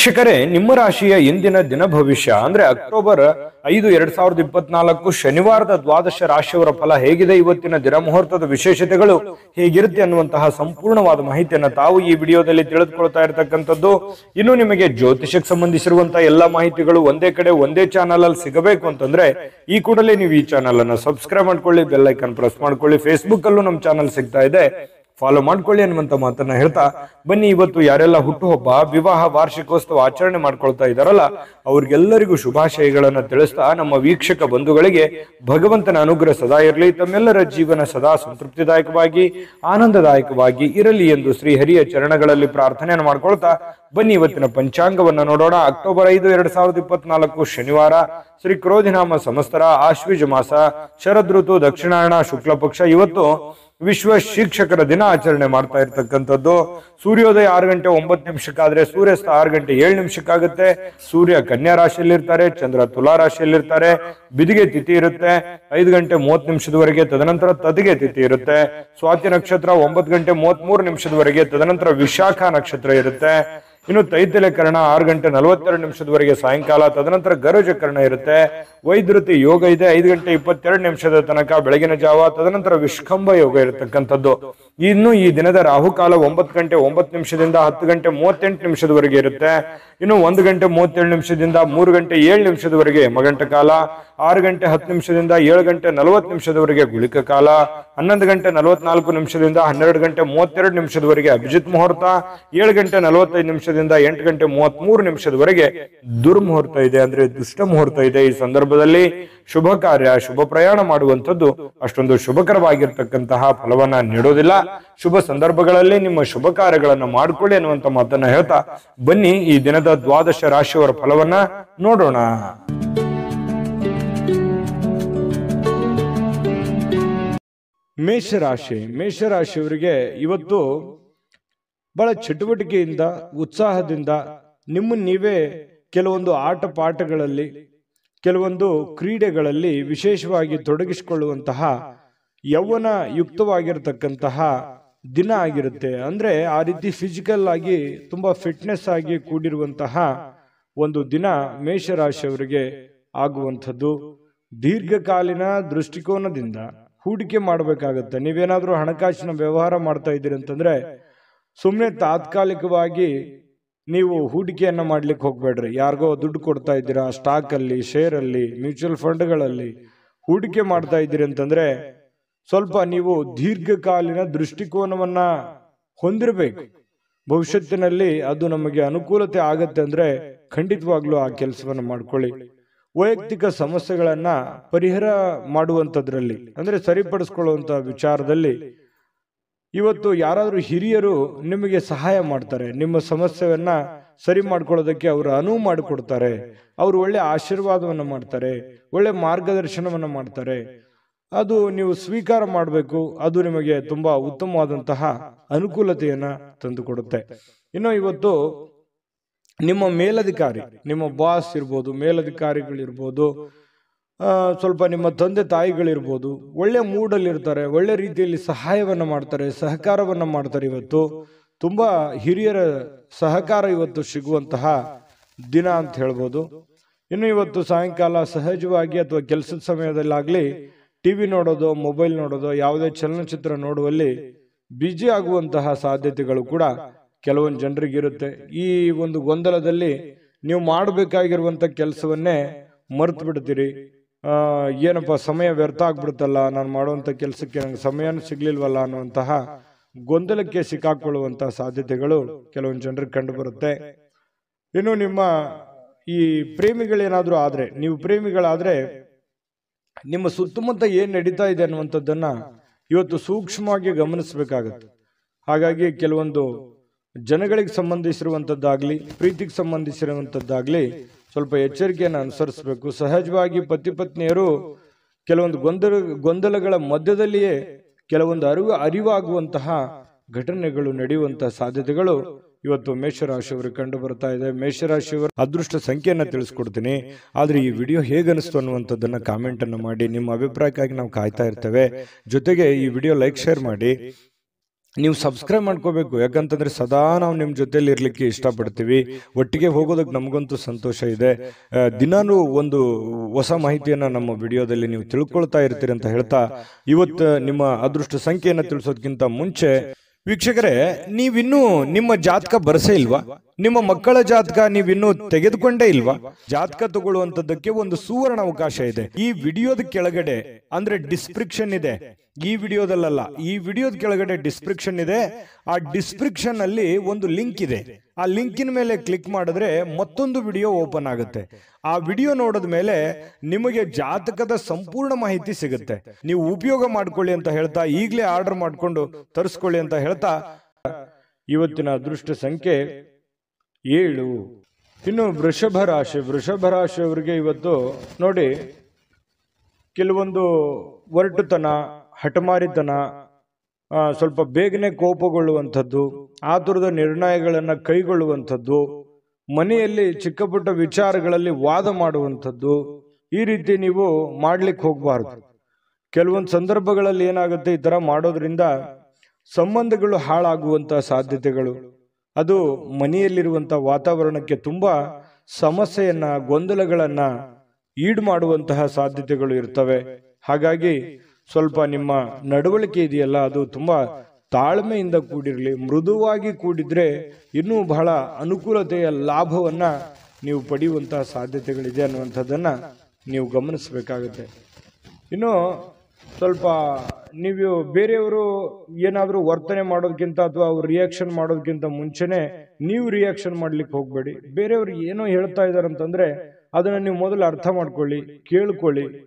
ವೀಕ್ಷಕರೇ, ನಿಮ್ಮ ರಾಶಿಯ ಇಂದಿನ ದಿನ ಭವಿಷ್ಯ ಅಂದ್ರೆ ಅಕ್ಟೋಬರ್ 5, 2024 ಶನಿವಾರದ ದ್ವಾದಶ ರಾಶಿಯವರ ಫಲ ಹೇಗಿದೆ, ಇವತ್ತಿನ ದಿನ ಮುಹೂರ್ತದ ವಿಶೇಷತೆಗಳು ಹೇಗಿರುತ್ತೆ ಅನ್ನುವಂತಹ ಸಂಪೂರ್ಣವಾದ ಮಾಹಿತಿಯನ್ನು ತಾವು ಈ ವಿಡಿಯೋದಲ್ಲಿ ತಿಳಿದುಕೊಳ್ತಾ ಇರತಕ್ಕಂಥದ್ದು. ಇನ್ನು ನಿಮಗೆ ಜ್ಯೋತಿಷಕ್ಕೆ ಸಂಬಂಧಿಸಿರುವಂತಹ ಎಲ್ಲಾ ಮಾಹಿತಿಗಳು ಒಂದೇ ಕಡೆ ಒಂದೇ ಚಾನಲ್ ಅಲ್ಲಿ ಸಿಗಬೇಕು ಅಂತಂದ್ರೆ ಈ ಕೂಡಲೇ ನೀವು ಈ ಚಾನಲ್ ಅನ್ನು ಸಬ್ಸ್ಕ್ರೈಬ್ ಮಾಡ್ಕೊಳ್ಳಿ, ಬೆಲ್ ಐಕಾನ್ ಪ್ರೆಸ್ ಮಾಡ್ಕೊಳ್ಳಿ. ಫೇಸ್ಬುಕ್ ಅಲ್ಲೂ ನಮ್ಮ ಚಾನಲ್ ಸಿಗ್ತಾ ಇದೆ, ಫಾಲೋ ಮಾಡ್ಕೊಳ್ಳಿ ಅನ್ನುವಂತ ಮಾತನ್ನ ಹೇಳ್ತಾ ಬನ್ನಿ, ಇವತ್ತು ಯಾರೆಲ್ಲ ಹುಟ್ಟುಹಬ್ಬ, ವಿವಾಹ, ವಾರ್ಷಿಕೋತ್ಸವ ಆಚರಣೆ ಮಾಡ್ಕೊಳ್ತಾ ಇದಾರಲ್ಲ ಅವ್ರಿಗೆಲ್ಲರಿಗೂ ಶುಭಾಶಯಗಳನ್ನ ತಿಳಿಸ್ತಾ ನಮ್ಮ ವೀಕ್ಷಕ ಬಂಧುಗಳಿಗೆ ಭಗವಂತನ ಅನುಗ್ರಹ ಸದಾ ಇರಲಿ, ತಮ್ಮೆಲ್ಲರ ಜೀವನ ಸದಾ ಸಂತೃಪ್ತಿದಾಯಕವಾಗಿ ಆನಂದದಾಯಕವಾಗಿ ಇರಲಿ ಎಂದು ಶ್ರೀಹರಿಯ ಚರಣಗಳಲ್ಲಿ ಪ್ರಾರ್ಥನೆಯನ್ನು ಮಾಡ್ಕೊಳ್ತಾ ಬನ್ನಿ ಇವತ್ತಿನ ಪಂಚಾಂಗವನ್ನ ನೋಡೋಣ. ಅಕ್ಟೋಬರ್ 5, 2024 ಶನಿವಾರ, ಶ್ರೀ ಕ್ರೋಧಿನಾಮ ಸಂವತ್ಸರ, ಆಶ್ವೀಜ ಮಾಸ, ಶರದ್ ಋತು, ದಕ್ಷಿಣಾಯಣ, ಶುಕ್ಲ ಪಕ್ಷ. ಇವತ್ತು ವಿಶ್ವ ಶಿಕ್ಷಕರ ದಿನ ಆಚರಣೆ ಮಾಡ್ತಾ ಇರ್ತಕ್ಕಂಥದ್ದು. ಸೂರ್ಯೋದಯ 6:09 ಸೂರ್ಯಾಸ್ತ 6:07 ಸೂರ್ಯ ಕನ್ಯಾ ರಾಶಿಯಲ್ಲಿ ಇರ್ತಾರೆ, ಚಂದ್ರ ತುಲಾ ರಾಶಿಯಲ್ಲಿ ಇರ್ತಾರೆ. ಬಿದಿಗೆ ತಿಥಿ ಇರುತ್ತೆ 5:30 ತದನಂತರ ತದಿಗೆ ತಿಥಿ ಇರುತ್ತೆ. ಸ್ವಾತಿ ನಕ್ಷತ್ರ 9:33 ತದನಂತರ ವಿಶಾಖ ನಕ್ಷತ್ರ ಇರುತ್ತೆ. ಇನ್ನು ತೈತಲೆಕರಣ 6:42 ಸಾಯಂಕಾಲ, ತದನಂತರ ಗರಜಕರಣ ಇರುತ್ತೆ. ವೈದ್ಯೃತಿ ಯೋಗ ಇದೆ 5:22 ತನಕ ಬೆಳಗಿನ ಜಾವ, ತದನಂತರ ವಿಷ್ಕಂಭ ಯೋಗ ಇರತಕ್ಕಂಥದ್ದು. ಇನ್ನು ಈ ದಿನದ ರಾಹುಕಾಲ 9:09 10:38 ಇರುತ್ತೆ. ಇನ್ನು 1:37 3:07 ಯಮಗಂಟ ಕಾಲ, 6:10 7:40 ಗುಳಿಕ ಕಾಲ, 11:44 12:32 ಅಭಿಜಿತ್ ಮುಹೂರ್ತ, 7:45 8:33 ದುರ್ಮುಹೂರ್ತ ಇದೆ, ಅಂದ್ರೆ ದುಷ್ಟ ಮುಹೂರ್ತ ಇದೆ. ಈ ಸಂದರ್ಭದಲ್ಲಿ ಶುಭ ಕಾರ್ಯ, ಶುಭ ಪ್ರಯಾಣ ಮಾಡುವಂಥದ್ದು ಅಷ್ಟೊಂದು ಶುಭಕರವಾಗಿರ್ತಕ್ಕಂತಹ ಫಲವನ್ನ ನೀಡೋದಿಲ್ಲ. ಶುಭ ಸಂದರ್ಭಗಳಲ್ಲಿ ನಿಮ್ಮ ಶುಭ ಕಾರ್ಯಗಳನ್ನ ಮಾಡಿಕೊಳ್ಳಿ ಅನ್ನುವಂತ ಮಾತನ್ನ ಹೇಳ್ತಾ ಬನ್ನಿ ಈ ದಿನದ ದ್ವಾದಶ ರಾಶಿಯವರ ಫಲವನ್ನ ನೋಡೋಣ. ಮೇಷರಾಶಿಯವರಿಗೆ ಇವತ್ತು ಬಹಳ ಚಟುವಟಿಕೆಯಿಂದ, ಉತ್ಸಾಹದಿಂದ ನಿಮ್ಮನ್ನು ನೀವೇ ಕೆಲವೊಂದು ಆಟ ಪಾಠಗಳಲ್ಲಿ, ಕೆಲವೊಂದು ಕ್ರೀಡೆಗಳಲ್ಲಿ ವಿಶೇಷವಾಗಿ ತೊಡಗಿಸಿಕೊಳ್ಳುವಂತಹ ಯೌವನ ಯುಕ್ತವಾಗಿರತಕ್ಕಂತಹ ದಿನ ಆಗಿರುತ್ತೆ. ಅಂದ್ರೆ ಆ ರೀತಿ ಫಿಸಿಕಲ್ ಆಗಿ ತುಂಬಾ ಫಿಟ್ನೆಸ್ ಆಗಿ ಕೂಡಿರುವಂತಹ ಒಂದು ದಿನ ಮೇಷರಾಶಿಯವರಿಗೆ ಆಗುವಂಥದ್ದು. ದೀರ್ಘಕಾಲೀನ ದೃಷ್ಟಿಕೋನದಿಂದ ಹೂಡಿಕೆ ಮಾಡಬೇಕಾಗತ್ತೆ. ನೀವೇನಾದ್ರೂ ಹಣಕಾಸಿನ ವ್ಯವಹಾರ ಮಾಡ್ತಾ ಇದ್ದೀರಿ ಅಂತಂದ್ರೆ ಸುಮ್ಮನೆ ತಾತ್ಕಾಲಿಕವಾಗಿ ನೀವು ಹೂಡಿಕೆಯನ್ನ ಮಾಡ್ಲಿಕ್ಕೆ ಹೋಗ್ಬೇಡ್ರಿ. ಯಾರಿಗೋ ದುಡ್ಡು ಕೊಡ್ತಾ ಇದ್ದೀರಾ, ಸ್ಟಾಕ್ ಅಲ್ಲಿ, ಶೇರ್ ಅಲ್ಲಿ, ಮ್ಯೂಚುವಲ್ ಫಂಡ್ಗಳಲ್ಲಿ ಹೂಡಿಕೆ ಮಾಡ್ತಾ ಇದ್ದೀರಿ ಅಂತಂದ್ರೆ ಸ್ವಲ್ಪ ನೀವು ದೀರ್ಘಕಾಲೀನ ದೃಷ್ಟಿಕೋನವನ್ನ ಹೊಂದಿರಬೇಕು. ಭವಿಷ್ಯತ್ತಿನಲ್ಲಿ ಅದು ನಮಗೆ ಅನುಕೂಲತೆ ಆಗತ್ತೆ ಅಂದ್ರೆ ಖಂಡಿತವಾಗ್ಲೂ ಆ ಕೆಲಸವನ್ನ ಮಾಡ್ಕೊಳ್ಳಿ. ವೈಯಕ್ತಿಕ ಸಮಸ್ಯೆಗಳನ್ನ ಪರಿಹಾರ ಮಾಡುವಂಥದ್ರಲ್ಲಿ ಅಂದ್ರೆ ಸರಿಪಡಿಸ್ಕೊಳ್ಳುವಂತ ವಿಚಾರದಲ್ಲಿ ಇವತ್ತು ಯಾರಾದ್ರೂ ಹಿರಿಯರು ನಿಮಗೆ ಸಹಾಯ ಮಾಡ್ತಾರೆ, ನಿಮ್ಮ ಸಮಸ್ಯೆಯನ್ನ ಸರಿ ಮಾಡ್ಕೊಳ್ಳೋದಕ್ಕೆ ಅವರು ಅನುವು ಮಾಡಿಕೊಡ್ತಾರೆ, ಅವರು ಒಳ್ಳೆ ಆಶೀರ್ವಾದವನ್ನ ಮಾಡ್ತಾರೆ, ಒಳ್ಳೆ ಮಾರ್ಗದರ್ಶನವನ್ನ ಮಾಡ್ತಾರೆ. ಅದು ನೀವು ಸ್ವೀಕಾರ ಮಾಡಬೇಕು. ಅದು ನಿಮಗೆ ತುಂಬಾ ಉತ್ತಮವಾದಂತಹ ಅನುಕೂಲತೆಯನ್ನ ತಂದುಕೊಡುತ್ತೆ. ಇನ್ನು ಇವತ್ತು ನಿಮ್ಮ ಮೇಲಧಿಕಾರಿ, ನಿಮ್ಮ ಬಾಸ್ ಇರ್ಬೋದು, ಮೇಲಧಿಕಾರಿಗಳಿರ್ಬೋದು, ಸ್ವಲ್ಪ ನಿಮ್ಮ ತಂದೆ ತಾಯಿಗಳಿರ್ಬೋದು, ಒಳ್ಳೆ ಮೂಡಲ್ಲಿ ಇರ್ತಾರೆ, ಒಳ್ಳೆ ರೀತಿಯಲ್ಲಿ ಸಹಾಯವನ್ನ ಮಾಡ್ತಾರೆ, ಸಹಕಾರವನ್ನ ಮಾಡ್ತಾರೆ. ಇವತ್ತು ತುಂಬಾ ಹಿರಿಯರ ಸಹಕಾರ ಇವತ್ತು ಸಿಗುವಂತಹ ದಿನ ಅಂತ ಹೇಳ್ಬೋದು. ಇನ್ನು ಇವತ್ತು ಸಾಯಂಕಾಲ ಸಹಜವಾಗಿ ಅಥವಾ ಕೆಲಸದ ಸಮಯದಲ್ಲಾಗ್ಲಿ ಟಿವಿ ನೋಡೋದು, ಮೊಬೈಲ್ ನೋಡೋದು, ಯಾವುದೇ ಚಲನಚಿತ್ರ ನೋಡುವಲ್ಲಿ ಬ್ಯುಸಿ ಆಗುವಂತಹ ಸಾಧ್ಯತೆಗಳು ಕೂಡ ಕೆಲವೊಂದು ಜನರಿಗಿರುತ್ತೆ. ಈ ಒಂದು ಗೊಂದಲದಲ್ಲಿ ನೀವು ಮಾಡಬೇಕಾಗಿರುವಂತ ಕೆಲಸವನ್ನೇ ಮರ್ತು ಬಿಡ್ತೀರಿ. ಏನಪ್ಪ ಸಮಯ ವ್ಯರ್ಥ ಆಗ್ಬಿಡುತ್ತಲ್ಲ, ನಾನು ಮಾಡುವಂತ ಕೆಲಸಕ್ಕೆ ನಂಗೆ ಸಮಯನೂ ಸಿಗ್ಲಿಲ್ವಲ್ಲ ಅನ್ನುವಂತಹ ಗೊಂದಲಕ್ಕೆ ಸಿಕ್ಕಾಕೊಳ್ಳುವಂತಹ ಸಾಧ್ಯತೆಗಳು ಕೆಲವೊಂದು ಜನರಿಗೆ ಕಂಡು ಬರುತ್ತೆ. ಇನ್ನು ನಿಮ್ಮ ಈ ಪ್ರೇಮಿಗಳೇನಾದ್ರೂ ಆದ್ರೆ, ನೀವು ಪ್ರೇಮಿಗಳಾದ್ರೆ ನಿಮ್ಮ ಸುತ್ತಮುತ್ತ ಏನ್ ನಡೀತಾ ಇದೆ ಅನ್ನುವಂಥದ್ದನ್ನ ಇವತ್ತು ಸೂಕ್ಷ್ಮವಾಗಿ ಗಮನಿಸಬೇಕಾಗತ್ತೆ. ಹಾಗಾಗಿ ಕೆಲವೊಂದು ಜನಗಳಿಗೆ ಸಂಬಂಧಿಸಿರುವಂತದ್ದಾಗ್ಲಿ, ಪ್ರೀತಿಗೆ ಸಂಬಂಧಿಸಿರುವಂತದ್ದಾಗ್ಲಿ ಸ್ವಲ್ಪ ಎಚ್ಚರಿಕೆಯನ್ನು ಅನುಸರಿಸಬೇಕು. ಸಹಜವಾಗಿ ಪತಿ ಪತ್ನಿಯರು ಕೆಲವೊಂದು ಗೊಂದಲಗಳ ಮಧ್ಯದಲ್ಲಿಯೇ ಕೆಲವೊಂದು ಅರಿವಾಗುವಂತಹ ಘಟನೆಗಳು ನಡೆಯುವಂತಹ ಸಾಧ್ಯತೆಗಳು ಇವತ್ತು ಮೇಷರಾಶಿಯವರಿಗೆ ಕಂಡು ಬರ್ತಾ ಇದೆ. ಮೇಷರಾಶಿಯವರ ಅದೃಷ್ಟ ಸಂಖ್ಯೆಯನ್ನ ತಿಳಿಸ್ಕೊಡ್ತೀನಿ. ಆದ್ರೆ ಈ ವಿಡಿಯೋ ಹೇಗೆ ಅನಿಸ್ತು ಅನ್ನುವಂಥದ್ದನ್ನ ಕಾಮೆಂಟ್ ಅನ್ನು ಮಾಡಿ. ನಿಮ್ಮ ಅಭಿಪ್ರಾಯಕ್ಕಾಗಿ ನಾವು ಕಾಯ್ತಾ ಇರ್ತೇವೆ. ಜೊತೆಗೆ ಈ ವಿಡಿಯೋ ಲೈಕ್, ಶೇರ್ ಮಾಡಿ. ನೀವು ಸಬ್ಸ್ಕ್ರೈಬ್ ಮಾಡ್ಕೋಬೇಕು. ಯಾಕಂತಂದ್ರೆ ಸದಾ ನಾವು ನಿಮ್ಮ ಜೊತೆಲಿ ಇರ್ಲಿಕ್ಕೆ ಇಷ್ಟಪಡ್ತೀವಿ. ಒಟ್ಟಿಗೆ ಹೋಗೋದಕ್ಕೆ ನಮಗಂತೂ ಸಂತೋಷ ಇದೆ. ದಿನಾನು ಒಂದು ಹೊಸ ಮಾಹಿತಿಯನ್ನ ನಮ್ಮ ವಿಡಿಯೋದಲ್ಲಿ ನೀವು ತಿಳ್ಕೊಳ್ತಾ ಇರ್ತೀರಿ ಅಂತ ಹೇಳ್ತಾ, ಇವತ್ತು ನಿಮ್ಮ ಅದೃಷ್ಟ ಸಂಖ್ಯೆಯನ್ನು ತಿಳಿಸೋದಕ್ಕಿಂತ ಮುಂಚೆ ವೀಕ್ಷಕರೇ, ನೀವಿನ್ನೂ ನಿಮ್ಮ ಜಾತಕ ಬರಸೇ ಇಲ್ವಾ? ನಿಮ್ಮ ಮಕ್ಕಳ ಜಾತಕ ನೀವಿನ್ನೂ ತೆಗೆದುಕೊಂಡೇ ಇಲ್ವಾ? ಜಾತಕ ತಗೊಳ್ಳುವಂತದ್ದಕ್ಕೆ ಒಂದು ಸುವರ್ಣ ಅವಕಾಶ ಇದೆ. ಈ ವಿಡಿಯೋದ ಕೆಳಗಡೆ ಅಂದ್ರೆ ಡಿಸ್ಕ್ರಿಪ್ಷನ್ ಇದೆ. ಈ ವಿಡಿಯೋದಲ್ಲ, ಈ ವಿಡಿಯೋದ ಕೆಳಗಡೆ ಡಿಸ್ಕ್ರಿಪ್ಷನ್ ಇದೆ. ಆ ಡಿಸ್ಕ್ರಿಪ್ಷನ್ ಅಲ್ಲಿ ಒಂದು ಲಿಂಕ್ ಇದೆ. ಆ ಲಿಂಕಿನ ಮೇಲೆ ಕ್ಲಿಕ್ ಮಾಡಿದ್ರೆ ಮತ್ತೊಂದು ವಿಡಿಯೋ ಓಪನ್ ಆಗುತ್ತೆ. ಆ ವಿಡಿಯೋ ನೋಡಿದ ಮೇಲೆ ನಿಮಗೆ ಜಾತಕದ ಸಂಪೂರ್ಣ ಮಾಹಿತಿ ಸಿಗುತ್ತೆ. ನೀವು ಉಪಯೋಗ ಮಾಡ್ಕೊಳ್ಳಿ ಅಂತ ಹೇಳ್ತಾ, ಈಗಲೇ ಆರ್ಡರ್ ಮಾಡ್ಕೊಂಡು ತರಿಸ್ಕೊಳ್ಳಿ ಅಂತ ಹೇಳ್ತಾ, ಇವತ್ತಿನ ಅದೃಷ್ಟ ಸಂಖ್ಯೆ 7. ಇನ್ನು ವೃಷಭ ರಾಶಿಯವರಿಗೆ ಇವತ್ತು ನೋಡಿ, ಕೆಲವೊಂದು ಒರಟುತನ, ಹಠಮಾರಿತನ, ಸ್ವಲ್ಪ ಬೇಗನೆ ಕೋಪಗೊಳ್ಳುವಂಥದ್ದು, ಆತುರದ ನಿರ್ಣಯಗಳನ್ನು ಕೈಗೊಳ್ಳುವಂಥದ್ದು, ಮನೆಯಲ್ಲಿ ಚಿಕ್ಕ ಪುಟ್ಟ ವಿಚಾರಗಳಲ್ಲಿ ವಾದ ಮಾಡುವಂಥದ್ದು, ಈ ರೀತಿ ನೀವು ಮಾಡ್ಲಿಕ್ಕೆ ಹೋಗಬಾರ್ದು. ಕೆಲವೊಂದು ಸಂದರ್ಭಗಳಲ್ಲಿ ಏನಾಗುತ್ತೆ, ಈ ತರ ಮಾಡೋದ್ರಿಂದ ಸಂಬಂಧಗಳು ಹಾಳಾಗುವಂತ ಸಾಧ್ಯತೆಗಳು, ಅದು ಮನೆಯಲ್ಲಿರುವಂತ ವಾತಾವರಣಕ್ಕೆ ತುಂಬಾ ಸಮಸ್ಯೆಯನ್ನ, ಗೊಂದಲಗಳನ್ನ ಈಡು ಮಾಡುವಂತಹ ಸಾಧ್ಯತೆಗಳು ಇರ್ತವೆ. ಹಾಗಾಗಿ ಸ್ವಲ್ಪ ನಿಮ್ಮ ನಡವಳಿಕೆ ಇದೆಯಲ್ಲ, ಅದು ತುಂಬಾ ತಾಳ್ಮೆಯಿಂದ ಕೂಡಿರಲಿ. ಮೃದುವಾಗಿ ಕೂಡಿದ್ರೆ ಇನ್ನೂ ಬಹಳ ಅನುಕೂಲತೆಯ ಲಾಭವನ್ನ ನೀವು ಪಡೆಯುವಂತಹ ಸಾಧ್ಯತೆಗಳಿದೆ ಅನ್ನುವಂಥದ್ದನ್ನ ನೀವು ಗಮನಿಸಬೇಕಾಗುತ್ತೆ. ಇನ್ನು ಸ್ವಲ್ಪ ನೀವು ಬೇರೆಯವರು ಏನಾದರೂ ವರ್ತನೆ ಮಾಡೋದಕ್ಕಿಂತ ಅಥವಾ ಅವ್ರು ರಿಯಾಕ್ಷನ್ ಮಾಡೋದಕ್ಕಿಂತ ಮುಂಚೆನೆ ನೀವು ರಿಯಾಕ್ಷನ್ ಮಾಡ್ಲಿಕ್ಕೆ ಹೋಗ್ಬೇಡಿ. ಬೇರೆಯವ್ರು ಏನೋ ಹೇಳ್ತಾ ಇದಾರೆ ಅಂತಂದ್ರೆ ಅದನ್ನ ನೀವು ಮೊದಲು ಅರ್ಥ ಮಾಡ್ಕೊಳ್ಳಿ,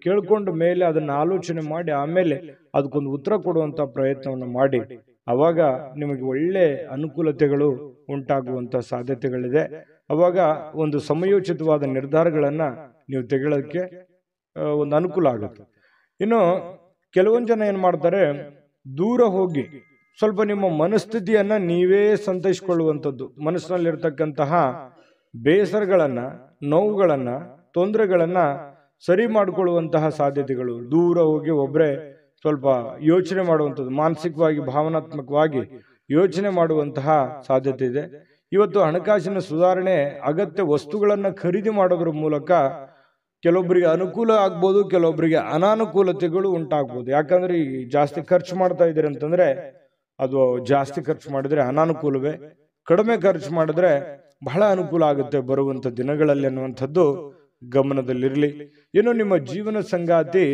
ಕೇಳ್ಕೊಂಡ ಮೇಲೆ ಅದನ್ನ ಆಲೋಚನೆ ಮಾಡಿ ಆಮೇಲೆ ಅದಕ್ಕೊಂದು ಉತ್ತರ ಕೊಡುವಂತ ಪ್ರಯತ್ನವನ್ನು ಮಾಡಿ. ಅವಾಗ ನಿಮಗೆ ಒಳ್ಳೆ ಅನುಕೂಲತೆಗಳು ಉಂಟಾಗುವಂತ ಸಾಧ್ಯತೆಗಳಿದೆ. ಅವಾಗ ಒಂದು ಸಮಯೋಚಿತವಾದ ನಿರ್ಧಾರಗಳನ್ನ ನೀವು ತೆಗೊಳ್ಳೋದಕ್ಕೆ ಒಂದು ಅನುಕೂಲ ಆಗುತ್ತೆ. ಇನ್ನು ಕೆಲವೊಂದು ಜನ ಏನ್ ಮಾಡ್ತಾರೆ, ದೂರ ಹೋಗಿ ಸ್ವಲ್ಪ ನಿಮ್ಮ ಮನಸ್ಥಿತಿಯನ್ನ ನೀವೇ ಸಂತೈಸಿಕೊಳ್ಳುವಂಥದ್ದು, ಮನಸ್ಸಿನಲ್ಲಿರ್ತಕ್ಕಂತಹ ಬೇಸರಗಳನ್ನ, ನೋವುಗಳನ್ನ, ತೊಂದರೆಗಳನ್ನ ಸರಿ ಮಾಡಿಕೊಳ್ಳುವಂತಹ ಸಾಧ್ಯತೆಗಳು. ದೂರ ಹೋಗಿ ಒಬ್ಬರೇ ಸ್ವಲ್ಪ ಯೋಚನೆ ಮಾಡುವಂಥದ್ದು, ಮಾನಸಿಕವಾಗಿ ಭಾವನಾತ್ಮಕವಾಗಿ ಯೋಚನೆ ಮಾಡುವಂತಹ ಸಾಧ್ಯತೆ ಇದೆ. ಇವತ್ತು ಹಣಕಾಸಿನ ಸುಧಾರಣೆ, ಅಗತ್ಯ ವಸ್ತುಗಳನ್ನ ಖರೀದಿ ಮಾಡೋದ್ರ ಮೂಲಕ ಕೆಲವೊಬ್ಬರಿಗೆ ಅನುಕೂಲ ಆಗ್ಬೋದು, ಕೆಲವೊಬ್ಬರಿಗೆ ಅನಾನುಕೂಲತೆಗಳು ಉಂಟಾಗ್ಬೋದು. ಯಾಕಂದ್ರೆ ಈ ಜಾಸ್ತಿ ಖರ್ಚು ಮಾಡ್ತಾ ಇದ್ದೀರಿ ಅಂತಂದ್ರೆ ಅದು ಜಾಸ್ತಿ ಖರ್ಚು ಮಾಡಿದ್ರೆ ಅನಾನುಕೂಲವೇ, ಕಡಿಮೆ ಖರ್ಚು ಮಾಡಿದ್ರೆ ಬಹಳ ಅನುಕೂಲ ಆಗುತ್ತೆ ಬರುವಂತ ದಿನಗಳಲ್ಲಿ ಅನ್ನುವಂಥದ್ದು ಗಮನದಲ್ಲಿರಲಿ. ಇನ್ನು ನಿಮ್ಮ ಜೀವನ ಸಂಗಾತಿ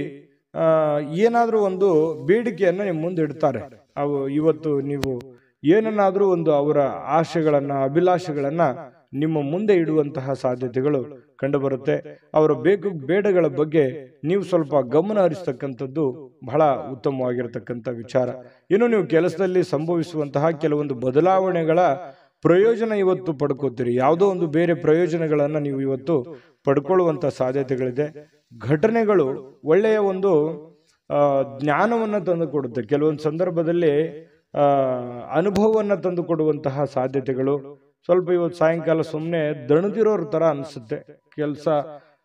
ಏನಾದ್ರೂ ಒಂದು ಬೇಡಿಕೆಯನ್ನ ನಿಮ್ಮ ಮುಂದೆ ಇಡ್ತಾರೆ. ಅವು ಇವತ್ತು ನೀವು ಏನನ್ನಾದ್ರೂ ಒಂದು ಅವರ ಆಶೆಗಳನ್ನ, ಅಭಿಲಾಷೆಗಳನ್ನ ನಿಮ್ಮ ಮುಂದೆ ಇಡುವಂತಹ ಸಾಧ್ಯತೆಗಳು ಕಂಡುಬರುತ್ತೆ. ಅವರ ಬೇಕು ಬೇಡಗಳ ಬಗ್ಗೆ ನೀವು ಸ್ವಲ್ಪ ಗಮನ ಹರಿಸ್ತಕ್ಕಂಥದ್ದು ಬಹಳ ಉತ್ತಮವಾಗಿರತಕ್ಕಂಥ ವಿಚಾರ. ಇನ್ನು ನೀವು ಕೆಲಸದಲ್ಲಿ ಸಂಭವಿಸುವಂತಹ ಕೆಲವೊಂದು ಬದಲಾವಣೆಗಳ ಪ್ರಯೋಜನ ಇವತ್ತು ಪಡ್ಕೋತೀರಿ. ಯಾವುದೋ ಒಂದು ಬೇರೆ ಪ್ರಯೋಜನಗಳನ್ನ ನೀವು ಇವತ್ತು ಪಡ್ಕೊಳ್ಳುವಂತ ಸಾಧ್ಯತೆಗಳಿದೆ. ಘಟನೆಗಳು ಒಳ್ಳೆಯ ಒಂದು ಜ್ಞಾನವನ್ನ ತಂದು ಕೊಡುತ್ತೆ. ಕೆಲವೊಂದು ಸಂದರ್ಭದಲ್ಲಿ ಅನುಭವವನ್ನ ತಂದು ಕೊಡುವಂತಹ ಸಾಧ್ಯತೆಗಳು. ಸ್ವಲ್ಪ ಇವತ್ತು ಸಾಯಂಕಾಲ ಸುಮ್ಮನೆ ದಣದಿರೋರ ತರ ಅನಿಸುತ್ತೆ, ಕೆಲಸ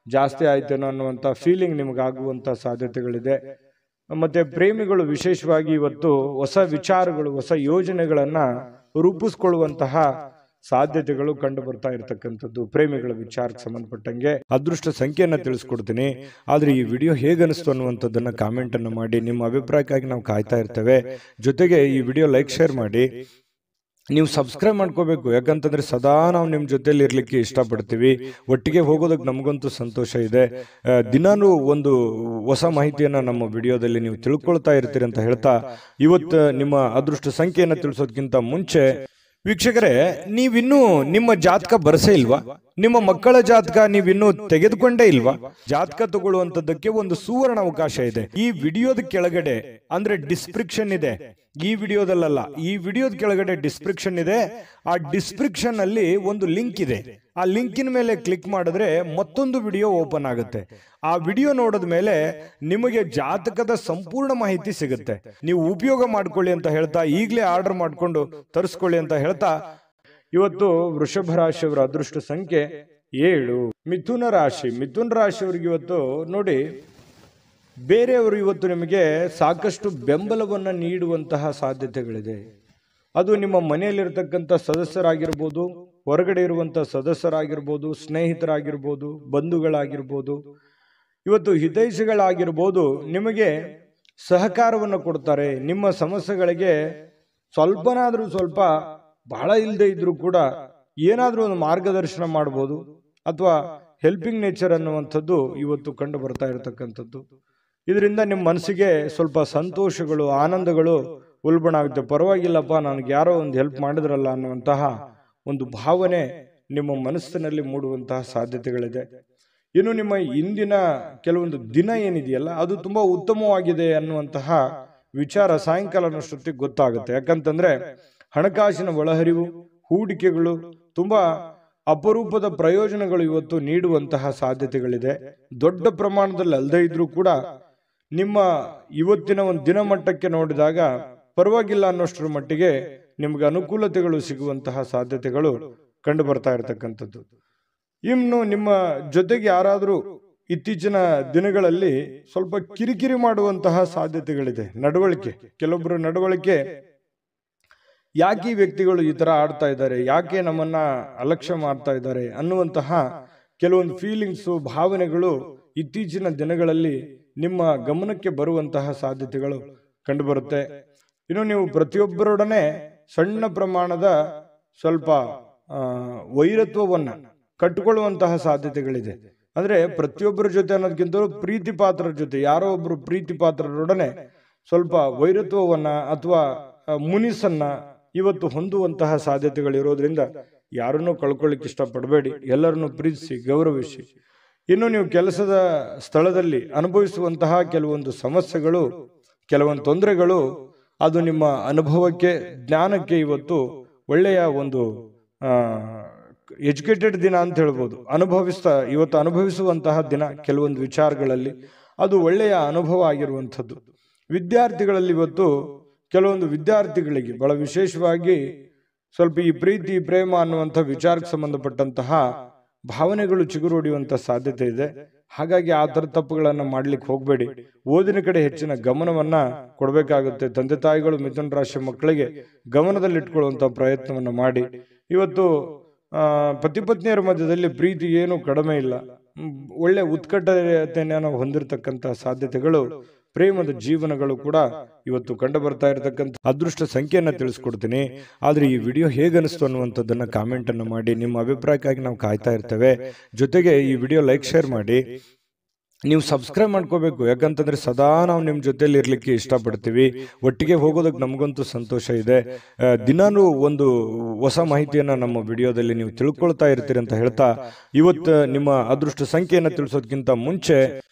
ಜಾಸ್ತಿ ಆಯ್ತೇನೋ ಅನ್ನುವಂಥ ಫೀಲಿಂಗ್ ನಿಮಗಾಗುವಂಥ ಸಾಧ್ಯತೆಗಳಿದೆ. ಮತ್ತೆ ಪ್ರೇಮಿಗಳು ವಿಶೇಷವಾಗಿ ಇವತ್ತು ಹೊಸ ವಿಚಾರಗಳು, ಹೊಸ ಯೋಜನೆಗಳನ್ನ ರೂಪಿಸ್ಕೊಳ್ಳುವಂತಹ ಸಾಧ್ಯತೆಗಳು ಕಂಡು ಬರ್ತಾ ಇರತಕ್ಕಂಥದ್ದು. ಪ್ರೇಮಿಗಳ ವಿಚಾರಕ್ಕೆ ಸಂಬಂಧಪಟ್ಟಂಗೆ ಅದೃಷ್ಟ ಸಂಖ್ಯೆಯನ್ನ ತಿಳಿಸ್ಕೊಡ್ತೀನಿ. ಆದ್ರೆ ಈ ವಿಡಿಯೋ ಹೇಗನಿಸ್ತು ಅನ್ನುವಂಥದ್ದನ್ನ ಕಾಮೆಂಟ್ ಅನ್ನು ಮಾಡಿ. ನಿಮ್ಮ ಅಭಿಪ್ರಾಯಕ್ಕಾಗಿ ನಾವು ಕಾಯ್ತಾ ಇರ್ತೇವೆ. ಜೊತೆಗೆ ಈ ವಿಡಿಯೋ ಲೈಕ್, ಶೇರ್ ಮಾಡಿ. ನೀವು ಸಬ್ಸ್ಕ್ರೈಬ್ ಮಾಡ್ಕೋಬೇಕು. ಯಾಕಂತಂದ್ರೆ ಸದಾ ನಾವು ನಿಮ್ಮ ಜೊತೆಲಿ ಇರ್ಲಿಕ್ಕೆ ಇಷ್ಟಪಡ್ತೀವಿ. ಒಟ್ಟಿಗೆ ಹೋಗೋದಕ್ಕೆ ನಮಗಂತೂ ಸಂತೋಷ ಇದೆ. ದಿನಾನು ಒಂದು ಹೊಸ ಮಾಹಿತಿಯನ್ನ ನಮ್ಮ ವಿಡಿಯೋದಲ್ಲಿ ನೀವು ತಿಳ್ಕೊಳ್ತಾ ಇರ್ತೀರಿ ಅಂತ ಹೇಳ್ತಾ, ಇವತ್ತು ನಿಮ್ಮ ಅದೃಷ್ಟ ಸಂಖ್ಯೆಯನ್ನ ತಿಳಿಸೋದಕ್ಕಿಂತ ಮುಂಚೆ ವೀಕ್ಷಕರೇ, ನೀವಿನ್ನೂ ನಿಮ್ಮ ಜಾತಕ ಬರಸೇ ಇಲ್ವಾ? ನಿಮ್ಮ ಮಕ್ಕಳ ಜಾತಕ ನೀವಿನ್ನೂ ತೆಗೆದುಕೊಂಡೇ ಇಲ್ವಾ? ಜಾತಕ ತಗೊಳ್ಳುವಂತದ್ದಕ್ಕೆ ಒಂದು ಸುವರ್ಣ ಅವಕಾಶ ಇದೆ. ಈ ವಿಡಿಯೋದ ಕೆಳಗಡೆ ಅಂದ್ರೆ ಡಿಸ್ಕ್ರಿಪ್ಷನ್ ಇದೆ. ಈ ವಿಡಿಯೋದಲ್ಲ, ಈ ವಿಡಿಯೋದ ಕೆಳಗಡೆ ಡಿಸ್ಕ್ರಿಪ್ಷನ್ ಇದೆ. ಆ ಡಿಸ್ಕ್ರಿಪ್ಷನ್ ಅಲ್ಲಿ ಒಂದು ಲಿಂಕ್ ಇದೆ. ಆ ಲಿಂಕಿನ ಮೇಲೆ ಕ್ಲಿಕ್ ಮಾಡಿದ್ರೆ ಮತ್ತೊಂದು ವಿಡಿಯೋ ಓಪನ್ ಆಗುತ್ತೆ. ಆ ವಿಡಿಯೋ ನೋಡಿದ ಮೇಲೆ ನಿಮಗೆ ಜಾತಕದ ಸಂಪೂರ್ಣ ಮಾಹಿತಿ ಸಿಗುತ್ತೆ. ನೀವು ಉಪಯೋಗ ಮಾಡ್ಕೊಳ್ಳಿ ಅಂತ ಹೇಳ್ತಾ, ಈಗಲೇ ಆರ್ಡರ್ ಮಾಡ್ಕೊಂಡು ತರಿಸ್ಕೊಳ್ಳಿ ಅಂತ ಹೇಳ್ತಾ, ಇವತ್ತು ವೃಷಭ ರಾಶಿಯವರ ಅದೃಷ್ಟ ಸಂಖ್ಯೆ 7. ಮಿಥುನ ರಾಶಿಯವರಿಗೆ ಇವತ್ತು ನೋಡಿ, ಬೇರೆಯವರು ಇವತ್ತು ನಿಮಗೆ ಸಾಕಷ್ಟು ಬೆಂಬಲವನ್ನು ನೀಡುವಂತಹ ಸಾಧ್ಯತೆಗಳಿದೆ. ಅದು ನಿಮ್ಮ ಮನೆಯಲ್ಲಿರ್ತಕ್ಕಂಥ ಸದಸ್ಯರಾಗಿರ್ಬೋದು, ಹೊರಗಡೆ ಇರುವಂಥ ಸದಸ್ಯರಾಗಿರ್ಬೋದು, ಸ್ನೇಹಿತರಾಗಿರ್ಬೋದು, ಬಂಧುಗಳಾಗಿರ್ಬೋದು, ಇವತ್ತು ಹಿತೈಷಿಗಳಾಗಿರ್ಬೋದು, ನಿಮಗೆ ಸಹಕಾರವನ್ನು ಕೊಡ್ತಾರೆ. ನಿಮ್ಮ ಸಮಸ್ಯೆಗಳಿಗೆ ಸ್ವಲ್ಪನಾದರೂ ಸ್ವಲ್ಪ, ಬಹಳ ಇಲ್ಲದೆ ಇದ್ರೂ ಕೂಡ ಏನಾದರೂ ಒಂದು ಮಾರ್ಗದರ್ಶನ ಮಾಡ್ಬೋದು, ಅಥವಾ ಹೆಲ್ಪಿಂಗ್ ನೇಚರ್ ಅನ್ನುವಂಥದ್ದು ಇವತ್ತು ಕಂಡು ಬರ್ತಾ ಇರತಕ್ಕಂಥದ್ದು. ಇದರಿಂದ ನಿಮ್ಮ ಮನಸ್ಸಿಗೆ ಸ್ವಲ್ಪ ಸಂತೋಷಗಳು, ಆನಂದಗಳು ಉಲ್ಬಣ ಆಗುತ್ತೆ. ಪರವಾಗಿಲ್ಲಪ್ಪ, ನನಗೆ ಯಾರೋ ಒಂದು ಹೆಲ್ಪ್ ಮಾಡಿದ್ರಲ್ಲ ಅನ್ನುವಂತಹ ಒಂದು ಭಾವನೆ ನಿಮ್ಮ ಮನಸ್ಸಿನಲ್ಲಿ ಮೂಡುವಂತಹ ಸಾಧ್ಯತೆಗಳಿದೆ. ಇನ್ನು ನಿಮ್ಮ ಇಂದಿನ ಕೆಲವೊಂದು ದಿನ ಏನಿದೆಯಲ್ಲ, ಅದು ತುಂಬಾ ಉತ್ತಮವಾಗಿದೆ ಅನ್ನುವಂತಹ ವಿಚಾರ ಸಾಯಂಕಾಲನಷ್ಟೊತ್ತಿಗೆ ಗೊತ್ತಾಗುತ್ತೆ. ಯಾಕಂತಂದ್ರೆ ಹಣಕಾಸಿನ ಒಳಹರಿವು, ಹೂಡಿಕೆಗಳು ತುಂಬಾ ಅಪರೂಪದ ಪ್ರಯೋಜನಗಳು ಇವತ್ತು ನೀಡುವಂತಹ ಸಾಧ್ಯತೆಗಳಿದೆ. ದೊಡ್ಡ ಪ್ರಮಾಣದಲ್ಲಿ ಅಲ್ಲದೆ ಇದ್ರೂ ಕೂಡ ನಿಮ್ಮ ಇವತ್ತಿನ ಒಂದು ದಿನಮಟ್ಟಕ್ಕೆ ನೋಡಿದಾಗ ಪರವಾಗಿಲ್ಲ ಅನ್ನೋಷ್ಟರ ಮಟ್ಟಿಗೆ ನಿಮ್ಗೆ ಅನುಕೂಲತೆಗಳು ಸಿಗುವಂತಹ ಸಾಧ್ಯತೆಗಳು ಕಂಡು ಬರ್ತಾ ಇರತಕ್ಕಂಥದ್ದು. ಇನ್ನು ನಿಮ್ಮ ಜೊತೆಗೆ ಯಾರಾದರೂ ಇತ್ತೀಚಿನ ದಿನಗಳಲ್ಲಿ ಸ್ವಲ್ಪ ಕಿರಿಕಿರಿ ಮಾಡುವಂತಹ ಸಾಧ್ಯತೆಗಳಿದೆ. ನಡವಳಿಕೆ, ಕೆಲವೊಬ್ಬರು ನಡವಳಿಕೆ, ಯಾಕೆ ಈ ವ್ಯಕ್ತಿಗಳು ಈ ತರ ಆಡ್ತಾ ಇದ್ದಾರೆ, ಯಾಕೆ ನಮ್ಮನ್ನ ಅಲಕ್ಷ್ಯ ಮಾಡ್ತಾ ಇದ್ದಾರೆ ಅನ್ನುವಂತಹ ಕೆಲವೊಂದು ಫೀಲಿಂಗ್ಸು, ಭಾವನೆಗಳು ಇತ್ತೀಚಿನ ದಿನಗಳಲ್ಲಿ ನಿಮ್ಮ ಗಮನಕ್ಕೆ ಬರುವಂತಹ ಸಾಧ್ಯತೆಗಳು ಕಂಡುಬರುತ್ತೆ. ಇನ್ನು ನೀವು ಪ್ರತಿಯೊಬ್ಬರೊಡನೆ ಸಣ್ಣ ಪ್ರಮಾಣದ ಸ್ವಲ್ಪ ವೈರತ್ವವನ್ನ ಕಟ್ಟಿಕೊಳ್ಳುವಂತಹ ಸಾಧ್ಯತೆಗಳಿದೆ. ಅಂದ್ರೆ ಪ್ರತಿಯೊಬ್ಬರ ಜೊತೆ ಅನ್ನೋದಕ್ಕಿಂತ ಪ್ರೀತಿ ಪಾತ್ರರ ಜೊತೆ, ಯಾರೋ ಒಬ್ರು ಪ್ರೀತಿ ಪಾತ್ರರೊಡನೆ ಸ್ವಲ್ಪ ವೈರತ್ವವನ್ನ ಅಥವಾ ಮುನಿಸನ್ನ ಇವತ್ತು ಹೊಂದುವಂತಹ ಸಾಧ್ಯತೆಗಳಿರೋದ್ರಿಂದ ಯಾರನ್ನೂ ಕಳ್ಕೊಳ್ಳಿಕ್ಕೆ ಇಷ್ಟಪಡಬೇಡಿ. ಎಲ್ಲರನ್ನು ಪ್ರೀತಿಸಿ, ಗೌರವಿಸಿ. ಇನ್ನು ನೀವು ಕೆಲಸದ ಸ್ಥಳದಲ್ಲಿ ಅನುಭವಿಸುವಂತಹ ಕೆಲವೊಂದು ಸಮಸ್ಯೆಗಳು, ಕೆಲವೊಂದು ತೊಂದರೆಗಳು, ಅದು ನಿಮ್ಮ ಅನುಭವಕ್ಕೆ, ಜ್ಞಾನಕ್ಕೆ ಇವತ್ತು ಒಳ್ಳೆಯ ಒಂದು ಎಜುಕೇಟೆಡ್ ದಿನ ಅಂತ ಹೇಳ್ಬೋದು. ಇವತ್ತು ಅನುಭವಿಸುವಂತಹ ದಿನ. ಕೆಲವೊಂದು ವಿಚಾರಗಳಲ್ಲಿ ಅದು ಒಳ್ಳೆಯ ಅನುಭವ ಆಗಿರುವಂಥದ್ದು. ವಿದ್ಯಾರ್ಥಿಗಳಲ್ಲಿ ಇವತ್ತು ಕೆಲವೊಂದು ವಿದ್ಯಾರ್ಥಿಗಳಿಗೆ ಬಹಳ ವಿಶೇಷವಾಗಿ ಸ್ವಲ್ಪ ಈ ಪ್ರೀತಿ, ಪ್ರೇಮ ಅನ್ನುವಂಥ ವಿಚಾರಕ್ಕೆ ಸಂಬಂಧಪಟ್ಟಂತಹ ಭಾವನೆಗಳು ಚಿಗುರೊಡೆಯುವಂಥ ಸಾಧ್ಯತೆ ಇದೆ. ಹಾಗಾಗಿ ಆ ಥರ ತಪ್ಪುಗಳನ್ನು ಮಾಡ್ಲಿಕ್ಕೆ ಹೋಗಬೇಡಿ. ಓದಿನ ಕಡೆ ಹೆಚ್ಚಿನ ಗಮನವನ್ನ ಕೊಡಬೇಕಾಗುತ್ತೆ. ತಂದೆ ತಾಯಿಗಳು ಮಿಥುನ ರಾಶಿ ಮಕ್ಕಳಿಗೆ ಗಮನದಲ್ಲಿಟ್ಕೊಳ್ಳುವಂಥ ಪ್ರಯತ್ನವನ್ನು ಮಾಡಿ. ಇವತ್ತು ಪತಿ ಪತ್ನಿಯರ ಮಧ್ಯದಲ್ಲಿ ಪ್ರೀತಿ ಏನು ಕಡಿಮೆ ಇಲ್ಲ. ಒಳ್ಳೆ ಉತ್ಕಟತೆಯನ್ನು ಹೊಂದಿರತಕ್ಕಂಥ ಸಾಧ್ಯತೆಗಳು, ಪ್ರೇಮದ ಜೀವನಗಳು ಕೂಡ ಇವತ್ತು ಕಂಡು ಬರ್ತಾ ಇರತಕ್ಕಂಥ ಅದೃಷ್ಟ ಸಂಖ್ಯೆಯನ್ನ ತಿಳಿಸ್ಕೊಡ್ತೀನಿ. ಆದ್ರೆ ಈ ವಿಡಿಯೋ ಹೇಗನಿಸ್ತು ಅನ್ನುವಂಥದ್ದನ್ನ ಕಾಮೆಂಟ್ ಅನ್ನು ಮಾಡಿ. ನಿಮ್ಮ ಅಭಿಪ್ರಾಯಕ್ಕಾಗಿ ನಾವು ಕಾಯ್ತಾ ಇರ್ತೇವೆ. ಜೊತೆಗೆ ಈ ವಿಡಿಯೋ ಲೈಕ್, ಶೇರ್ ಮಾಡಿ. ನೀವು ಸಬ್ಸ್ಕ್ರೈಬ್ ಮಾಡ್ಕೋಬೇಕು. ಯಾಕಂತಂದ್ರೆ ಸದಾ ನಾವು ನಿಮ್ಮ ಜೊತೆಲಿ ಇರ್ಲಿಕ್ಕೆ ಇಷ್ಟಪಡ್ತೀವಿ. ಒಟ್ಟಿಗೆ ಹೋಗೋದಕ್ಕೆ ನಮಗಂತೂ ಸಂತೋಷ ಇದೆ. ದಿನಾನು ಒಂದು ಹೊಸ ಮಾಹಿತಿಯನ್ನ ನಮ್ಮ ವಿಡಿಯೋದಲ್ಲಿ ನೀವು ತಿಳ್ಕೊಳ್ತಾ ಇರ್ತೀರಿ ಅಂತ ಹೇಳ್ತಾ, ಇವತ್ತು ನಿಮ್ಮ ಅದೃಷ್ಟ ಸಂಖ್ಯೆಯನ್ನ ತಿಳಿಸೋದಕ್ಕಿಂತ ಮುಂಚೆ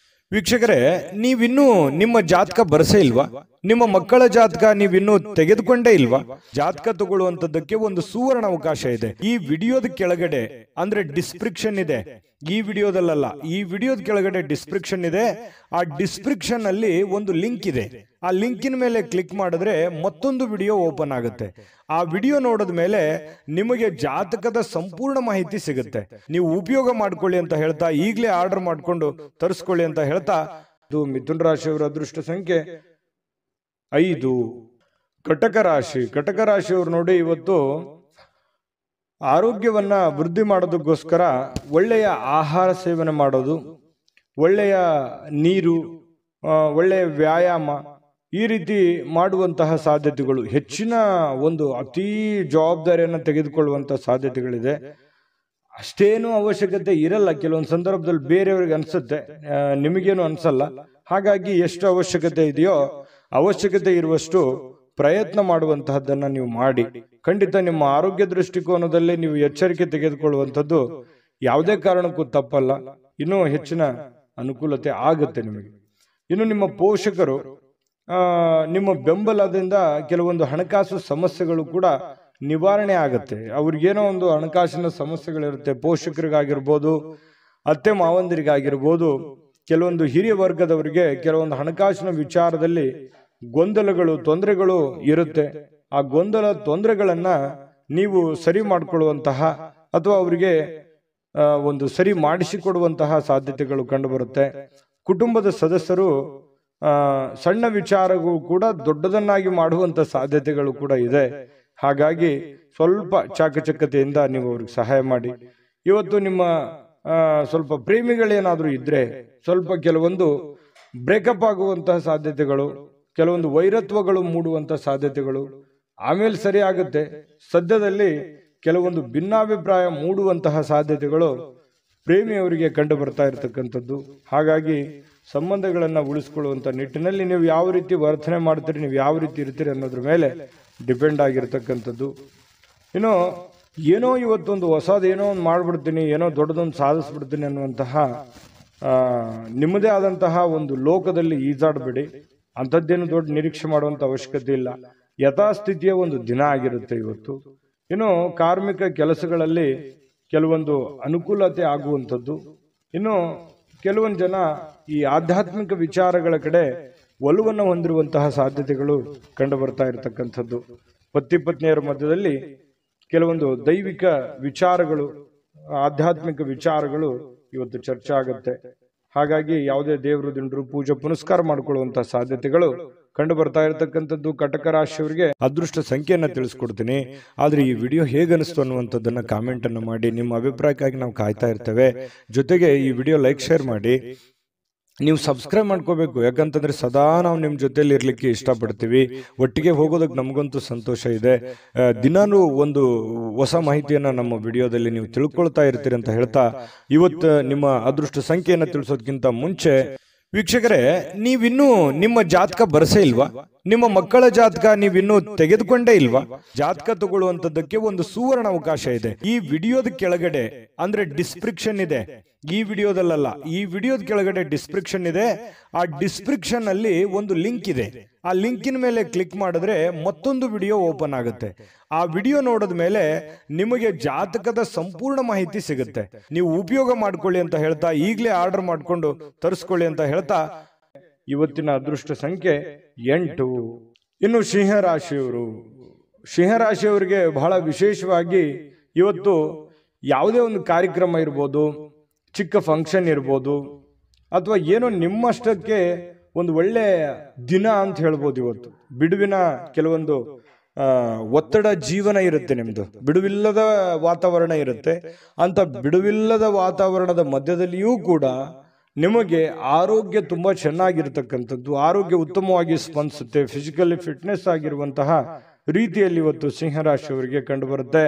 ವೀಕ್ಷಕರೇ, ನೀವಿನ್ನೂ ನಿಮ್ಮ ಜಾತಕ ಬರಸೇ ಇಲ್ವಾ? ನಿಮ್ಮ ಮಕ್ಕಳ ಜಾತಕ ನೀವಿನ್ನೂ ತೆಗೆದುಕೊಂಡೇ ಇಲ್ವಾ? ಜಾತಕ ತಗೊಳ್ಳುವಂತದ್ದಕ್ಕೆ ಒಂದು ಸುವರ್ಣ ಅವಕಾಶ ಇದೆ. ಈ ವಿಡಿಯೋದ ಕೆಳಗಡೆ, ಅಂದ್ರೆ ಡಿಸ್ಕ್ರಿಪ್ಷನ್ ಇದೆ, ಈ ವಿಡಿಯೋದಲ್ಲ, ಈ ವಿಡಿಯೋದ ಕೆಳಗಡೆ ಡಿಸ್ಕ್ರಿಪ್ಷನ್ ಇದೆ. ಆ ಡಿಸ್ಕ್ರಿಪ್ಷನ್ ಅಲ್ಲಿ ಒಂದು ಲಿಂಕ್ ಇದೆ. ಆ ಲಿಂಕಿನ ಮೇಲೆ ಕ್ಲಿಕ್ ಮಾಡಿದ್ರೆ ಮತ್ತೊಂದು ವಿಡಿಯೋ ಓಪನ್ ಆಗುತ್ತೆ. ಆ ವಿಡಿಯೋ ನೋಡಿದ ಮೇಲೆ ನಿಮಗೆ ಜಾತಕದ ಸಂಪೂರ್ಣ ಮಾಹಿತಿ ಸಿಗುತ್ತೆ. ನೀವು ಉಪಯೋಗ ಮಾಡ್ಕೊಳ್ಳಿ ಅಂತ ಹೇಳ್ತಾ, ಈಗಲೇ ಆರ್ಡರ್ ಮಾಡ್ಕೊಂಡು ತರಿಸ್ಕೊಳ್ಳಿ ಅಂತ ಹೇಳ್ತಾ, ಇದು ಮಿಥುನ ರಾಶಿಯವರ ಅದೃಷ್ಟ ಸಂಖ್ಯೆ 5. ಕಟಕ ರಾಶಿ. ಕಟಕ ರಾಶಿಯವರು ನೋಡಿ, ಇವತ್ತು ಆರೋಗ್ಯವನ್ನ ವೃದ್ಧಿ ಮಾಡೋದಕ್ಕೋಸ್ಕರ ಒಳ್ಳೆಯ ಆಹಾರ ಸೇವನೆ ಮಾಡೋದು, ಒಳ್ಳೆಯ ನೀರು, ಒಳ್ಳೆಯ ವ್ಯಾಯಾಮ, ಈ ರೀತಿ ಮಾಡುವಂತಹ ಸಾಧ್ಯತೆಗಳು, ಹೆಚ್ಚಿನ ಒಂದು ಅತೀ ಜವಾಬ್ದಾರಿಯನ್ನು ತೆಗೆದುಕೊಳ್ಳುವಂತಹ ಸಾಧ್ಯತೆಗಳಿದೆ. ಅಷ್ಟೇನು ಅವಶ್ಯಕತೆ ಇರಲ್ಲ. ಕೆಲವೊಂದು ಸಂದರ್ಭದಲ್ಲಿ ಬೇರೆಯವ್ರಿಗೆ ಅನ್ಸುತ್ತೆ, ನಿಮಗೇನು ಅನ್ಸಲ್ಲ. ಹಾಗಾಗಿ ಎಷ್ಟು ಅವಶ್ಯಕತೆ ಇದೆಯೋ ಅವಶ್ಯಕತೆ ಇರುವಷ್ಟು ಪ್ರಯತ್ನ ಮಾಡುವಂತಹದ್ದನ್ನ ನೀವು ಮಾಡಿ. ಖಂಡಿತ ನಿಮ್ಮ ಆರೋಗ್ಯ ದೃಷ್ಟಿಕೋನದಲ್ಲಿ ನೀವು ಎಚ್ಚರಿಕೆ ತೆಗೆದುಕೊಳ್ಳುವಂಥದ್ದು ಯಾವುದೇ ಕಾರಣಕ್ಕೂ ತಪ್ಪಲ್ಲ. ಇನ್ನೂ ಹೆಚ್ಚಿನ ಅನುಕೂಲತೆ ಆಗುತ್ತೆ ನಿಮಗೆ. ಇನ್ನು ನಿಮ್ಮ ಪೋಷಕರು ನಿಮ್ಮ ಬೆಂಬಲದಿಂದ ಕೆಲವೊಂದು ಹಣಕಾಸು ಸಮಸ್ಯೆಗಳು ಕೂಡ ನಿವಾರಣೆ ಆಗುತ್ತೆ. ಅವ್ರಿಗೇನೋ ಒಂದು ಹಣಕಾಸಿನ ಸಮಸ್ಯೆಗಳಿರುತ್ತೆ. ಪೋಷಕರಿಗಾಗಿರ್ಬೋದು, ಅತ್ತೆ ಮಾವಂದಿರಿಗಾಗಿರ್ಬೋದು, ಕೆಲವೊಂದು ಹಿರಿಯ ವರ್ಗದವರಿಗೆ ಕೆಲವೊಂದು ಹಣಕಾಸಿನ ವಿಚಾರದಲ್ಲಿ ಗೊಂದಲಗಳು, ತೊಂದರೆಗಳು ಇರುತ್ತೆ. ಆ ಗೊಂದಲ ತೊಂದರೆಗಳನ್ನ ನೀವು ಸರಿ ಮಾಡಿಕೊಳ್ಳುವಂತಹ ಅಥವಾ ಅವರಿಗೆ ಒಂದು ಸರಿ ಮಾಡಿಸಿಕೊಡುವಂತಹ ಸಾಧ್ಯತೆಗಳು ಕಂಡುಬರುತ್ತೆ. ಕುಟುಂಬದ ಸದಸ್ಯರು ಸಣ್ಣ ವಿಚಾರಗಳು ಕೂಡ ದೊಡ್ಡದನ್ನಾಗಿ ಮಾಡುವಂತ ಸಾಧ್ಯತೆಗಳು ಕೂಡ ಇದೆ. ಹಾಗಾಗಿ ಸ್ವಲ್ಪ ಚಾಕಚಕ್ಯತೆಯಿಂದ ನೀವು ಅವ್ರಿಗೆ ಸಹಾಯ ಮಾಡಿ. ಇವತ್ತು ನಿಮ್ಮ ಸ್ವಲ್ಪ ಪ್ರೇಮಿಗಳೇನಾದರೂ ಇದ್ರೆ ಸ್ವಲ್ಪ ಕೆಲವೊಂದು ಬ್ರೇಕಪ್ ಆಗುವಂತಹ ಸಾಧ್ಯತೆಗಳು, ಕೆಲವೊಂದು ವೈರತ್ವಗಳು ಮೂಡುವಂತಹ ಸಾಧ್ಯತೆಗಳು, ಆಮೇಲೆ ಸರಿ ಆಗುತ್ತೆ, ಸದ್ಯದಲ್ಲಿ ಕೆಲವೊಂದು ಭಿನ್ನಾಭಿಪ್ರಾಯ ಮೂಡುವಂತಹ ಸಾಧ್ಯತೆಗಳು ಪ್ರೇಮಿಯವರಿಗೆ ಕಂಡು ಬರ್ತಾ ಇರತಕ್ಕಂಥದ್ದು. ಹಾಗಾಗಿ ಸಂಬಂಧಗಳನ್ನು ಉಳಿಸ್ಕೊಳ್ಳುವಂಥ ನಿಟ್ಟಿನಲ್ಲಿ ನೀವು ಯಾವ ರೀತಿ ವರ್ತನೆ ಮಾಡ್ತೀರಿ, ನೀವು ಯಾವ ರೀತಿ ಇರ್ತೀರಿ ಅನ್ನೋದ್ರ ಮೇಲೆ ಡಿಪೆಂಡ್ ಆಗಿರ್ತಕ್ಕಂಥದ್ದು. ಇನ್ನು ಏನೋ ಇವತ್ತೊಂದು ಹೊಸದೇನೋ ಒಂದು ಮಾಡಿಬಿಡ್ತೀನಿ, ಏನೋ ದೊಡ್ಡದೊಂದು ಸಾಧಿಸ್ಬಿಡ್ತೀನಿ ಅನ್ನುವಂತಹ ನಿಮ್ಮದೇ ಆದಂತಹ ಒಂದು ಲೋಕದಲ್ಲಿ ಈಜಾಡಬೇಡಿ. ಅಂಥದ್ದೇನು ದೊಡ್ಡ ನಿರೀಕ್ಷೆ ಮಾಡುವಂಥ ಅವಶ್ಯಕತೆ ಇಲ್ಲ. ಯಥಾಸ್ಥಿತಿಯ ಒಂದು ದಿನ ಆಗಿರುತ್ತೆ ಇವತ್ತು. ಇನ್ನು ಕಾರ್ಮಿಕ ಕೆಲಸಗಳಲ್ಲಿ ಕೆಲವೊಂದು ಅನುಕೂಲತೆ ಆಗುವಂಥದ್ದು. ಇನ್ನು ಕೆಲವೊಂದು ಜನ ಈ ಆಧ್ಯಾತ್ಮಿಕ ವಿಚಾರಗಳ ಕಡೆ ಒಲವನ್ನು ಹೊಂದಿರುವಂತಹ ಸಾಧ್ಯತೆಗಳು ಕಂಡು ಬರ್ತಾ ಇರತಕ್ಕಂಥದ್ದು. ಪತಿ ಪತ್ನಿಯರ ಮಧ್ಯದಲ್ಲಿ ಕೆಲವೊಂದು ದೈವಿಕ ವಿಚಾರಗಳು, ಆಧ್ಯಾತ್ಮಿಕ ವಿಚಾರಗಳು ಇವತ್ತು ಚರ್ಚೆ ಆಗುತ್ತೆ. ಹಾಗಾಗಿ ಯಾವುದೇ ದೇವರು ದಿಂಡ್ರು ಪೂಜೆ ಪುನಸ್ಕಾರ ಮಾಡಿಕೊಳ್ಳುವಂತಹ ಸಾಧ್ಯತೆಗಳು ಕಂಡು ಬರ್ತಾ ಇರತಕ್ಕಂಥದ್ದು. ಕಟಕ ರಾಶಿಯವರಿಗೆ ಅದೃಷ್ಟ ಸಂಖ್ಯೆಯನ್ನು ತಿಳಿಸ್ಕೊಡ್ತೀನಿ. ಆದ್ರೆ ಈ ವಿಡಿಯೋ ಹೇಗನಿಸ್ತು ಅನ್ನುವಂಥದ್ದನ್ನ ಕಾಮೆಂಟ್ ಅನ್ನು ಮಾಡಿ. ನಿಮ್ಮ ಅಭಿಪ್ರಾಯಕ್ಕಾಗಿ ನಾವು ಕಾಯ್ತಾ ಇರ್ತೇವೆ. ಜೊತೆಗೆ ಈ ವಿಡಿಯೋ ಲೈಕ್ ಶೇರ್ ಮಾಡಿ. ನೀವು ಸಬ್ಸ್ಕ್ರೈಬ್ ಮಾಡ್ಕೋಬೇಕು, ಯಾಕಂತಂದ್ರೆ ಸದಾ ನಾವು ನಿಮ್ಮ ಜೊತೆಲಿ ಇರ್ಲಿಕ್ಕೆ ಇಷ್ಟಪಡ್ತೀವಿ. ಒಟ್ಟಿಗೆ ಹೋಗೋದಕ್ಕೆ ನಮಗಂತೂ ಸಂತೋಷ ಇದೆ. ದಿನಾನು ಒಂದು ಹೊಸ ಮಾಹಿತಿಯನ್ನ ನಮ್ಮ ವಿಡಿಯೋದಲ್ಲಿ ನೀವು ತಿಳ್ಕೊಳ್ತಾ ಇರ್ತೀರಿ ಅಂತ ಹೇಳ್ತಾ, ಇವತ್ತು ನಿಮ್ಮ ಅದೃಷ್ಟ ಸಂಖ್ಯೆಯನ್ನು ತಿಳಿಸೋದಕ್ಕಿಂತ ಮುಂಚೆ ವೀಕ್ಷಕರೇ, ನೀವಿನ್ನೂ ನಿಮ್ಮ ಜಾತಕ ಬರಸೇ ಇಲ್ವಾ? ನಿಮ್ಮ ಮಕ್ಕಳ ಜಾತಕ ನೀವಿನ್ನೂ ತೆಗೆದುಕೊಂಡೇ ಇಲ್ವಾ? ಜಾತಕ ತಗೊಳ್ಳುವಂತದ್ದಕ್ಕೆ ಒಂದು ಸುವರ್ಣ ಅವಕಾಶ ಇದೆ. ಈ ವಿಡಿಯೋದ ಕೆಳಗಡೆ ಅಂದ್ರೆ ಡಿಸ್ಕ್ರಿಪ್ಷನ್ ಇದೆ. ಈ ವಿಡಿಯೋದಲ್ಲ, ಈ ವಿಡಿಯೋದ ಕೆಳಗಡೆ ಡಿಸ್ಕ್ರಿಪ್ಷನ್ ಇದೆ. ಆ ಡಿಸ್ಕ್ರಿಪ್ಷನ್ ಅಲ್ಲಿ ಒಂದು ಲಿಂಕ್ ಇದೆ. ಆ ಲಿಂಕಿನ ಮೇಲೆ ಕ್ಲಿಕ್ ಮಾಡಿದ್ರೆ ಮತ್ತೊಂದು ವಿಡಿಯೋ ಓಪನ್ ಆಗುತ್ತೆ. ಆ ವಿಡಿಯೋ ನೋಡಿದ ಮೇಲೆ ನಿಮಗೆ ಜಾತಕದ ಸಂಪೂರ್ಣ ಮಾಹಿತಿ ಸಿಗುತ್ತೆ. ನೀವು ಉಪಯೋಗ ಮಾಡ್ಕೊಳ್ಳಿ ಅಂತ ಹೇಳ್ತಾ, ಈಗಲೇ ಆರ್ಡರ್ ಮಾಡಿಕೊಂಡು ತರಿಸ್ಕೊಳ್ಳಿ ಅಂತ ಹೇಳ್ತಾ, ಇವತ್ತಿನ ಅದೃಷ್ಟ ಸಂಖ್ಯೆ 8. ಇನ್ನು ಸಿಂಹರಾಶಿಯವರಿಗೆ ಬಹಳ ವಿಶೇಷವಾಗಿ ಇವತ್ತು ಯಾವುದೇ ಒಂದು ಕಾರ್ಯಕ್ರಮ ಇರ್ಬೋದು, ಚಿಕ್ಕ ಫಂಕ್ಷನ್ ಇರ್ಬೋದು, ಅಥವಾ ಏನೋ ನಿಮ್ಮಷ್ಟಕ್ಕೆ ಒಂದು ಒಳ್ಳೆ ದಿನ ಅಂತ ಹೇಳ್ಬೋದು. ಇವತ್ತು ಬಿಡುವಿನ ಕೆಲವೊಂದು ಒತ್ತಡ ಜೀವನ ಇರುತ್ತೆ, ನಿಮ್ದು ಬಿಡುವಿಲ್ಲದ ವಾತಾವರಣ ಇರುತ್ತೆ. ಅಂತ ಬಿಡುವಿಲ್ಲದ ವಾತಾವರಣದ ಮಧ್ಯದಲ್ಲಿಯೂ ಕೂಡ ನಿಮಗೆ ಆರೋಗ್ಯ ತುಂಬಾ ಚೆನ್ನಾಗಿರ್ತಕ್ಕಂಥದ್ದು, ಆರೋಗ್ಯ ಉತ್ತಮವಾಗಿ ಸ್ಪಂದಿಸುತ್ತೆ. ಫಿಸಿಕಲಿ ಫಿಟ್ನೆಸ್ ಆಗಿರುವಂತಹ ರೀತಿಯಲ್ಲಿ ಇವತ್ತು ಸಿಂಹರಾಶಿಯವರಿಗೆ ಕಂಡು ಬರುತ್ತೆ.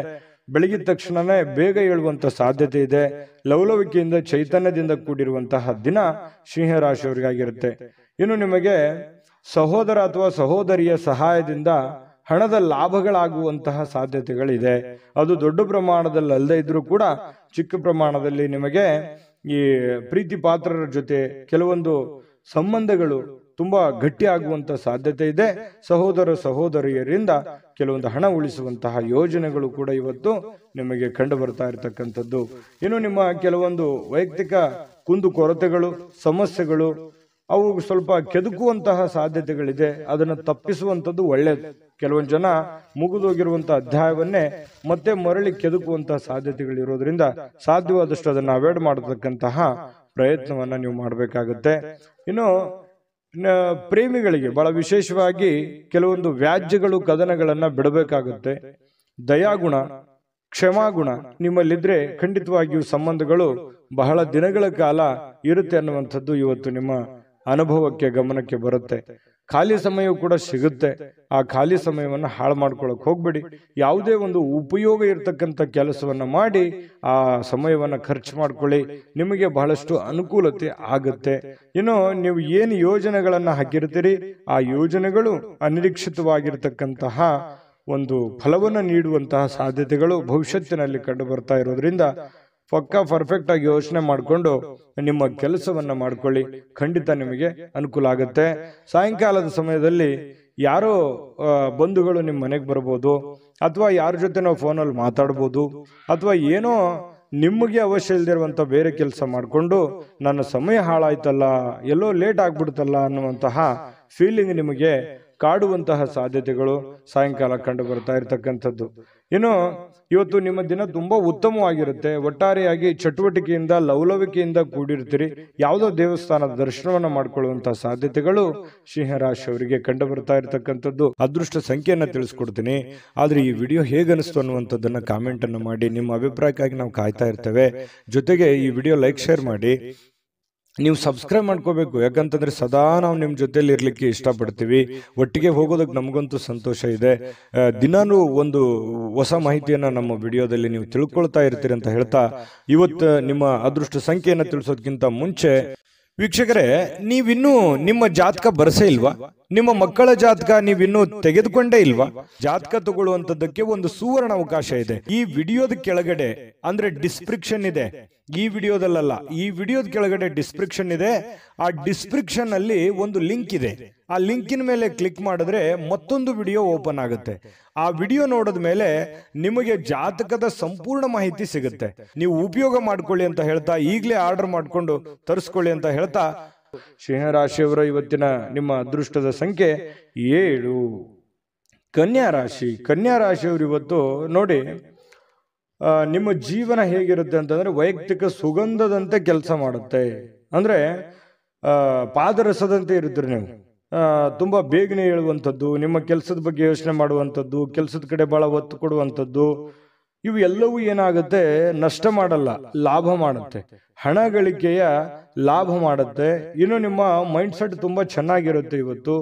ಬೆಳಗಿದ ತಕ್ಷಣನೇ ಬೇಗ ಏಳುವಂತ ಸಾಧ್ಯತೆ ಇದೆ. ಲವಲವಿಕೆಯಿಂದ ಚೈತನ್ಯದಿಂದ ಕೂಡಿರುವಂತಹ ದಿನ ಸಿಂಹರಾಶಿಯವರಿಗಾಗಿರುತ್ತೆ. ಇನ್ನು ನಿಮಗೆ ಸಹೋದರ ಅಥವಾ ಸಹೋದರಿಯ ಸಹಾಯದಿಂದ ಹಣದ ಲಾಭಗಳಾಗುವಂತಹ ಸಾಧ್ಯತೆಗಳಿದೆ. ಅದು ದೊಡ್ಡ ಪ್ರಮಾಣದಲ್ಲಿ ಅಲ್ಲದೆ ಇದ್ರೂ ಕೂಡ ಚಿಕ್ಕ ಪ್ರಮಾಣದಲ್ಲಿ ನಿಮಗೆ ಈ ಪ್ರೀತಿ ಪಾತ್ರರ ಜೊತೆ ಕೆಲವೊಂದು ಸಂಬಂಧಗಳು ತುಂಬಾ ಗಟ್ಟಿ ಆಗುವಂತ ಸಾಧ್ಯತೆ ಇದೆ. ಸಹೋದರ ಸಹೋದರಿಯರಿಂದ ಕೆಲವೊಂದು ಹಣ ಉಳಿಸುವಂತಹ ಯೋಜನೆಗಳು ಕೂಡ ಇವತ್ತು ನಿಮಗೆ ಕಂಡು ಬರ್ತಾ ಇರತಕ್ಕಂಥದ್ದು. ಇನ್ನು ನಿಮ್ಮ ಕೆಲವೊಂದು ವೈಯಕ್ತಿಕ ಕುಂದು ಕೊರತೆಗಳು, ಸಮಸ್ಯೆಗಳು ಅವು ಸ್ವಲ್ಪ ಕೆದಕುವಂತಹ ಸಾಧ್ಯತೆಗಳಿದೆ. ಅದನ್ನು ತಪ್ಪಿಸುವಂಥದ್ದು ಒಳ್ಳೆಯದು. ಕೆಲವೊಂದು ಜನ ಮುಗಿದೋಗಿರುವಂತಹ ಅಧ್ಯಾಯವನ್ನೇ ಮತ್ತೆ ಮರಳಿ ಕೆದಕುವಂತಹ ಸಾಧ್ಯತೆಗಳಿರೋದ್ರಿಂದ ಸಾಧ್ಯವಾದಷ್ಟು ಅದನ್ನು ಅವಾಯ್ಡ್ ಮಾಡತಕ್ಕಂತಹ ಪ್ರಯತ್ನವನ್ನ ನೀವು ಮಾಡಬೇಕಾಗುತ್ತೆ. ಇನ್ನು ಪ್ರೇಮಿಗಳಿಗೆ ಬಹಳ ವಿಶೇಷವಾಗಿ ಕೆಲವೊಂದು ವ್ಯಾಜ್ಯಗಳು, ಕದನಗಳನ್ನ ಬಿಡಬೇಕಾಗುತ್ತೆ. ದಯಾಗುಣ, ಕ್ಷಮಾಗುಣ ನಿಮ್ಮಲ್ಲಿದ್ರೆ ಖಂಡಿತವಾಗಿಯೂ ಸಂಬಂಧಗಳು ಬಹಳ ದಿನಗಳ ಕಾಲ ಇರುತ್ತೆ ಅನ್ನುವಂಥದ್ದು ಇವತ್ತು ನಿಮ್ಮ ಅನುಭವಕ್ಕೆ, ಗಮನಕ್ಕೆ ಬರುತ್ತೆ. ಖಾಲಿ ಸಮಯವೂ ಕೂಡ ಸಿಗುತ್ತೆ. ಆ ಖಾಲಿ ಸಮಯವನ್ನ ಹಾಳು ಮಾಡ್ಕೊಳಕ್ ಹೋಗ್ಬೇಡಿ. ಯಾವುದೇ ಒಂದು ಉಪಯೋಗ ಇರತಕ್ಕಂಥ ಕೆಲಸವನ್ನ ಮಾಡಿ ಆ ಸಮಯವನ್ನ ಖರ್ಚು ಮಾಡ್ಕೊಳ್ಳಿ. ನಿಮಗೆ ಬಹಳಷ್ಟು ಅನುಕೂಲತೆ ಆಗುತ್ತೆ. ಇನ್ನು ನೀವು ಏನು ಯೋಜನೆಗಳನ್ನ ಹಾಕಿರ್ತೀರಿ, ಆ ಯೋಜನೆಗಳು ಅನಿರೀಕ್ಷಿತವಾಗಿರ್ತಕ್ಕಂತಹ ಒಂದು ಫಲವನ್ನು ನೀಡುವಂತಹ ಸಾಧ್ಯತೆಗಳು ಭವಿಷ್ಯತ್ತಿನಲ್ಲಿ ಕಂಡು ಬರ್ತಾ ಇರೋದ್ರಿಂದ ಪಕ್ಕಾ ಪರ್ಫೆಕ್ಟ್ ಆಗಿ ಯೋಚನೆ ಮಾಡಿಕೊಂಡು ನಿಮ್ಮ ಕೆಲಸವನ್ನ ಮಾಡ್ಕೊಳ್ಳಿ. ಖಂಡಿತ ನಿಮಗೆ ಅನುಕೂಲ ಆಗುತ್ತೆ. ಸಾಯಂಕಾಲದ ಸಮಯದಲ್ಲಿ ಯಾರೋ ಬಂಧುಗಳು ನಿಮ್ಮ ಮನೆಗೆ ಬರ್ಬೋದು, ಅಥವಾ ಯಾರ ಜೊತೆ ನಾವು ಫೋನಲ್ಲಿ ಮಾತಾಡ್ಬೋದು, ಅಥವಾ ಏನೋ ನಿಮಗೆ ಅವಶ್ಯ ಇಲ್ದಿರುವಂತ ಬೇರೆ ಕೆಲಸ ಮಾಡಿಕೊಂಡು ನನ್ನ ಸಮಯ ಹಾಳಾಯ್ತಲ್ಲ, ಎಲ್ಲೋ ಲೇಟ್ ಆಗ್ಬಿಡ್ತಲ್ಲ ಅನ್ನುವಂತಹ ಫೀಲಿಂಗ್ ನಿಮಗೆ ಕಾಡುವಂತಹ ಸಾಧ್ಯತೆಗಳು ಸಾಯಂಕಾಲ ಕಂಡು ಬರ್ತಾ ಇರತಕ್ಕಂಥದ್ದು. ಇನ್ನು ಇವತ್ತು ನಿಮ್ಮ ದಿನ ತುಂಬಾ ಉತ್ತಮವಾಗಿರುತ್ತೆ. ಒಟ್ಟಾರೆಯಾಗಿ ಚಟುವಟಿಕೆಯಿಂದ ಲವಲವಿಕೆಯಿಂದ ಕೂಡಿರ್ತೀರಿ. ಯಾವುದೋ ದೇವಸ್ಥಾನದ ದರ್ಶನವನ್ನ ಮಾಡ್ಕೊಳ್ಳುವಂತಹ ಸಾಧ್ಯತೆಗಳು ಸಿಂಹರಾಶಿಯವರಿಗೆ ಕಂಡು ಬರ್ತಾ ಇರತಕ್ಕಂಥದ್ದು. ಅದೃಷ್ಟ ಸಂಖ್ಯೆಯನ್ನ ತಿಳಿಸ್ಕೊಡ್ತೀನಿ. ಆದ್ರೆ ಈ ವಿಡಿಯೋ ಹೇಗನಿಸ್ತು ಅನ್ನುವಂಥದ್ದನ್ನ ಕಾಮೆಂಟ್ ಅನ್ನು ಮಾಡಿ. ನಿಮ್ಮ ಅಭಿಪ್ರಾಯಕ್ಕಾಗಿ ನಾವು ಕಾಯ್ತಾ ಇರ್ತೇವೆ. ಜೊತೆಗೆ ಈ ವಿಡಿಯೋ ಲೈಕ್ ಶೇರ್ ಮಾಡಿ. ನೀವು ಸಬ್ಸ್ಕ್ರೈಬ್ ಮಾಡ್ಕೋಬೇಕು, ಯಾಕಂತಂದ್ರೆ ಸದಾ ನಾವು ನಿಮ್ಮ ಜೊತೆಲಿ ಇರ್ಲಿಕ್ಕೆ ಇಷ್ಟಪಡ್ತೀವಿ. ಒಟ್ಟಿಗೆ ಹೋಗೋದಕ್ಕೆ ನಮಗಂತೂ ಸಂತೋಷ ಇದೆ. ದಿನಾನೂ ಒಂದು ಹೊಸ ಮಾಹಿತಿಯನ್ನ ನಮ್ಮ ವಿಡಿಯೋದಲ್ಲಿ ನೀವು ತಿಳ್ಕೊಳ್ತಾ ಇರ್ತೀರಿ ಅಂತ ಹೇಳ್ತಾ, ಇವತ್ತು ನಿಮ್ಮ ಅದೃಷ್ಟ ಸಂಖ್ಯೆಯನ್ನು ತಿಳಿಸೋದಕ್ಕಿಂತ ಮುಂಚೆ ವೀಕ್ಷಕರೇ, ನೀವಿನ್ನೂ ನಿಮ್ಮ ಜಾತಕ ಬರಸೇ ಇಲ್ವಾ? ನಿಮ್ಮ ಮಕ್ಕಳ ಜಾತಕ ನೀವಿನ್ನೂ ತೆಗೆದುಕೊಂಡೇ ಇಲ್ವಾ? ಜಾತಕ ತಗೊಳ್ಳುವಂತದ್ದಕ್ಕೆ ಒಂದು ಸುವರ್ಣ ಅವಕಾಶ ಇದೆ. ಈ ವಿಡಿಯೋದ ಕೆಳಗಡೆ ಅಂದ್ರೆ ಡಿಸ್ಕ್ರಿಪ್ಷನ್ ಇದೆ. ಈ ವಿಡಿಯೋದಲ್ಲ, ಈ ವಿಡಿಯೋದ ಕೆಳಗಡೆ ಡಿಸ್ಕ್ರಿಪ್ಷನ್ ಇದೆ. ಆ ಡಿಸ್ಕ್ರಿಪ್ಷನ್ ಅಲ್ಲಿ ಒಂದು ಲಿಂಕ್ ಇದೆ. ಆ ಲಿಂಕಿನ ಮೇಲೆ ಕ್ಲಿಕ್ ಮಾಡಿದ್ರೆ ಮತ್ತೊಂದು ವಿಡಿಯೋ ಓಪನ್ ಆಗುತ್ತೆ. ಆ ವಿಡಿಯೋ ನೋಡಿದ ಮೇಲೆ ನಿಮಗೆ ಜಾತಕದ ಸಂಪೂರ್ಣ ಮಾಹಿತಿ ಸಿಗುತ್ತೆ. ನೀವು ಉಪಯೋಗ ಮಾಡ್ಕೊಳ್ಳಿ ಅಂತ ಹೇಳ್ತಾ, ಈಗಲೇ ಆರ್ಡರ್ ಮಾಡ್ಕೊಂಡು ತರಿಸ್ಕೊಳ್ಳಿ ಅಂತ ಹೇಳ್ತಾ, ಸಿಂಹರಾಶಿಯವರ ಇವತ್ತಿನ ನಿಮ್ಮ ಅದೃಷ್ಟದ ಸಂಖ್ಯೆ 7. ಕನ್ಯಾ ರಾಶಿ. ಕನ್ಯಾ ರಾಶಿಯವರು ಇವತ್ತು ನೋಡಿ, ನಿಮ್ಮ ಜೀವನ ಹೇಗಿರುತ್ತೆ ಅಂತಂದ್ರೆ ವೈಯಕ್ತಿಕ ಸುಗಂಧದಂತೆ ಕೆಲಸ ಮಾಡುತ್ತೆ. ಅಂದ್ರೆ ಪಾದರಸದಂತೆ ಇರುತ್ತೀರಿ ನೀವು. ತುಂಬಾ ಬೇಗನೆ ಹೇಳುವಂಥದ್ದು, ನಿಮ್ಮ ಕೆಲಸದ ಬಗ್ಗೆ ಯೋಚನೆ ಮಾಡುವಂಥದ್ದು, ಕೆಲಸದ ಕಡೆ ಬಹಳ ಒತ್ತು ಕೊಡುವಂಥದ್ದು, ಇವು ಎಲ್ಲವೂ ಏನಾಗುತ್ತೆ, ನಷ್ಟ ಮಾಡಲ್ಲ, ಲಾಭ ಮಾಡುತ್ತೆ. ಹಣ ಗಳಿಕೆಯ ಲಾಭ ಮಾಡುತ್ತೆ. ಇನ್ನು ನಿಮ್ಮ ಮೈಂಡ್ ಸೆಟ್ ತುಂಬಾ ಚೆನ್ನಾಗಿರುತ್ತೆ ಇವತ್ತು.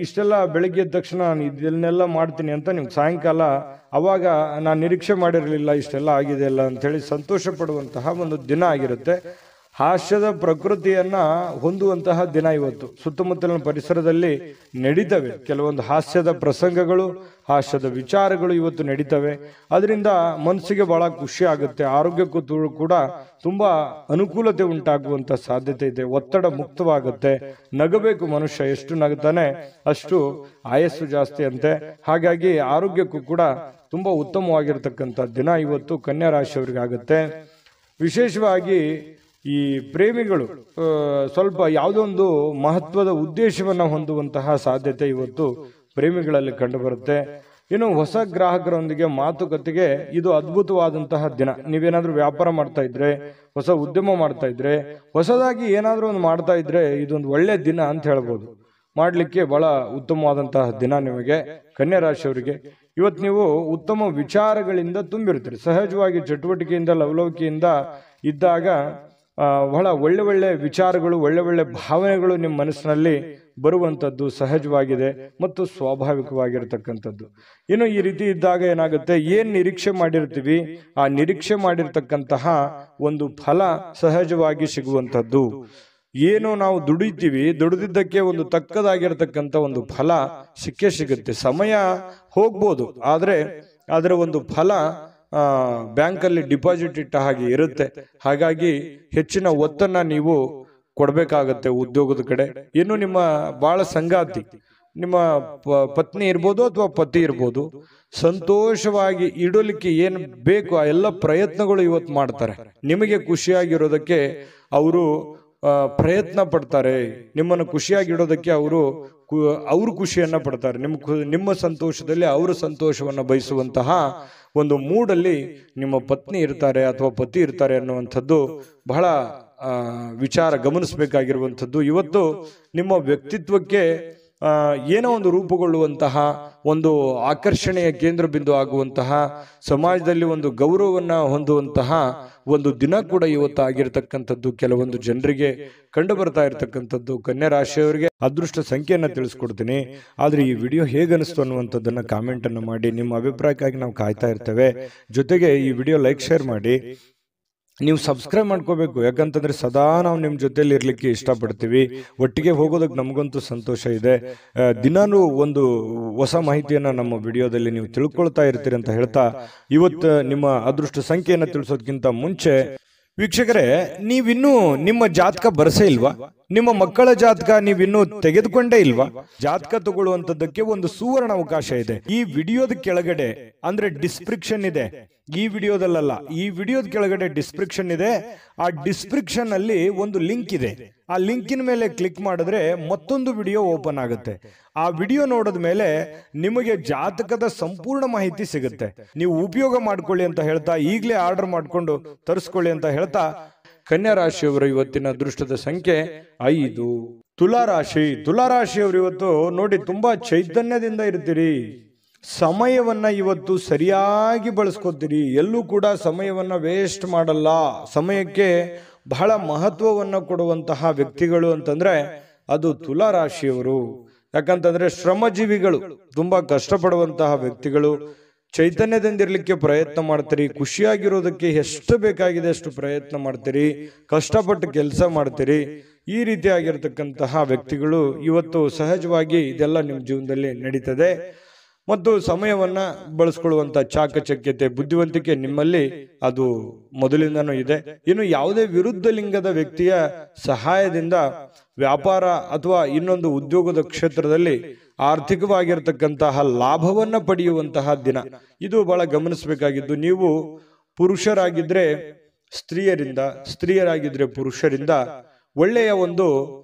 ಇಷ್ಟೆಲ್ಲ ಬೆಳಗ್ಗೆ ಎದ್ದ ತಕ್ಷಣ ನಾನು ಇದನ್ನೆಲ್ಲ ಮಾಡ್ತೀನಿ ಅಂತ ನಿಮ್ಗೆ ಸಾಯಂಕಾಲ ಅವಾಗ ನಾನು ನಿರೀಕ್ಷೆ ಮಾಡಿರಲಿಲ್ಲ ಇಷ್ಟೆಲ್ಲ ಆಗಿದೆ ಅಲ್ಲ ಅಂತೇಳಿ ಸಂತೋಷ ಪಡುವಂತಹ ಒಂದು ದಿನ ಆಗಿರುತ್ತೆ. ಹಾಸ್ಯದ ಪ್ರಕೃತಿಯನ್ನ ಹೊಂದುವಂತಹ ದಿನ ಇವತ್ತು. ಸುತ್ತಮುತ್ತಲಿನ ಪರಿಸರದಲ್ಲಿ ನಡೀತವೆ ಕೆಲವೊಂದು ಹಾಸ್ಯದ ಪ್ರಸಂಗಗಳು, ಹಾಸ್ಯದ ವಿಚಾರಗಳು ಇವತ್ತು ನಡೀತವೆ. ಅದರಿಂದ ಮನಸ್ಸಿಗೆ ಬಹಳ ಖುಷಿ ಆಗುತ್ತೆ. ಆರೋಗ್ಯಕ್ಕೂ ಕೂಡ ತುಂಬಾ ಅನುಕೂಲತೆ ಉಂಟಾಗುವಂತ ಸಾಧ್ಯತೆ ಇದೆ. ಒತ್ತಡ ಮುಕ್ತವಾಗುತ್ತೆ. ನಗಬೇಕು ಮನುಷ್ಯ, ಎಷ್ಟು ನಗುತ್ತಾನೆ ಅಷ್ಟು ಆಯಸ್ಸು ಜಾಸ್ತಿ ಅಂತೆ. ಹಾಗಾಗಿ ಆರೋಗ್ಯಕ್ಕೂ ಕೂಡ ತುಂಬಾ ಉತ್ತಮವಾಗಿರ್ತಕ್ಕಂಥ ದಿನ ಇವತ್ತು ಕನ್ಯಾ ರಾಶಿಯವರಿಗೆ ಆಗುತ್ತೆ. ವಿಶೇಷವಾಗಿ ಈ ಪ್ರೇಮಿಗಳು ಸ್ವಲ್ಪ ಯಾವುದೋ ಒಂದು ಮಹತ್ವದ ಉದ್ದೇಶವನ್ನ ಹೊಂದುವಂತಹ ಸಾಧ್ಯತೆ ಇವತ್ತು ಪ್ರೇಮಿಗಳಲ್ಲಿ ಕಂಡುಬರುತ್ತೆ. ಇನ್ನು ಹೊಸ ಗ್ರಾಹಕರೊಂದಿಗೆ ಮಾತುಕತೆಗೆ ಇದು ಅದ್ಭುತವಾದಂತಹ ದಿನ. ನೀವೇನಾದ್ರೂ ವ್ಯಾಪಾರ ಮಾಡ್ತಾ ಇದ್ರೆ, ಹೊಸ ಉದ್ಯಮ ಮಾಡ್ತಾ ಇದ್ರೆ, ಹೊಸದಾಗಿ ಏನಾದ್ರೂ ಒಂದು ಮಾಡ್ತಾ ಇದ್ರೆ ಇದೊಂದು ಒಳ್ಳೆ ದಿನ ಅಂತ ಹೇಳ್ಬೋದು. ಮಾಡ್ಲಿಕ್ಕೆ ಬಹಳ ಉತ್ತಮವಾದಂತಹ ದಿನ ನಿಮಗೆ ಕನ್ಯಾ ರಾಶಿಯವರಿಗೆ. ಇವತ್ತು ನೀವು ಉತ್ತಮ ವಿಚಾರಗಳಿಂದ ತುಂಬಿರ್ತೀರಿ. ಸಹಜವಾಗಿ ಚಟುವಟಿಕೆಯಿಂದ ಲವಲವಿಕೆಯಿಂದ ಇದ್ದಾಗ ಬಹಳ ಒಳ್ಳೆ ಒಳ್ಳೆ ವಿಚಾರಗಳು, ಒಳ್ಳೆ ಒಳ್ಳೆ ಭಾವನೆಗಳು ನಿಮ್ಮ ಮನಸ್ಸಿನಲ್ಲಿ ಬರುವಂಥದ್ದು ಸಹಜವಾಗಿದೆ ಮತ್ತು ಸ್ವಾಭಾವಿಕವಾಗಿರ್ತಕ್ಕಂಥದ್ದು. ಇನ್ನು ಈ ರೀತಿ ಇದ್ದಾಗ ಏನಾಗುತ್ತೆ, ಏನ್ ನಿರೀಕ್ಷೆ ಮಾಡಿರ್ತೀವಿ ಆ ನಿರೀಕ್ಷೆ ಮಾಡಿರ್ತಕ್ಕಂತಹ ಒಂದು ಫಲ ಸಹಜವಾಗಿ ಸಿಗುವಂಥದ್ದು. ಏನು ನಾವು ದುಡಿತೀವಿ, ದುಡಿದಿದ್ದಕ್ಕೆ ಒಂದು ತಕ್ಕದಾಗಿರ್ತಕ್ಕಂಥ ಒಂದು ಫಲ ಸಿಕ್ಕೇ ಸಿಗುತ್ತೆ. ಸಮಯ ಹೋಗ್ಬೋದು, ಆದ್ರೆ ಅದರ ಒಂದು ಫಲ ಬ್ಯಾಂಕಲ್ಲಿ ಡಿಪಾಸಿಟ್ ಇಟ್ಟ ಹಾಗೆ ಇರುತ್ತೆ. ಹಾಗಾಗಿ ಹೆಚ್ಚಿನ ಒತ್ತನ್ನ ನೀವು ಕೊಡ್ಬೇಕಾಗತ್ತೆ ಉದ್ಯೋಗದ ಕಡೆ. ಇನ್ನು ನಿಮ್ಮ ಬಹಳ ಸಂಗಾತಿ, ನಿಮ್ಮ ಪತ್ನಿ ಇರ್ಬೋದು ಅಥವಾ ಪತಿ ಇರ್ಬೋದು, ಸಂತೋಷವಾಗಿ ಇಡಲಿಕ್ಕೆ ಏನು ಬೇಕು ಆ ಎಲ್ಲ ಪ್ರಯತ್ನಗಳು ಇವತ್ತು ಮಾಡ್ತಾರೆ. ನಿಮಗೆ ಖುಷಿಯಾಗಿರೋದಕ್ಕೆ ಅವರು ಪ್ರಯತ್ನ ಪಡ್ತಾರೆ. ನಿಮ್ಮನ್ನು ಖುಷಿಯಾಗಿಡೋದಕ್ಕೆ ಅವರು ಖುಷಿಯನ್ನ ಪಡ್ತಾರೆ. ನಿಮ್ಮ ಸಂತೋಷದಲ್ಲಿ ಅವರ ಸಂತೋಷವನ್ನ ಬಯಸುವಂತಹ ಒಂದು ಮೂಡಲ್ಲಿ ನಿಮ್ಮ ಪತ್ನಿ ಇರ್ತಾರೆ ಅಥವಾ ಪತಿ ಇರ್ತಾರೆ ಅನ್ನುವಂಥದ್ದು ಬಹಳ ವಿಚಾರ ಗಮನಿಸಬೇಕಾಗಿರುವಂಥದ್ದು. ಇವತ್ತು ನಿಮ್ಮ ವ್ಯಕ್ತಿತ್ವಕ್ಕೆ ಏನೋ ಒಂದು ರೂಪುಗೊಳ್ಳುವಂತಹ, ಒಂದು ಆಕರ್ಷಣೆಯ ಕೇಂದ್ರ ಬಿಂದು ಆಗುವಂತಹ, ಸಮಾಜದಲ್ಲಿ ಒಂದು ಗೌರವವನ್ನ ಹೊಂದುವಂತಹ ಒಂದು ದಿನ ಕೂಡ ಇವತ್ತು ಆಗಿರ್ತಕ್ಕಂಥದ್ದು ಕೆಲವೊಂದು ಜನರಿಗೆ ಕಂಡು ಬರ್ತಾ ಇರತಕ್ಕಂಥದ್ದು. ಕನ್ಯಾ ರಾಶಿಯವರಿಗೆ ಅದೃಷ್ಟ ಸಂಖ್ಯೆಯನ್ನ ತಿಳಿಸ್ಕೊಡ್ತೀನಿ. ಆದ್ರೆ ಈ ವಿಡಿಯೋ ಹೇಗನಿಸ್ತು ಅನ್ನುವಂಥದ್ದನ್ನ ಕಾಮೆಂಟ್ ಅನ್ನು ಮಾಡಿ. ನಿಮ್ಮ ಅಭಿಪ್ರಾಯಕ್ಕಾಗಿ ನಾವು ಕಾಯ್ತಾ ಇರ್ತೇವೆ. ಜೊತೆಗೆ ಈ ವಿಡಿಯೋ ಲೈಕ್ ಶೇರ್ ಮಾಡಿ. ನೀವು ಸಬ್ಸ್ಕ್ರೈಬ್ ಮಾಡ್ಕೋಬೇಕು, ಯಾಕಂತಂದ್ರೆ ಸದಾ ನಾವು ನಿಮ್ಮ ಜೊತೆಲಿ ಇರ್ಲಿಕ್ಕೆ ಇಷ್ಟಪಡ್ತೀವಿ. ಒಟ್ಟಿಗೆ ಹೋಗೋದಕ್ಕೆ ನಮಗಂತೂ ಸಂತೋಷ ಇದೆ. ದಿನಾನೂ ಒಂದು ಹೊಸ ಮಾಹಿತಿಯನ್ನ ನಮ್ಮ ವಿಡಿಯೋದಲ್ಲಿ ನೀವು ತಿಳ್ಕೊಳ್ತಾ ಇರ್ತೀರಿ ಅಂತ ಹೇಳ್ತಾ, ಇವತ್ತು ನಿಮ್ಮ ಅದೃಷ್ಟ ಸಂಖ್ಯೆಯನ್ನು ತಿಳಿಸೋದಕ್ಕಿಂತ ಮುಂಚೆ ವೀಕ್ಷಕರೇ, ನೀವಿನ್ನೂ ನಿಮ್ಮ ಜಾತಕ ಬರಸೇ ಇಲ್ವಾ? ನಿಮ್ಮ ಮಕ್ಕಳ ಜಾತಕ ನೀವಿನ್ನೂ ತೆಗೆದುಕೊಂಡೇ ಇಲ್ವಾ? ಜಾತಕ ತಗೊಳ್ಳುವಂತದ್ದಕ್ಕೆ ಒಂದು ಸುವರ್ಣ ಅವಕಾಶ ಇದೆ. ಈ ವಿಡಿಯೋದ ಕೆಳಗಡೆ ಅಂದ್ರೆ ಡಿಸ್ಕ್ರಿಪ್ಷನ್ ಇದೆ. ಈ ವಿಡಿಯೋದಲ್ಲ, ಈ ವಿಡಿಯೋದ ಕೆಳಗಡೆ ಡಿಸ್ಕ್ರಿಪ್ಷನ್ ಇದೆ. ಆ ಡಿಸ್ಕ್ರಿಪ್ಷನ್ ಅಲ್ಲಿ ಒಂದು ಲಿಂಕ್ ಇದೆ. ಆ ಲಿಂಕಿನ ಮೇಲೆ ಕ್ಲಿಕ್ ಮಾಡಿದ್ರೆ ಮತ್ತೊಂದು ವಿಡಿಯೋ ಓಪನ್ ಆಗುತ್ತೆ. ಆ ವಿಡಿಯೋ ನೋಡಿದ ಮೇಲೆ ನಿಮಗೆ ಜಾತಕದ ಸಂಪೂರ್ಣ ಮಾಹಿತಿ ಸಿಗುತ್ತೆ. ನೀವು ಉಪಯೋಗ ಮಾಡ್ಕೊಳ್ಳಿ ಅಂತ ಹೇಳ್ತಾ, ಈಗಲೇ ಆರ್ಡರ್ ಮಾಡಿಕೊಂಡು ತರಿಸ್ಕೊಳ್ಳಿ ಅಂತ ಹೇಳ್ತಾ, ಕನ್ಯಾ ರಾಶಿಯವರು ಇವತ್ತಿನ ಅದೃಷ್ಟದ ಸಂಖ್ಯೆ 5. ತುಲಾರಾಶಿಯವರು ಇವತ್ತು ನೋಡಿ ತುಂಬಾ ಚೈತನ್ಯದಿಂದ ಇರ್ತೀರಿ. ಸಮಯವನ್ನ ಇವತ್ತು ಸರಿಯಾಗಿ ಬಳಸ್ಕೊತೀರಿ. ಎಲ್ಲೂ ಕೂಡ ಸಮಯವನ್ನ ವೇಸ್ಟ್ ಮಾಡಲ್ಲ. ಸಮಯಕ್ಕೆ ಬಹಳ ಮಹತ್ವವನ್ನು ಕೊಡುವಂತಹ ವ್ಯಕ್ತಿಗಳು ಅಂತಂದ್ರೆ ಅದು ತುಲಾರಾಶಿಯವರು. ಯಾಕಂತಂದ್ರೆ ಶ್ರಮಜೀವಿಗಳು, ತುಂಬಾ ಕಷ್ಟಪಡುವಂತಹ ವ್ಯಕ್ತಿಗಳು. ಚೈತನ್ಯದಿಂದಿರ್ಲಿಕ್ಕೆ ಪ್ರಯತ್ನ ಮಾಡ್ತೀರಿ. ಖುಷಿಯಾಗಿರೋದಕ್ಕೆ ಎಷ್ಟು ಬೇಕಾಗಿದೆ ಅಷ್ಟು ಪ್ರಯತ್ನ ಮಾಡ್ತೀರಿ. ಕಷ್ಟಪಟ್ಟು ಕೆಲಸ ಮಾಡ್ತೀರಿ. ಈ ರೀತಿಯಾಗಿರ್ತಕ್ಕಂತಹ ವ್ಯಕ್ತಿಗಳು ಇವತ್ತು ಸಹಜವಾಗಿ ಇದೆಲ್ಲ ನಿಮ್ಮ ಜೀವನದಲ್ಲಿ ನಡೀತದೆ. ಮತ್ತು ಸಮಯವನ್ನ ಬಳಸ್ಕೊಳ್ಳುವಂತ ಚಾಕಚಕ್ಯತೆ, ಬುದ್ಧಿವಂತಿಕೆ ನಿಮ್ಮಲ್ಲಿ ಅದು ಮೊದಲಿಂದನೂ ಇದೆ. ಇನ್ನು ಯಾವುದೇ ವಿರುದ್ಧ ಲಿಂಗದ ವ್ಯಕ್ತಿಯ ಸಹಾಯದಿಂದ ವ್ಯಾಪಾರ ಅಥವಾ ಇನ್ನೊಂದು ಉದ್ಯೋಗದ ಕ್ಷೇತ್ರದಲ್ಲಿ ಆರ್ಥಿಕವಾಗಿರ್ತಕ್ಕಂತಹ ಲಾಭವನ್ನ ಪಡೆಯುವಂತಹ ದಿನ ಇದು. ಬಹಳ ಗಮನಿಸಬೇಕಾಗಿದ್ದು, ನೀವು ಪುರುಷರಾಗಿದ್ರೆ ಸ್ತ್ರೀಯರಿಂದ, ಸ್ತ್ರೀಯರಾಗಿದ್ರೆ ಪುರುಷರಿಂದ ಒಳ್ಳೆಯ ಒಂದು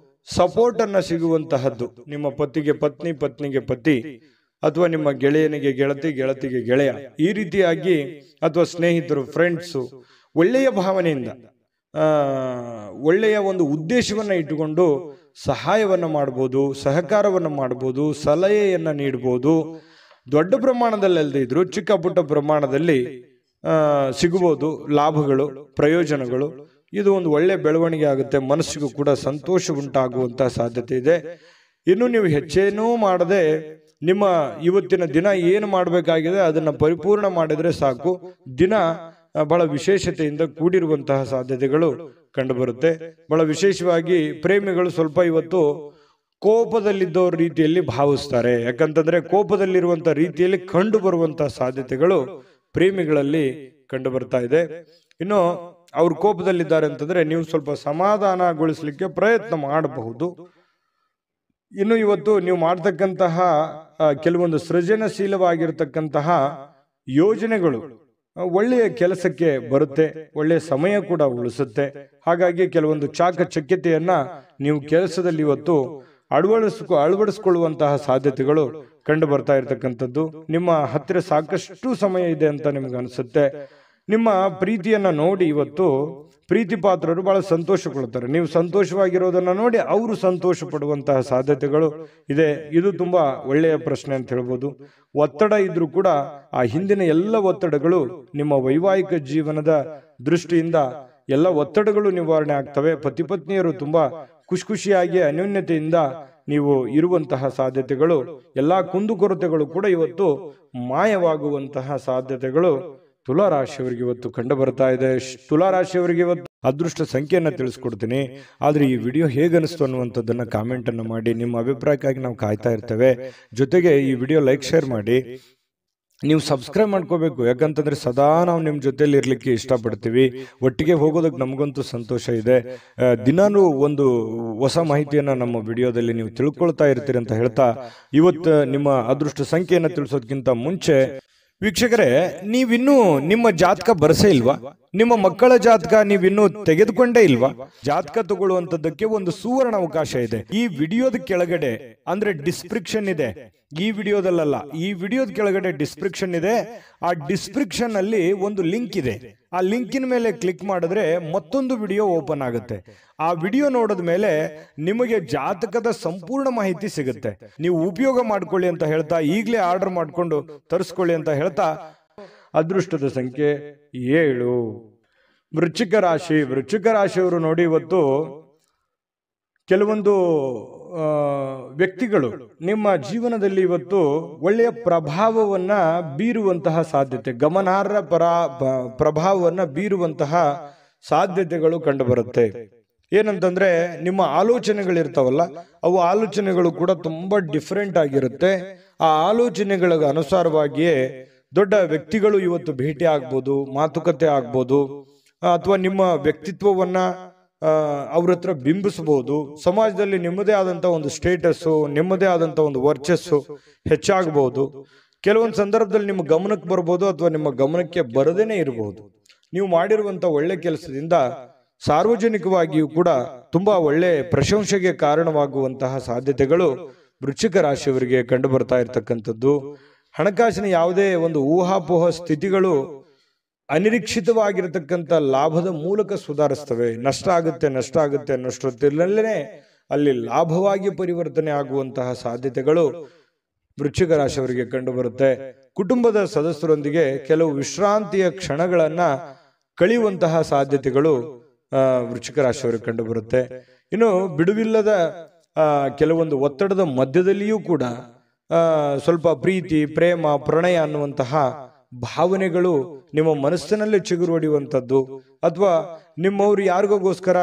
ಸಪೋರ್ಟ್ ಅನ್ನ ಸಿಗುವಂತಹದ್ದು. ನಿಮ್ಮ ಪತಿಗೆ ಪತ್ನಿ, ಪತ್ನಿಗೆ ಪತಿ, ಅಥವಾ ನಿಮ್ಮ ಗೆಳೆಯನಿಗೆ ಗೆಳತಿ, ಗೆಳತಿಗೆ ಗೆಳೆಯ, ಈ ರೀತಿಯಾಗಿ, ಅಥವಾ ಸ್ನೇಹಿತರು, ಫ್ರೆಂಡ್ಸು, ಒಳ್ಳೆಯ ಭಾವನೆಯಿಂದ ಒಳ್ಳೆಯ ಒಂದು ಉದ್ದೇಶವನ್ನ ಇಟ್ಟುಕೊಂಡು ಸಹಾಯವನ್ನ ಮಾಡ್ಬೋದು, ಸಹಕಾರವನ್ನ ಮಾಡ್ಬೋದು, ಸಲಹೆಯನ್ನ ನೀಡ್ಬೋದು. ದೊಡ್ಡ ಪ್ರಮಾಣದಲ್ಲಿ ಅಲ್ಲದೆ ಇದ್ರು ಚಿಕ್ಕ ಪುಟ್ಟ ಪ್ರಮಾಣದಲ್ಲಿ ಸಿಗಬಹುದು ಲಾಭಗಳು, ಪ್ರಯೋಜನಗಳು. ಇದು ಒಂದು ಒಳ್ಳೆ ಬೆಳವಣಿಗೆ ಆಗುತ್ತೆ. ಮನಸ್ಸಿಗೂ ಕೂಡ ಸಂತೋಷ ಉಂಟಾಗುವಂತಹ ಸಾಧ್ಯತೆ ಇದೆ. ಇನ್ನು ನೀವು ಹೆಚ್ಚೇನೂ ಮಾಡದೆ ನಿಮ್ಮ ಇವತ್ತಿನ ದಿನ ಏನು ಮಾಡಬೇಕಾಗಿದೆ ಅದನ್ನ ಪರಿಪೂರ್ಣ ಮಾಡಿದ್ರೆ ಸಾಕು. ದಿನ ಬಹಳ ವಿಶೇಷತೆಯಿಂದ ಕೂಡಿರುವಂತಹ ಸಾಧ್ಯತೆಗಳು ಕಂಡುಬರುತ್ತೆ. ಬಹಳ ವಿಶೇಷವಾಗಿ ಪ್ರೇಮಿಗಳು ಸ್ವಲ್ಪ ಇವತ್ತು ಕೋಪದಲ್ಲಿದ್ದವ್ರ ರೀತಿಯಲ್ಲಿ ಭಾವಿಸ್ತಾರೆ. ಯಾಕಂತಂದ್ರೆ ಕೋಪದಲ್ಲಿರುವಂತ ರೀತಿಯಲ್ಲಿ ಕಂಡು ಬರುವಂತಹ ಸಾಧ್ಯತೆಗಳು ಪ್ರೇಮಿಗಳಲ್ಲಿ ಕಂಡು ಬರ್ತಾ ಇದೆ. ಇನ್ನು ಅವ್ರು ಕೋಪದಲ್ಲಿದ್ದಾರೆ ಅಂತಂದ್ರೆ ನೀವು ಸ್ವಲ್ಪ ಸಮಾಧಾನಗೊಳಿಸ್ಲಿಕ್ಕೆ ಪ್ರಯತ್ನ ಮಾಡಬಹುದು. ಇನ್ನು ಇವತ್ತು ನೀವು ಮಾಡ್ತಕ್ಕಂತಹ ಕೆಲವೊಂದು ಸೃಜನಶೀಲವಾಗಿರ್ತಕ್ಕಂತಹ ಯೋಜನೆಗಳು ಒಳ್ಳೆಯ ಕೆಲಸಕ್ಕೆ ಬರುತ್ತೆ, ಒಳ್ಳೆಯ ಸಮಯ ಕೂಡ ಉಳಿಸುತ್ತೆ. ಹಾಗಾಗಿ ಕೆಲವೊಂದು ಚಾಕಚಕ್ಯತೆಯನ್ನ ನೀವು ಕೆಲಸದಲ್ಲಿ ಇವತ್ತು ಅಳವಡಿಸಿಕೊಳ್ಳುವಂತಹ ಸಾಧ್ಯತೆಗಳು ಕಂಡು ಬರ್ತಾ ಇರತಕ್ಕಂಥದ್ದು. ನಿಮ್ಮ ಹತ್ತಿರ ಸಾಕಷ್ಟು ಸಮಯ ಇದೆ ಅಂತ ನಿಮ್ಗೆ ಅನಿಸುತ್ತೆ. ನಿಮ್ಮ ಪ್ರೀತಿಯನ್ನ ನೋಡಿ ಇವತ್ತು ಪ್ರೀತಿ ಪಾತ್ರರು ಬಹಳ ಸಂತೋಷ ಕೊಡ್ತಾರೆ. ನೀವು ಸಂತೋಷವಾಗಿರೋದನ್ನ ನೋಡಿ ಅವರು ಸಂತೋಷ ಪಡುವಂತಹ ಸಾಧ್ಯತೆಗಳು ಇದೆ. ಇದು ತುಂಬಾ ಒಳ್ಳೆಯ ಪ್ರಶ್ನೆ ಅಂತ ಹೇಳ್ಬೋದು. ಒತ್ತಡ ಇದ್ರೂ ಕೂಡ ಆ ಹಿಂದಿನ ಎಲ್ಲ ಒತ್ತಡಗಳು ನಿಮ್ಮ ವೈವಾಹಿಕ ಜೀವನದ ದೃಷ್ಟಿಯಿಂದ ಎಲ್ಲ ಒತ್ತಡಗಳು ನಿವಾರಣೆ ಆಗ್ತವೆ. ಪತಿ ಪತ್ನಿಯರು ತುಂಬಾ ಖುಷಿಯಾಗಿ ಅನ್ಯೋನ್ಯತೆಯಿಂದ ನೀವು ಇರುವಂತಹ ಸಾಧ್ಯತೆಗಳು, ಎಲ್ಲಾ ಕುಂದುಕೊರತೆಗಳು ಕೂಡ ಇವತ್ತು ಮಾಯವಾಗುವಂತಹ ಸಾಧ್ಯತೆಗಳು ತುಲಾರಾಶಿಯವರಿಗೆ ಇವತ್ತು ಕಂಡು ಬರ್ತಾ ಇದೆ. ತುಲಾರಾಶಿಯವರಿಗೆ ಇವತ್ತು ಅದೃಷ್ಟ ಸಂಖ್ಯೆಯನ್ನ ತಿಳಿಸ್ಕೊಡ್ತೀನಿ. ಆದ್ರೆ ಈ ವಿಡಿಯೋ ಹೇಗನಿಸ್ತು ಅನ್ನುವಂಥದ್ದನ್ನ ಕಾಮೆಂಟ್ ಅನ್ನು ಮಾಡಿ. ನಿಮ್ಮ ಅಭಿಪ್ರಾಯಕ್ಕಾಗಿ ನಾವು ಕಾಯ್ತಾ ಇರ್ತೇವೆ. ಜೊತೆಗೆ ಈ ವಿಡಿಯೋ ಲೈಕ್, ಶೇರ್ ಮಾಡಿ. ನೀವು ಸಬ್ಸ್ಕ್ರೈಬ್ ಮಾಡ್ಕೋಬೇಕು. ಯಾಕಂತಂದ್ರೆ ಸದಾ ನಾವು ನಿಮ್ಮ ಜೊತೆಲಿ ಇರ್ಲಿಕ್ಕೆ ಇಷ್ಟಪಡ್ತೀವಿ. ಒಟ್ಟಿಗೆ ಹೋಗೋದಕ್ಕೆ ನಮಗಂತೂ ಸಂತೋಷ ಇದೆ. ದಿನಾನು ಒಂದು ಹೊಸ ಮಾಹಿತಿಯನ್ನ ನಮ್ಮ ವಿಡಿಯೋದಲ್ಲಿ ನೀವು ತಿಳ್ಕೊಳ್ತಾ ಇರ್ತೀರಿ ಅಂತ ಹೇಳ್ತಾ, ಇವತ್ತು ನಿಮ್ಮ ಅದೃಷ್ಟ ಸಂಖ್ಯೆಯನ್ನ ತಿಳಿಸೋದಕ್ಕಿಂತ ಮುಂಚೆ ವೀಕ್ಷಕರೇ, ನೀವಿನ್ನೂ ನಿಮ್ಮ ಜಾತಕ ಬರಸೇ ಇಲ್ವಾ? ನಿಮ್ಮ ಮಕ್ಕಳ ಜಾತಕ ನೀವಿನ್ನೂ ತೆಗೆದುಕೊಂಡೇ ಇಲ್ವಾ? ಜಾತಕ ತಗೊಳ್ಳುವಂತದ್ದಕ್ಕೆ ಒಂದು ಸುವರ್ಣ ಅವಕಾಶ ಇದೆ. ಈ ವಿಡಿಯೋದ ಕೆಳಗಡೆ ಅಂದ್ರೆ ಡಿಸ್ಕ್ರಿಪ್ಷನ್ ಇದೆ. ಈ ವಿಡಿಯೋದಲ್ಲ, ಈ ವಿಡಿಯೋದ ಕೆಳಗಡೆ ಡಿಸ್ಕ್ರಿಪ್ಷನ್ ಇದೆ. ಆ ಡಿಸ್ಕ್ರಿಪ್ಷನ್ ಅಲ್ಲಿ ಒಂದು ಲಿಂಕ್ ಇದೆ. ಆ ಲಿಂಕಿನ ಮೇಲೆ ಕ್ಲಿಕ್ ಮಾಡಿದ್ರೆ ಮತ್ತೊಂದು ವಿಡಿಯೋ ಓಪನ್ ಆಗುತ್ತೆ. ಆ ವಿಡಿಯೋ ನೋಡಿದ ಮೇಲೆ ನಿಮಗೆ ಜಾತಕದ ಸಂಪೂರ್ಣ ಮಾಹಿತಿ ಸಿಗುತ್ತೆ. ನೀವು ಉಪಯೋಗ ಮಾಡ್ಕೊಳ್ಳಿ ಅಂತ ಹೇಳ್ತಾ, ಈಗಲೇ ಆರ್ಡರ್ ಮಾಡಿಕೊಂಡು ತರಿಸ್ಕೊಳ್ಳಿ ಅಂತ ಹೇಳ್ತಾ, ಅದೃಷ್ಟದ ಸಂಖ್ಯೆ 7. ವೃಶ್ಚಿಕ ರಾಶಿಯವರು ನೋಡಿ ಇವತ್ತು ಕೆಲವೊಂದು ವ್ಯಕ್ತಿಗಳು ನಿಮ್ಮ ಜೀವನದಲ್ಲಿ ಇವತ್ತು ಒಳ್ಳೆಯ ಪ್ರಭಾವವನ್ನ ಬೀರುವಂತಹ ಸಾಧ್ಯತೆ, ಗಮನಾರ್ಹ ಪ್ರಭಾವವನ್ನ ಬೀರುವಂತಹ ಸಾಧ್ಯತೆಗಳು ಕಂಡು ಬರುತ್ತೆ. ಏನಂತಂದ್ರೆ ನಿಮ್ಮ ಆಲೋಚನೆಗಳಿರ್ತಾವಲ್ಲ, ಅವು ಆಲೋಚನೆಗಳು ಕೂಡ ತುಂಬಾ ಡಿಫರೆಂಟ್ ಆಗಿರುತ್ತೆ. ಆ ಆಲೋಚನೆಗಳ ಅನುಸಾರವಾಗಿಯೇ ದೊಡ್ಡ ವ್ಯಕ್ತಿಗಳು ಇವತ್ತು ಭೇಟಿ ಆಗ್ಬೋದು, ಮಾತುಕತೆ ಆಗ್ಬೋದು, ಅಥವಾ ನಿಮ್ಮ ವ್ಯಕ್ತಿತ್ವವನ್ನ ಅವ್ರ ಹತ್ರ ಬಿಂಬಿಸಬಹುದು. ಸಮಾಜದಲ್ಲಿ ನಿಮ್ಮದೇ ಆದಂತ ಒಂದು ಸ್ಟೇಟಸ್ಸು, ನಿಮ್ಮದೇ ಆದಂತ ಒಂದು ವರ್ಚಸ್ಸು ಹೆಚ್ಚಾಗಬಹುದು. ಕೆಲವೊಂದು ಸಂದರ್ಭದಲ್ಲಿ ನಿಮ್ಮ ಗಮನಕ್ಕೆ ಬರ್ಬೋದು ಅಥವಾ ನಿಮ್ಮ ಗಮನಕ್ಕೆ ಬರದೇನೆ ಇರಬಹುದು. ನೀವು ಮಾಡಿರುವಂತ ಒಳ್ಳೆ ಕೆಲಸದಿಂದ ಸಾರ್ವಜನಿಕವಾಗಿಯೂ ಕೂಡ ತುಂಬಾ ಒಳ್ಳೆ ಪ್ರಶಂಸೆಗೆ ಕಾರಣವಾಗುವಂತಹ ಸಾಧ್ಯತೆಗಳು ವೃಶ್ಚಿಕ ರಾಶಿಯವರಿಗೆ ಕಂಡು ಬರ್ತಾ ಇರತಕ್ಕಂಥದ್ದು. ಹಣಕಾಸಿನ ಯಾವುದೇ ಒಂದು ಊಹಾಪೋಹ ಸ್ಥಿತಿಗಳು ಅನಿರೀಕ್ಷಿತವಾಗಿರತಕ್ಕಂಥ ಲಾಭದ ಮೂಲಕ ಸುಧಾರಿಸ್ತವೆ. ನಷ್ಟ ಆಗುತ್ತೆ ಅನ್ನೋಷ್ಟೊತ್ತಿನಲ್ಲೇ ಅಲ್ಲಿ ಲಾಭವಾಗಿ ಪರಿವರ್ತನೆ ಆಗುವಂತಹ ಸಾಧ್ಯತೆಗಳು ವೃಶ್ಚಿಕ ರಾಶಿಯವರಿಗೆ ಕಂಡು ಬರುತ್ತೆ. ಕುಟುಂಬದ ಸದಸ್ಯರೊಂದಿಗೆ ಕೆಲವು ವಿಶ್ರಾಂತಿಯ ಕ್ಷಣಗಳನ್ನ ಕಳೆಯುವಂತಹ ಸಾಧ್ಯತೆಗಳು ವೃಶ್ಚಿಕ ರಾಶಿಯವರಿಗೆ ಕಂಡು ಬರುತ್ತೆ. ಇನ್ನು ಬಿಡುವಿಲ್ಲದ ಕೆಲವೊಂದು ಒತ್ತಡದ ಮಧ್ಯದಲ್ಲಿಯೂ ಕೂಡ ಸ್ವಲ್ಪ ಪ್ರೀತಿ, ಪ್ರೇಮ, ಪ್ರಣಯ ಅನ್ನುವಂತಹ ಭಾವನೆಗಳು ನಿಮ್ಮ ಮನಸ್ಸಿನಲ್ಲಿ ಚಿಗುರು ಹೊಡೆಯುವಂಥದ್ದು ಅಥವಾ ನಿಮ್ಮವರು ಯಾರಿಗೋಸ್ಕರ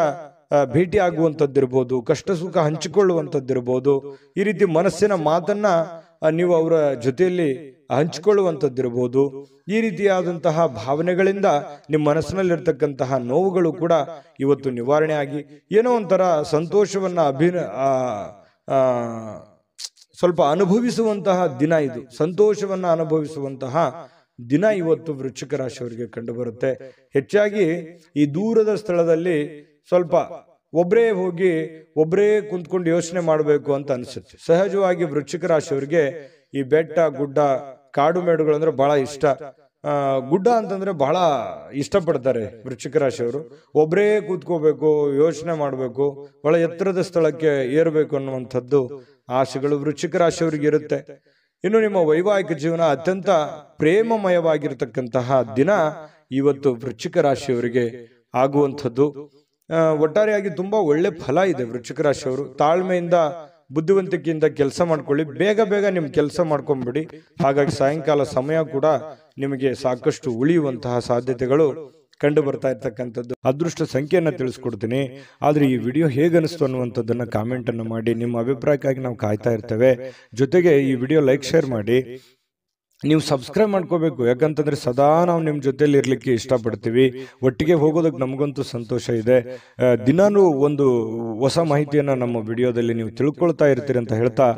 ಭೇಟಿ ಆಗುವಂಥದ್ದಿರ್ಬೋದು, ಕಷ್ಟ ಸುಖ ಹಂಚಿಕೊಳ್ಳುವಂಥದ್ದಿರ್ಬೋದು. ಈ ರೀತಿ ಮನಸ್ಸಿನ ಮಾತನ್ನ ನೀವು ಅವರ ಜೊತೆಯಲ್ಲಿ ಹಂಚಿಕೊಳ್ಳುವಂಥದ್ದಿರ್ಬೋದು. ಈ ರೀತಿಯಾದಂತಹ ಭಾವನೆಗಳಿಂದ ನಿಮ್ಮ ಮನಸ್ಸಿನಲ್ಲಿರ್ತಕ್ಕಂತಹ ನೋವುಗಳು ಕೂಡ ಇವತ್ತು ನಿವಾರಣೆ ಆಗಿ ಏನೋ ಒಂಥರ ಸಂತೋಷವನ್ನ ಸ್ವಲ್ಪ ಅನುಭವಿಸುವಂತಹ ದಿನ ಇದು. ಸಂತೋಷವನ್ನ ಅನುಭವಿಸುವಂತಹ ದಿನ ಇವತ್ತು ವೃಶ್ಚಿಕ ರಾಶಿಯವರಿಗೆ ಕಂಡು ಬರುತ್ತೆ. ಹೆಚ್ಚಾಗಿ ಈ ದೂರದ ಸ್ಥಳದಲ್ಲಿ ಸ್ವಲ್ಪ ಒಬ್ಬರೇ ಹೋಗಿ ಒಬ್ಬರೇ ಕುಂತ್ಕೊಂಡು ಯೋಚನೆ ಮಾಡಬೇಕು ಅಂತ ಅನ್ಸುತ್ತೆ. ಸಹಜವಾಗಿ ವೃಶ್ಚಿಕ ರಾಶಿಯವರಿಗೆ ಈ ಬೆಟ್ಟ, ಗುಡ್ಡ, ಕಾಡು ಮೇಡುಗಳು ಅಂದ್ರೆ ಬಹಳ ಇಷ್ಟ. ಗುಡ್ಡ ಅಂತಂದ್ರೆ ಬಹಳ ಇಷ್ಟಪಡ್ತಾರೆ ವೃಶ್ಚಿಕ ರಾಶಿಯವರು. ಒಬ್ಬರೇ ಕೂತ್ಕೋಬೇಕು, ಯೋಚನೆ ಮಾಡಬೇಕು, ಬಹಳ ಎತ್ತರದ ಸ್ಥಳಕ್ಕೆ ಏರಬೇಕು ಅನ್ನುವಂಥದ್ದು ಆಸೆಗಳು ವೃಶ್ಚಿಕ ರಾಶಿಯವರಿಗೆ ಇರುತ್ತೆ. ಇನ್ನು ನಿಮ್ಮ ವೈವಾಹಿಕ ಜೀವನ ಅತ್ಯಂತ ಪ್ರೇಮಮಯವಾಗಿರ್ತಕ್ಕಂತಹ ದಿನ ಇವತ್ತು ವೃಶ್ಚಿಕ ರಾಶಿಯವರಿಗೆ ಆಗುವಂಥದ್ದು. ಒಟ್ಟಾರೆಯಾಗಿ ತುಂಬಾ ಒಳ್ಳೆ ಫಲ ಇದೆ. ವೃಶ್ಚಿಕ ರಾಶಿಯವರು ತಾಳ್ಮೆಯಿಂದ, ಬುದ್ಧಿವಂತಿಕೆಯಿಂದ ಕೆಲಸ ಮಾಡ್ಕೊಳ್ಳಿ. ಬೇಗ ಬೇಗ ನಿಮ್ ಕೆಲಸ ಮಾಡ್ಕೊಂಡ್ಬಿಡಿ. ಹಾಗಾಗಿ ಸಾಯಂಕಾಲ ಸಮಯ ಕೂಡ ನಿಮಗೆ ಸಾಕಷ್ಟು ಉಳಿಯುವಂತಹ ಸಾಧ್ಯತೆಗಳು ಕಂಡು ಬರ್ತಾ ಇರ್ತಕ್ಕಂಥದ್ದು. ಅದೃಷ್ಟ ಸಂಖ್ಯೆಯನ್ನ ತಿಳಿಸ್ಕೊಡ್ತೀನಿ. ಆದ್ರೆ ಈ ವಿಡಿಯೋ ಹೇಗನಿಸ್ತು ಅನ್ನುವಂಥದ್ದನ್ನ ಕಾಮೆಂಟ್ ಅನ್ನು ಮಾಡಿ. ನಿಮ್ಮ ಅಭಿಪ್ರಾಯಕ್ಕಾಗಿ ನಾವು ಕಾಯ್ತಾ ಇರ್ತೇವೆ. ಜೊತೆಗೆ ಈ ವಿಡಿಯೋ ಲೈಕ್, ಶೇರ್ ಮಾಡಿ. ನೀವು ಸಬ್ಸ್ಕ್ರೈಬ್ ಮಾಡ್ಕೋಬೇಕು. ಯಾಕಂತಂದ್ರೆ ಸದಾ ನಾವು ನಿಮ್ ಜೊತೆಲಿ ಇರ್ಲಿಕ್ಕೆ ಇಷ್ಟಪಡ್ತೀವಿ. ಒಟ್ಟಿಗೆ ಹೋಗೋದಕ್ಕೆ ನಮಗಂತೂ ಸಂತೋಷ ಇದೆ. ದಿನಾನು ಒಂದು ಹೊಸ ಮಾಹಿತಿಯನ್ನ ನಮ್ಮ ವಿಡಿಯೋದಲ್ಲಿ ನೀವು ತಿಳ್ಕೊಳ್ತಾ ಇರ್ತೀರಿ ಅಂತ ಹೇಳ್ತಾ,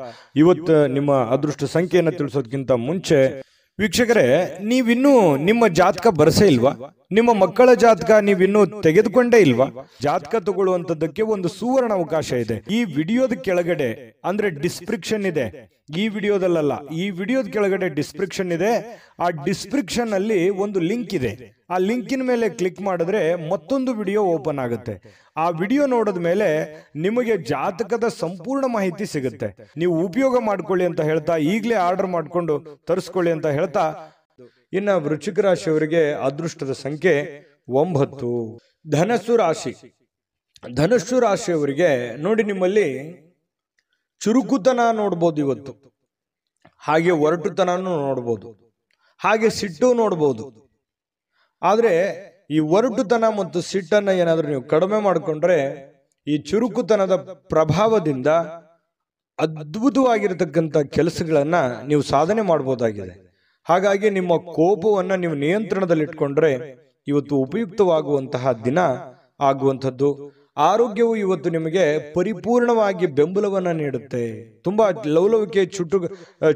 ಇವತ್ತು ನಿಮ್ಮ ಅದೃಷ್ಟ ಸಂಖ್ಯೆಯನ್ನ ತಿಳಿಸೋದಕ್ಕಿಂತ ಮುಂಚೆ ವೀಕ್ಷಕರೇ, ನೀವಿನ್ನೂ ನಿಮ್ಮ ಜಾತಕ ಬರಸೇ ಇಲ್ವಾ? ನಿಮ್ಮ ಮಕ್ಕಳ ಜಾತಕ ನೀವಿನ್ನೂ ತೆಗೆದುಕೊಂಡೇ ಇಲ್ವಾ? ಜಾತಕ ತಗೊಳ್ಳುವಂತದ್ದಕ್ಕೆ ಒಂದು ಸುವರ್ಣ ಅವಕಾಶ ಇದೆ. ಈ ವಿಡಿಯೋದ ಕೆಳಗಡೆ ಅಂದ್ರೆ ಡಿಸ್ಕ್ರಿಪ್ಷನ್ ಇದೆ. ಈ ವಿಡಿಯೋದಲ್ಲ, ಈ ವಿಡಿಯೋದ ಕೆಳಗಡೆ ಡಿಸ್ಕ್ರಿಪ್ಷನ್ ಇದೆ. ಆ ಡಿಸ್ಕ್ರಿಪ್ಷನ್ ಅಲ್ಲಿ ಒಂದು ಲಿಂಕ್ ಇದೆ. ಆ ಲಿಂಕಿನ ಮೇಲೆ ಕ್ಲಿಕ್ ಮಾಡಿದ್ರೆ ಮತ್ತೊಂದು ವಿಡಿಯೋ ಓಪನ್ ಆಗುತ್ತೆ. ಆ ವಿಡಿಯೋ ನೋಡಿದ ಮೇಲೆ ನಿಮಗೆ ಜಾತಕದ ಸಂಪೂರ್ಣ ಮಾಹಿತಿ ಸಿಗುತ್ತೆ. ನೀವು ಉಪಯೋಗ ಮಾಡ್ಕೊಳ್ಳಿ ಅಂತ ಹೇಳ್ತಾ, ಈಗಲೇ ಆರ್ಡರ್ ಮಾಡ್ಕೊಂಡು ತರಿಸ್ಕೊಳ್ಳಿ ಅಂತ ಹೇಳ್ತಾ, ಇನ್ನ ವೃಶ್ಚಿಕ ರಾಶಿಯವರಿಗೆ ಅದೃಷ್ಟದ ಸಂಖ್ಯೆ 9. ಧನಸ್ಸು ರಾಶಿ. ಧನಸ್ಸು ರಾಶಿಯವರಿಗೆ ನೋಡಿ, ನಿಮ್ಮಲ್ಲಿ ಚುರುಕುತನ ನೋಡ್ಬೋದು ಇವತ್ತು, ಹಾಗೆ ಒರಟುತನೂ ನೋಡ್ಬೋದು, ಹಾಗೆ ಸಿಟ್ಟು ನೋಡ್ಬೋದು. ಆದ್ರೆ ಈ ಒರಟುತನ ಮತ್ತು ಸಿಟ್ಟನ್ನ ಏನಾದ್ರೂ ನೀವು ಕಡಿಮೆ ಮಾಡಿಕೊಂಡ್ರೆ ಈ ಚುರುಕುತನದ ಪ್ರಭಾವದಿಂದ ಅದ್ಭುತವಾಗಿರತಕ್ಕಂಥ ಕೆಲಸಗಳನ್ನ ನೀವು ಸಾಧನೆ ಮಾಡಬಹುದಾಗಿದೆ. ಹಾಗಾಗಿ ನಿಮ್ಮ ಕೋಪವನ್ನ ನೀವು ನಿಯಂತ್ರಣದಲ್ಲಿಟ್ಕೊಂಡ್ರೆ ಇವತ್ತು ಉಪಯುಕ್ತವಾಗುವಂತಹ ದಿನ ಆಗುವಂಥದ್ದು. ಆರೋಗ್ಯವು ಇವತ್ತು ನಿಮಗೆ ಪರಿಪೂರ್ಣವಾಗಿ ಬೆಂಬಲವನ್ನ ನೀಡುತ್ತೆ. ತುಂಬಾ ಲವಲವಿಕೆ,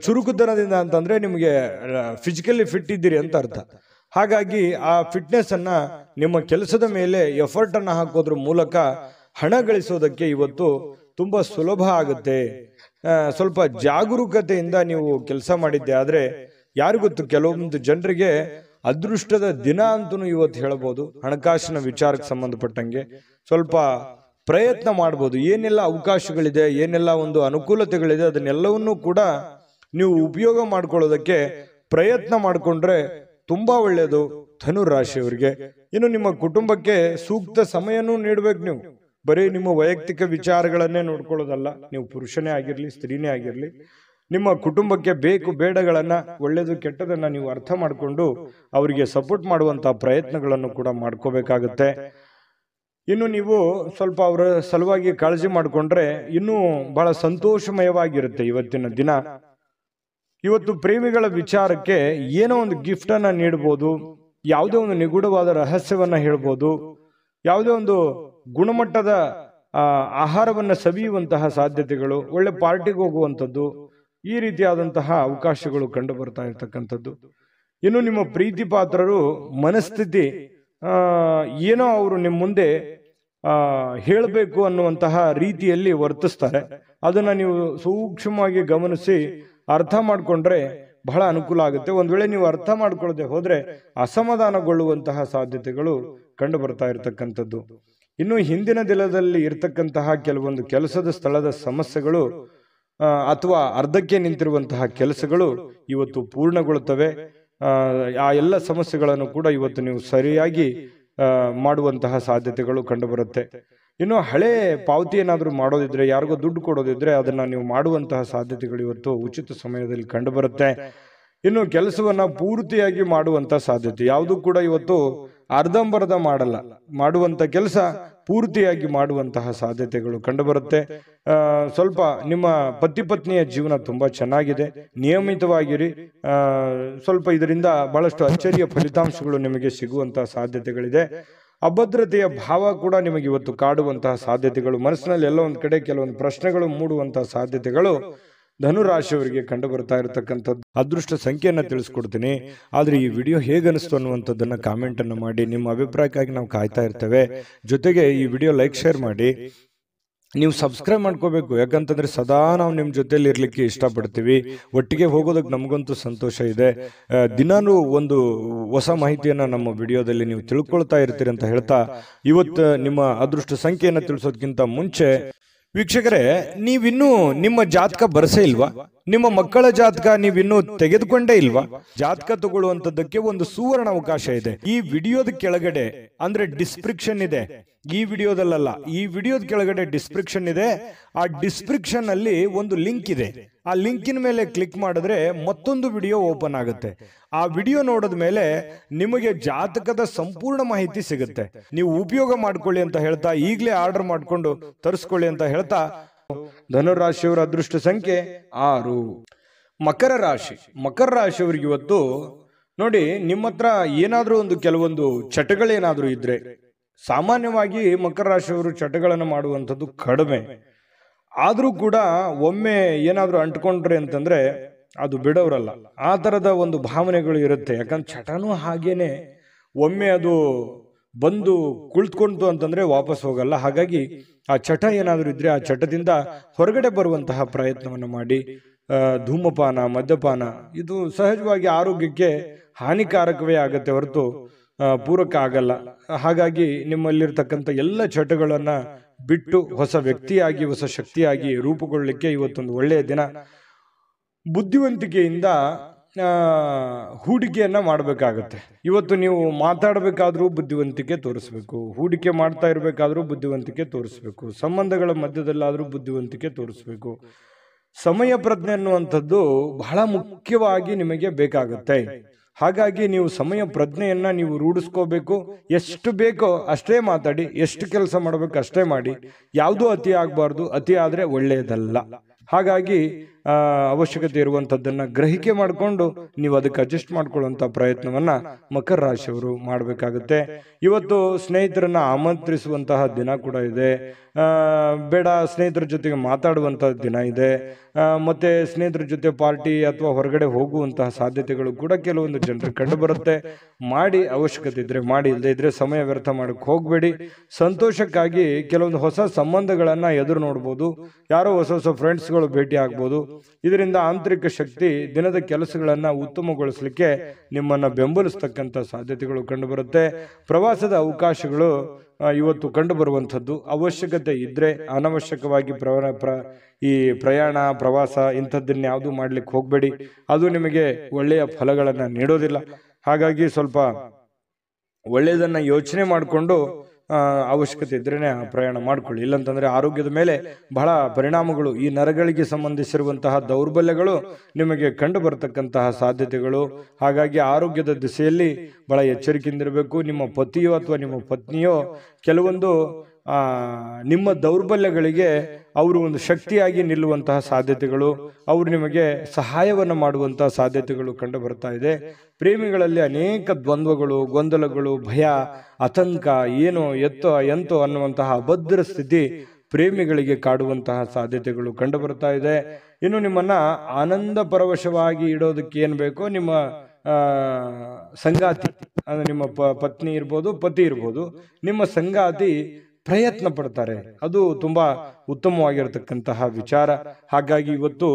ಚುರುಕುತನದಿಂದ ಅಂತಂದ್ರೆ ನಿಮಗೆ ಫಿಸಿಕಲಿ ಫಿಟ್ ಇದ್ದೀರಿ ಅಂತ ಅರ್ಥ. ಹಾಗಾಗಿ ಆ ಫಿಟ್ನೆಸ್ ಅನ್ನ ನಿಮ್ಮ ಕೆಲಸದ ಮೇಲೆ ಎಫರ್ಟ್ ಅನ್ನ ಹಾಕೋದ್ರ ಮೂಲಕ ಹಣ ಗಳಿಸೋದಕ್ಕೆ ಇವತ್ತು ತುಂಬಾ ಸುಲಭ ಆಗುತ್ತೆ. ಸ್ವಲ್ಪ ಜಾಗರೂಕತೆಯಿಂದ ನೀವು ಕೆಲಸ ಮಾಡಿದ್ದೆ ಆದ್ರೆ ಯಾರಿಗೊತ್ತು, ಕೆಲವೊಂದು ಜನರಿಗೆ ಅದೃಷ್ಟದ ದಿನ ಅಂತೂ ಇವತ್ತು ಹೇಳಬಹುದು. ಹಣಕಾಸಿನ ವಿಚಾರಕ್ಕೆ ಸಂಬಂಧಪಟ್ಟಂಗೆ ಸ್ವಲ್ಪ ಪ್ರಯತ್ನ ಮಾಡಬಹುದು. ಏನೆಲ್ಲ ಅವಕಾಶಗಳಿದೆ, ಏನೆಲ್ಲ ಒಂದು ಅನುಕೂಲತೆಗಳಿದೆ, ಅದನ್ನೆಲ್ಲವನ್ನೂ ಕೂಡ ನೀವು ಉಪಯೋಗ ಮಾಡ್ಕೊಳ್ಳೋದಕ್ಕೆ ಪ್ರಯತ್ನ ಮಾಡಿಕೊಂಡ್ರೆ ತುಂಬಾ ಒಳ್ಳೆಯದು ಧನುರಾಶಿಯವರಿಗೆ. ಇನ್ನು ನಿಮ್ಮ ಕುಟುಂಬಕ್ಕೆ ಸೂಕ್ತ ಸಮಯನೂ ನೀಡ್ಬೇಕು. ನೀವು ಬರೀ ನಿಮ್ಮ ವೈಯಕ್ತಿಕ ವಿಚಾರಗಳನ್ನೇ ನೋಡ್ಕೊಳ್ಳೋದಲ್ಲ. ನೀವು ಪುರುಷನೇ ಆಗಿರ್ಲಿ, ಸ್ತ್ರೀನೇ ಆಗಿರ್ಲಿ, ನಿಮ್ಮ ಕುಟುಂಬಕ್ಕೆ ಬೇಕು ಬೇಡಗಳನ್ನ, ಒಳ್ಳೇದು ಕೆಟ್ಟದನ್ನ ನೀವು ಅರ್ಥ ಮಾಡಿಕೊಂಡು ಅವರಿಗೆ ಸಪೋರ್ಟ್ ಮಾಡುವಂತಹ ಪ್ರಯತ್ನಗಳನ್ನು ಕೂಡ ಮಾಡ್ಕೋಬೇಕಾಗತ್ತೆ. ಇನ್ನು ನೀವು ಸ್ವಲ್ಪ ಅವರ ಸಲುವಾಗಿ ಕಾಳಜಿ ಮಾಡಿಕೊಂಡ್ರೆ ಇನ್ನೂ ಬಹಳ ಸಂತೋಷಮಯವಾಗಿರುತ್ತೆ ಇವತ್ತಿನ ದಿನ. ಇವತ್ತು ಪ್ರೇಮಿಗಳ ವಿಚಾರಕ್ಕೆ ಏನೋ ಒಂದು ಗಿಫ್ಟ್ ಅನ್ನ ನೀಡಬಹುದು, ಯಾವುದೇ ಒಂದು ನಿಗೂಢವಾದ ರಹಸ್ಯವನ್ನ ಹೇಳ್ಬೋದು, ಯಾವುದೇ ಒಂದು ಗುಣಮಟ್ಟದ ಆಹಾರವನ್ನ ಸವಿಯುವಂತಹ ಸಾಧ್ಯತೆಗಳು, ಒಳ್ಳೆ ಪಾರ್ಟಿಗೆ ಹೋಗುವಂಥದ್ದು, ಈ ರೀತಿಯಾದಂತಹ ಅವಕಾಶಗಳು ಕಂಡು ಬರ್ತಾ ಇರ್ತಕ್ಕಂಥದ್ದು. ಇನ್ನು ನಿಮ್ಮ ಪ್ರೀತಿ ಪಾತ್ರರು ಮನಸ್ಥಿತಿ ಏನೋ ಅವರು ನಿಮ್ಮ ಮುಂದೆ ಹೇಳಬೇಕು ಅನ್ನುವಂತಹ ರೀತಿಯಲ್ಲಿ ವರ್ತಿಸ್ತಾರೆ. ಅದನ್ನ ನೀವು ಸೂಕ್ಷ್ಮವಾಗಿ ಗಮನಿಸಿ ಅರ್ಥ ಮಾಡಿಕೊಂಡ್ರೆ ಬಹಳ ಅನುಕೂಲ ಆಗುತ್ತೆ. ಒಂದ್ ವೇಳೆ ನೀವು ಅರ್ಥ ಮಾಡ್ಕೊಳ್ಳದೆ ಹೋದ್ರೆ ಅಸಮಾಧಾನಗೊಳ್ಳುವಂತಹ ಸಾಧ್ಯತೆಗಳು ಕಂಡು ಬರ್ತಾ ಇರತಕ್ಕಂಥದ್ದು. ಇನ್ನು ಹಿಂದಿನ ದಿನದಲ್ಲಿ ಇರ್ತಕ್ಕಂತಹ ಕೆಲವೊಂದು ಕೆಲಸದ ಸ್ಥಳದ ಸಮಸ್ಯೆಗಳು ಅಥವಾ ಅರ್ಧಕ್ಕೆ ನಿಂತಿರುವಂತಹ ಕೆಲಸಗಳು ಇವತ್ತು ಪೂರ್ಣಗೊಳ್ಳುತ್ತವೆ. ಆ ಎಲ್ಲ ಸಮಸ್ಯೆಗಳನ್ನು ಕೂಡ ಇವತ್ತು ನೀವು ಸರಿಯಾಗಿ ಮಾಡುವಂತಹ ಸಾಧ್ಯತೆಗಳು ಕಂಡು ಬರುತ್ತೆ. ಇನ್ನು ಹಳೆ ಪಾವತಿ ಏನಾದರೂ ಮಾಡೋದಿದ್ರೆ, ಯಾರಿಗೋ ದುಡ್ಡು ಕೊಡೋದಿದ್ರೆ ಅದನ್ನ ನೀವು ಮಾಡುವಂತಹ ಸಾಧ್ಯತೆಗಳು ಇವತ್ತು ಉಚಿತ ಸಮಯದಲ್ಲಿ ಕಂಡು ಬರುತ್ತೆ. ಇನ್ನು ಕೆಲಸವನ್ನ ಪೂರ್ತಿಯಾಗಿ ಮಾಡುವಂತ ಸಾಧ್ಯತೆ, ಯಾವುದು ಕೂಡ ಇವತ್ತು ಅರ್ಧಂಬರ್ಧ ಮಾಡಲ್ಲ, ಮಾಡುವಂತ ಕೆಲಸ ಪೂರ್ತಿಯಾಗಿ ಮಾಡುವಂತಹ ಸಾಧ್ಯತೆಗಳು ಕಂಡು ಬರುತ್ತೆ. ಸ್ವಲ್ಪ ನಿಮ್ಮ ಪತಿ ಪತ್ನಿಯ ಜೀವನ ತುಂಬಾ ಚೆನ್ನಾಗಿದೆ, ನಿಯಮಿತವಾಗಿರಿ. ಸ್ವಲ್ಪ ಇದರಿಂದ ಬಹಳಷ್ಟು ಅಚ್ಚರಿಯ ಫಲಿತಾಂಶಗಳು ನಿಮಗೆ ಸಿಗುವಂತಹ ಸಾಧ್ಯತೆಗಳಿದೆ. ಅಭದ್ರತೆಯ ಭಾವ ಕೂಡ ನಿಮಗೆ ಇವತ್ತು ಕಾಡುವಂತಹ ಸಾಧ್ಯತೆಗಳು, ಮನಸ್ಸಿನಲ್ಲಿ ಎಲ್ಲ ಒಂದ್ ಕಡೆ ಕೆಲವೊಂದು ಪ್ರಶ್ನೆಗಳು ಮೂಡುವಂತಹ ಸಾಧ್ಯತೆಗಳು ಧನುರಾಶಿಯವರಿಗೆ ಕಂಡು ಬರ್ತಾ ಇರತಕ್ಕಂಥದ್ದು. ಅದೃಷ್ಟ ಸಂಖ್ಯೆಯನ್ನ ತಿಳಿಸ್ಕೊಡ್ತೀನಿ, ಆದ್ರೆ ಈ ವಿಡಿಯೋ ಹೇಗನಿಸ್ತು ಅನ್ನುವಂಥದ್ದನ್ನ ಕಾಮೆಂಟ್ ಅನ್ನು ಮಾಡಿ. ನಿಮ್ಮ ಅಭಿಪ್ರಾಯಕ್ಕಾಗಿ ನಾವು ಕಾಯ್ತಾ ಇರ್ತೇವೆ. ಜೊತೆಗೆ ಈ ವಿಡಿಯೋ ಲೈಕ್ ಶೇರ್ ಮಾಡಿ. ನೀವು ಸಬ್ಸ್ಕ್ರೈಬ್ ಮಾಡ್ಕೋಬೇಕು, ಯಾಕಂತಂದ್ರೆ ಸದಾ ನಾವು ನಿಮ್ಮ ಜೊತೆಲಿ ಇರ್ಲಿಕ್ಕೆ ಇಷ್ಟಪಡ್ತೀವಿ. ಒಟ್ಟಿಗೆ ಹೋಗೋದಕ್ಕೆ ನಮಗಂತೂ ಸಂತೋಷ ಇದೆ. ದಿನಾನು ಒಂದು ಹೊಸ ಮಾಹಿತಿಯನ್ನ ನಮ್ಮ ವಿಡಿಯೋದಲ್ಲಿ ನೀವು ತಿಳ್ಕೊಳ್ತಾ ಇರ್ತೀರಿ ಅಂತ ಹೇಳ್ತಾ, ಇವತ್ತು ನಿಮ್ಮ ಅದೃಷ್ಟ ಸಂಖ್ಯೆಯನ್ನು ತಿಳಿಸೋದಕ್ಕಿಂತ ಮುಂಚೆ ವೀಕ್ಷಕರೇ, ನೀವಿನ್ನೂ ನಿಮ್ಮ ಜಾತಕ ಬರಸೇ ಇಲ್ವಾ? ನಿಮ್ಮ ಮಕ್ಕಳ ಜಾತಕ ನೀವಿನ್ನೂ ತೆಗೆದುಕೊಂಡೇ ಇಲ್ವಾ? ಜಾತಕ ತಗೊಳ್ಳುವಂತದ್ದಕ್ಕೆ ಒಂದು ಸುವರ್ಣ ಅವಕಾಶ ಇದೆ. ಈ ವಿಡಿಯೋದ ಕೆಳಗಡೆ ಅಂದ್ರೆ ಡಿಸ್ಕ್ರಿಪ್ಷನ್ ಇದೆ, ಈ ವಿಡಿಯೋದಲ್ಲ, ಈ ವಿಡಿಯೋದ ಕೆಳಗಡೆ ಡಿಸ್ಕ್ರಿಪ್ಷನ್ ಇದೆ. ಆ ಡಿಸ್ಕ್ರಿಪ್ಷನ್ ಅಲ್ಲಿ ಒಂದು ಲಿಂಕ್ ಇದೆ. ಆ ಲಿಂಕಿನ ಮೇಲೆ ಕ್ಲಿಕ್ ಮಾಡಿದ್ರೆ ಮತ್ತೊಂದು ವಿಡಿಯೋ ಓಪನ್ ಆಗುತ್ತೆ. ಆ ವಿಡಿಯೋ ನೋಡಿದ ಮೇಲೆ ನಿಮಗೆ ಜಾತಕದ ಸಂಪೂರ್ಣ ಮಾಹಿತಿ ಸಿಗುತ್ತೆ. ನೀವು ಉಪಯೋಗ ಮಾಡ್ಕೊಳ್ಳಿ ಅಂತ ಹೇಳ್ತಾ, ಈಗಲೇ ಆರ್ಡರ್ ಮಾಡ್ಕೊಂಡು ತರಿಸ್ಕೊಳ್ಳಿ ಅಂತ ಹೇಳ್ತಾ, ಧನುರಾಶಿಯವರ ಅದೃಷ್ಟ ಸಂಖ್ಯೆ 6. ಮಕರ ರಾಶಿ. ಮಕರ ರಾಶಿಯವರಿಗೆ ಇವತ್ತು ನೋಡಿ, ನಿಮ್ಮ ಹತ್ರ ಏನಾದ್ರೂ ಒಂದು ಕೆಲವೊಂದು ಚಟಗಳೇನಾದ್ರೂ ಇದ್ರೆ, ಸಾಮಾನ್ಯವಾಗಿ ಮಕರ ರಾಶಿಯವರು ಚಟಗಳನ್ನು ಮಾಡುವಂಥದ್ದು ಕಡಿಮೆ. ಆದ್ರೂ ಕೂಡ ಒಮ್ಮೆ ಏನಾದ್ರೂ ಅಂಟ್ಕೊಂಡ್ರೆ ಅಂತಂದ್ರೆ ಅದು ಬಿಡೋರಲ್ಲ. ಆ ತರದ ಒಂದು ಭಾವನೆಗಳು ಇರುತ್ತೆ. ಯಾಕಂದ್ರೆ ಚಟನೂ ಹಾಗೇನೆ, ಒಮ್ಮೆ ಅದು ಬಂದು ಕುಳಿತುಕೊಂತು ಅಂತಂದ್ರೆ ವಾಪಸ್ ಹೋಗಲ್ಲ. ಹಾಗಾಗಿ ಆ ಚಟ ಏನಾದ್ರೂ ಇದ್ರೆ ಆ ಚಟದಿಂದ ಹೊರಗಡೆ ಬರುವಂತಹ ಪ್ರಯತ್ನವನ್ನು ಮಾಡಿ. ಧೂಮಪಾನ, ಮದ್ಯಪಾನ ಇದು ಸಹಜವಾಗಿ ಆರೋಗ್ಯಕ್ಕೆ ಹಾನಿಕಾರಕವೇ ಆಗತ್ತೆ ಹೊರತು ಪೂರಕ ಆಗಲ್ಲ. ಹಾಗಾಗಿ ನಿಮ್ಮಲ್ಲಿರ್ತಕ್ಕಂಥ ಎಲ್ಲ ಚಟಗಳನ್ನ ಬಿಟ್ಟು ಹೊಸ ವ್ಯಕ್ತಿಯಾಗಿ, ಹೊಸ ಶಕ್ತಿಯಾಗಿ ರೂಪುಗೊಳ್ಳಲಿಕ್ಕೆ ಇವತ್ತೊಂದು ಒಳ್ಳೆಯ ದಿನ. ಬುದ್ಧಿವಂತಿಕೆಯಿಂದ ಹೂಡಿಕೆಯನ್ನ ಮಾಡಬೇಕಾಗತ್ತೆ. ಇವತ್ತು ನೀವು ಮಾತಾಡಬೇಕಾದ್ರೂ ಬುದ್ಧಿವಂತಿಕೆ ತೋರಿಸ್ಬೇಕು, ಹೂಡಿಕೆ ಮಾಡ್ತಾ ಇರಬೇಕಾದ್ರೂ ಬುದ್ಧಿವಂತಿಕೆ ತೋರಿಸ್ಬೇಕು, ಸಂಬಂಧಗಳ ಮಧ್ಯದಲ್ಲಾದ್ರೂ ಬುದ್ಧಿವಂತಿಕೆ ತೋರಿಸ್ಬೇಕು. ಸಮಯ ಪ್ರಜ್ಞೆ ಅನ್ನುವಂಥದ್ದು ಬಹಳ ಮುಖ್ಯವಾಗಿ ನಿಮಗೆ ಬೇಕಾಗುತ್ತೆ. ಹಾಗಾಗಿ ನೀವು ಸಮಯ ಪ್ರಜ್ಞೆಯನ್ನ ನೀವು ರೂಢಿಸ್ಕೋಬೇಕು. ಎಷ್ಟು ಬೇಕೋ ಅಷ್ಟೇ ಮಾತಾಡಿ, ಎಷ್ಟು ಕೆಲಸ ಮಾಡಬೇಕು ಅಷ್ಟೇ ಮಾಡಿ. ಯಾವುದೂ ಅತಿ ಆಗಬಾರ್ದು, ಅತಿ ಆದ್ರೆ ಒಳ್ಳೆಯದಲ್ಲ. ಹಾಗಾಗಿ ಅವಶ್ಯಕತೆ ಇರುವಂತದ್ದನ್ನ ಗ್ರಹಿಕೆ ಮಾಡಿಕೊಂಡು ನೀವು ಅದಕ್ಕೆ ಅಡ್ಜಸ್ಟ್ ಮಾಡ್ಕೊಳ್ಳುವಂತ ಪ್ರಯತ್ನವನ್ನ ಮಕರ ರಾಶಿಯವರು ಮಾಡಬೇಕಾಗುತ್ತೆ. ಇವತ್ತು ಸ್ನೇಹಿತರನ್ನ ಆಮಂತ್ರಿಸುವಂತಹ ದಿನ ಕೂಡ ಇದೆ. ಬೇಡ, ಸ್ನೇಹಿತರ ಜೊತೆಗೆ ಮಾತಾಡುವಂತಹ ದಿನ ಇದೆ. ಮತ್ತೆ ಸ್ನೇಹಿತರ ಜೊತೆ ಪಾರ್ಟಿ ಅಥವಾ ಹೊರಗಡೆ ಹೋಗುವಂತಹ ಸಾಧ್ಯತೆಗಳು ಕೂಡ ಕೆಲವೊಂದು ಜನರಿಗೆ ಕಂಡು ಬರುತ್ತೆ. ಮಾಡಿ, ಅವಶ್ಯಕತೆ ಇದ್ರೆ ಮಾಡಿ, ಇಲ್ಲದೆ ಇದ್ರೆ ಸಮಯ ವ್ಯರ್ಥ ಮಾಡಕ್ಕೆ ಹೋಗ್ಬೇಡಿ. ಸಂತೋಷಕ್ಕಾಗಿ ಕೆಲವೊಂದು ಹೊಸ ಸಂಬಂಧಗಳನ್ನ ಎದುರು ನೋಡ್ಬೋದು. ಯಾರೋ ಹೊಸ ಹೊಸ ಫ್ರೆಂಡ್ಸ್ಗಳು ಭೇಟಿ ಆಗ್ಬೋದು. ಇದರಿಂದ ಆಂತರಿಕ ಶಕ್ತಿ ದಿನದ ಕೆಲಸಗಳನ್ನ ಉತ್ತಮಗೊಳಿಸಲಿಕ್ಕೆ ನಿಮ್ಮನ್ನ ಬೆಂಬಲಿಸ್ತಕ್ಕಂಥ ಸಾಧ್ಯತೆಗಳು ಕಂಡು ಬರುತ್ತೆ. ಪ್ರವಾಸದ ಅವಕಾಶಗಳು ಇವತ್ತು ಕಂಡು ಬರುವಂಥದ್ದು. ಅವಶ್ಯಕತೆ ಇದ್ರೆ ಅನವಶ್ಯಕವಾಗಿ ಈ ಪ್ರಯಾಣ, ಪ್ರವಾಸ ಇಂಥದ್ದನ್ನ ಯಾವುದು ಮಾಡ್ಲಿಕ್ಕೆ ಹೋಗ್ಬೇಡಿ. ಅದು ನಿಮಗೆ ಒಳ್ಳೆಯ ಫಲಗಳನ್ನ ನೀಡೋದಿಲ್ಲ. ಹಾಗಾಗಿ ಸ್ವಲ್ಪ ಒಳ್ಳೆಯದನ್ನ ಯೋಚನೆ ಮಾಡಿಕೊಂಡು ಅವಶ್ಯಕತೆ ಇದ್ರೇನೆ ಪ್ರಯಾಣ ಮಾಡ್ಕೊಳ್ಳಿ. ಇಲ್ಲಂತಂದ್ರೆ ಆರೋಗ್ಯದ ಮೇಲೆ ಬಹಳ ಪರಿಣಾಮಗಳು, ಈ ನರಗಳಿಗೆ ಸಂಬಂಧಿಸಿರುವಂತಹ ದೌರ್ಬಲ್ಯಗಳು ನಿಮಗೆ ಕಂಡು ಬರತಕ್ಕಂತಹ ಸಾಧ್ಯತೆಗಳು. ಹಾಗಾಗಿ ಆರೋಗ್ಯದ ದಿಸೆಯಲ್ಲಿ ಬಹಳ ಎಚ್ಚರಿಕೆಯಿಂದಿರಬೇಕು. ನಿಮ್ಮ ಪತಿಯೋ ಅಥವಾ ನಿಮ್ಮ ಪತ್ನಿಯೋ ಕೆಲವೊಂದು ನಿಮ್ಮ ದೌರ್ಬಲ್ಯಗಳಿಗೆ ಅವರು ಒಂದು ಶಕ್ತಿಯಾಗಿ ನಿಲ್ಲುವಂತಹ ಸಾಧ್ಯತೆಗಳು, ಅವರು ನಿಮಗೆ ಸಹಾಯವನ್ನು ಮಾಡುವಂತಹ ಸಾಧ್ಯತೆಗಳು ಕಂಡು ಬರ್ತಾ ಇದೆ. ಪ್ರೇಮಿಗಳಲ್ಲಿ ಅನೇಕ ದ್ವಂದ್ವಗಳು, ಗೊಂದಲಗಳು, ಭಯ, ಆತಂಕ, ಏನೋ ಎಂತೋ ಅನ್ನುವಂತಹ ಅಭದ್ರ ಸ್ಥಿತಿ ಪ್ರೇಮಿಗಳಿಗೆ ಕಾಡುವಂತಹ ಸಾಧ್ಯತೆಗಳು ಕಂಡು ಬರ್ತಾ ಇದೆ. ಇನ್ನು ನಿಮ್ಮನ್ನ ಆನಂದ ಪರವಶವಾಗಿ ಇಡೋದಕ್ಕೆ ಏನ್ ಬೇಕೋ ನಿಮ್ಮ ಸಂಗಾತಿ ಅಂದ್ರೆ ನಿಮ್ಮ ಪತ್ನಿ ಇರ್ಬೋದು, ಪತಿ ಇರ್ಬೋದು, ನಿಮ್ಮ ಸಂಗಾತಿ ಪ್ರಯತ್ನ ಪಡ್ತಾರೆ. ಅದು ತುಂಬಾ ಉತ್ತಮವಾಗಿರತಕ್ಕಂತಹ ವಿಚಾರ. ಹಾಗಾಗಿ ಇವತ್ತು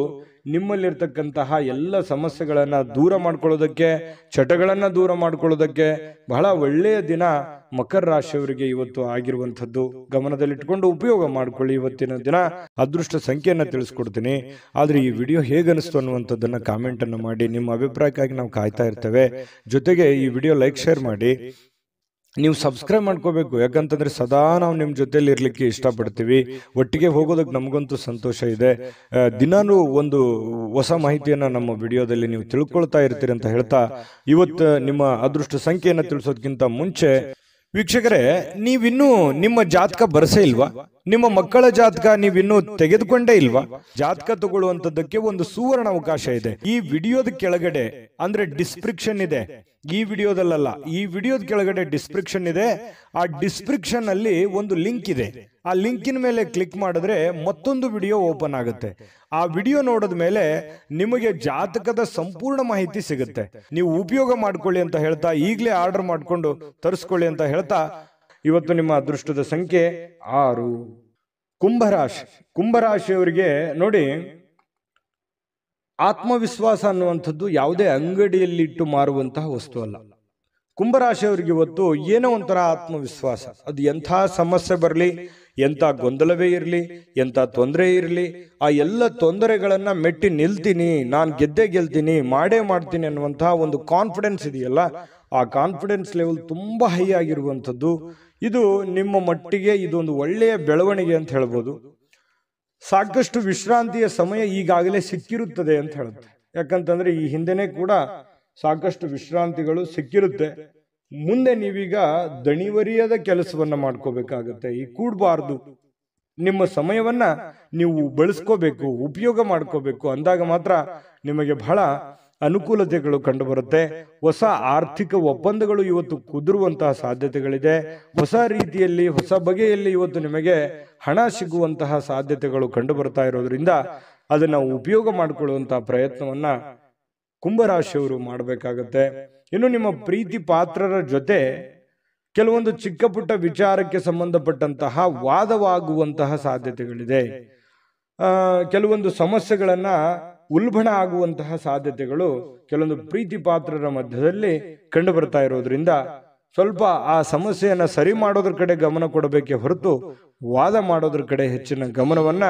ನಿಮ್ಮಲ್ಲಿರ್ತಕ್ಕಂತಹ ಎಲ್ಲ ಸಮಸ್ಯೆಗಳನ್ನ ದೂರ ಮಾಡ್ಕೊಳ್ಳೋದಕ್ಕೆ, ಚಟಗಳನ್ನ ದೂರ ಮಾಡ್ಕೊಳ್ಳೋದಕ್ಕೆ ಬಹಳ ಒಳ್ಳೆಯ ದಿನ ಮಕರ ರಾಶಿಯವರಿಗೆ ಇವತ್ತು ಆಗಿರುವಂಥದ್ದು. ಗಮನದಲ್ಲಿಟ್ಕೊಂಡು ಉಪಯೋಗ ಮಾಡ್ಕೊಳ್ಳಿ. ಇವತ್ತಿನ ದಿನ ಅದೃಷ್ಟ ಸಂಖ್ಯೆಯನ್ನ ತಿಳಿಸ್ಕೊಡ್ತೀನಿ. ಆದ್ರೆ ಈ ವಿಡಿಯೋ ಹೇಗನಿಸ್ತು ಅನ್ನುವಂಥದ್ದನ್ನ ಕಾಮೆಂಟ್ ಅನ್ನು ಮಾಡಿ. ನಿಮ್ಮ ಅಭಿಪ್ರಾಯಕ್ಕಾಗಿ ನಾವು ಕಾಯ್ತಾ ಇರ್ತೇವೆ. ಜೊತೆಗೆ ಈ ವಿಡಿಯೋ ಲೈಕ್, ಶೇರ್ ಮಾಡಿ. ನೀವು ಸಬ್ಸ್ಕ್ರೈಬ್ ಮಾಡ್ಕೋಬೇಕು, ಯಾಕಂತಂದ್ರೆ ಸದಾ ನಾವು ನಿಮ್ಮ ಜೊತೆಲಿ ಇರ್ಲಿಕ್ಕೆ ಇಷ್ಟಪಡ್ತೀವಿ. ಒಟ್ಟಿಗೆ ಹೋಗೋದಕ್ಕೆ ನಮಗಂತೂ ಸಂತೋಷ ಇದೆ. ದಿನಾನು ಒಂದು ಹೊಸ ಮಾಹಿತಿಯನ್ನ ನಮ್ಮ ವಿಡಿಯೋದಲ್ಲಿ ನೀವು ತಿಳ್ಕೊಳ್ತಾ ಇರ್ತೀರಿ ಅಂತ ಹೇಳ್ತಾ, ಇವತ್ತು ನಿಮ್ಮ ಅದೃಷ್ಟ ಸಂಖ್ಯೆಯನ್ನು ತಿಳಿಸೋದಕ್ಕಿಂತ ಮುಂಚೆ ವೀಕ್ಷಕರೇ, ನೀವಿನ್ನೂ ನಿಮ್ಮ ಜಾತಕ ಬರಸೇ ಇಲ್ವಾ? ನಿಮ್ಮ ಮಕ್ಕಳ ಜಾತಕ ನೀವಿನ್ನೂ ತೆಗೆದುಕೊಂಡೇ ಇಲ್ವಾ? ಜಾತಕ ತಗೊಳ್ಳುವಂತದ್ದಕ್ಕೆ ಒಂದು ಸುವರ್ಣ ಅವಕಾಶ ಇದೆ. ಈ ವಿಡಿಯೋದ ಕೆಳಗಡೆ ಅಂದ್ರೆ ಡಿಸ್ಕ್ರಿಪ್ಷನ್ ಇದೆ. ಈ ವಿಡಿಯೋದಲ್ಲ, ಈ ವಿಡಿಯೋದ ಕೆಳಗಡೆ ಡಿಸ್ಕ್ರಿಪ್ಷನ್ ಇದೆ. ಆ ಡಿಸ್ಕ್ರಿಪ್ಷನ್ ಅಲ್ಲಿ ಒಂದು ಲಿಂಕ್ ಇದೆ. ಆ ಲಿಂಕಿನ ಮೇಲೆ ಕ್ಲಿಕ್ ಮಾಡಿದ್ರೆ ಮತ್ತೊಂದು ವಿಡಿಯೋ ಓಪನ್ ಆಗುತ್ತೆ. ಆ ವಿಡಿಯೋ ನೋಡಿದ ಮೇಲೆ ನಿಮಗೆ ಜಾತಕದ ಸಂಪೂರ್ಣ ಮಾಹಿತಿ ಸಿಗುತ್ತೆ. ನೀವು ಉಪಯೋಗ ಮಾಡ್ಕೊಳ್ಳಿ ಅಂತ ಹೇಳ್ತಾ, ಈಗಲೇ ಆರ್ಡರ್ ಮಾಡಿಕೊಂಡು ತರಿಸ್ಕೊಳ್ಳಿ ಅಂತ ಹೇಳ್ತಾ, ಇವತ್ತು ನಿಮ್ಮ ಅದೃಷ್ಟದ ಸಂಖ್ಯೆ 6. ಕುಂಭರಾಶಿ. ಕುಂಭರಾಶಿಯವರಿಗೆ ನೋಡಿ, ಆತ್ಮವಿಶ್ವಾಸ ಅನ್ನುವಂಥದ್ದು ಯಾವುದೇ ಅಂಗಡಿಯಲ್ಲಿ ಇಟ್ಟು ಮಾರುವಂತಹ ವಸ್ತು ಅಲ್ಲ. ಕುಂಭರಾಶಿಯವರಿಗೆ ಇವತ್ತು ಏನೋ ಒಂಥರ ಆತ್ಮವಿಶ್ವಾಸ. ಅದು ಎಂಥ ಸಮಸ್ಯೆ ಬರಲಿ, ಎಂಥ ಗೊಂದಲವೇ ಇರಲಿ, ಎಂಥ ತೊಂದರೆ ಇರಲಿ, ಆ ಎಲ್ಲ ತೊಂದರೆಗಳನ್ನ ಮೆಟ್ಟಿ ನಿಲ್ತೀನಿ, ನಾನು ಗೆದ್ದೇ ಗೆಲ್ತೀನಿ, ಮಾಡೇ ಮಾಡ್ತೀನಿ ಅನ್ನುವಂತಹ ಒಂದು ಕಾನ್ಫಿಡೆನ್ಸ್ ಇದೆಯಲ್ಲ, ಆ ಕಾನ್ಫಿಡೆನ್ಸ್ ಲೆವೆಲ್ ತುಂಬಾ ಹೈ ಆಗಿರುವಂಥದ್ದು. ಇದು ನಿಮ್ಮ ಮಟ್ಟಿಗೆ ಇದೊಂದು ಒಳ್ಳೆಯ ಬೆಳವಣಿಗೆ ಅಂತ ಹೇಳ್ಬೋದು. ಸಾಕಷ್ಟು ವಿಶ್ರಾಂತಿಯ ಸಮಯ ಈಗಾಗಲೇ ಸಿಕ್ಕಿರುತ್ತದೆ ಅಂತ ಹೇಳುತ್ತೆ. ಯಾಕಂತಂದ್ರೆ ಈ ಹಿಂದೆನೆ ಕೂಡ ಸಾಕಷ್ಟು ವಿಶ್ರಾಂತಿಗಳು ಸಿಕ್ಕಿರುತ್ತೆ. ಮುಂದೆ ನೀವೀಗ ದಣಿವರಿಯದ ಕೆಲಸವನ್ನ ಮಾಡ್ಕೋಬೇಕಾಗತ್ತೆ. ಈ ಕೂಡಬಾರ್ದು. ನಿಮ್ಮ ಸಮಯವನ್ನ ನೀವು ಬಳಸ್ಕೋಬೇಕು, ಉಪಯೋಗ ಮಾಡ್ಕೋಬೇಕು. ಅಂದಾಗ ಮಾತ್ರ ನಿಮಗೆ ಬಹಳ ಅನುಕೂಲತೆಗಳು ಕಂಡು ಬರುತ್ತೆ. ಹೊಸ ಆರ್ಥಿಕ ಒಪ್ಪಂದಗಳು ಇವತ್ತು ಕುದುರುವಂತಹ ಸಾಧ್ಯತೆಗಳಿದೆ. ಹೊಸ ರೀತಿಯಲ್ಲಿ, ಹೊಸ ಬಗೆಯಲ್ಲಿ ಇವತ್ತು ನಿಮಗೆ ಹಣ ಸಿಗುವಂತಹ ಸಾಧ್ಯತೆಗಳು ಕಂಡು ಬರ್ತಾ ಇರೋದ್ರಿಂದ ಅದನ್ನ ಉಪಯೋಗ ಮಾಡಿಕೊಳ್ಳುವಂತಹ ಪ್ರಯತ್ನವನ್ನ ಕುಂಭರಾಶಿಯವರು ಮಾಡಬೇಕಾಗತ್ತೆ. ಇನ್ನು ನಿಮ್ಮ ಪ್ರೀತಿ ಪಾತ್ರರ ಜೊತೆ ಕೆಲವೊಂದು ಚಿಕ್ಕ ಪುಟ್ಟ ವಿಚಾರಕ್ಕೆ ಸಂಬಂಧಪಟ್ಟಂತಹ ವಾದವಾಗುವಂತಹ ಸಾಧ್ಯತೆಗಳಿದೆ. ಕೆಲವೊಂದು ಸಮಸ್ಯೆಗಳನ್ನ ಉಲ್ಬಣ ಆಗುವಂತಹ ಸಾಧ್ಯತೆಗಳು ಕೆಲವೊಂದು ಪ್ರೀತಿ ಪಾತ್ರರ ಮಧ್ಯದಲ್ಲಿ ಕಂಡು ಬರ್ತಾ ಇರೋದ್ರಿಂದ ಸ್ವಲ್ಪ ಆ ಸಮಸ್ಯೆಯನ್ನ ಸರಿ ಮಾಡೋದ್ರ ಕಡೆ ಗಮನ ಕೊಡಬೇಕೆ ಹೊರತು ವಾದ ಮಾಡೋದ್ರ ಕಡೆ ಹೆಚ್ಚಿನ ಗಮನವನ್ನ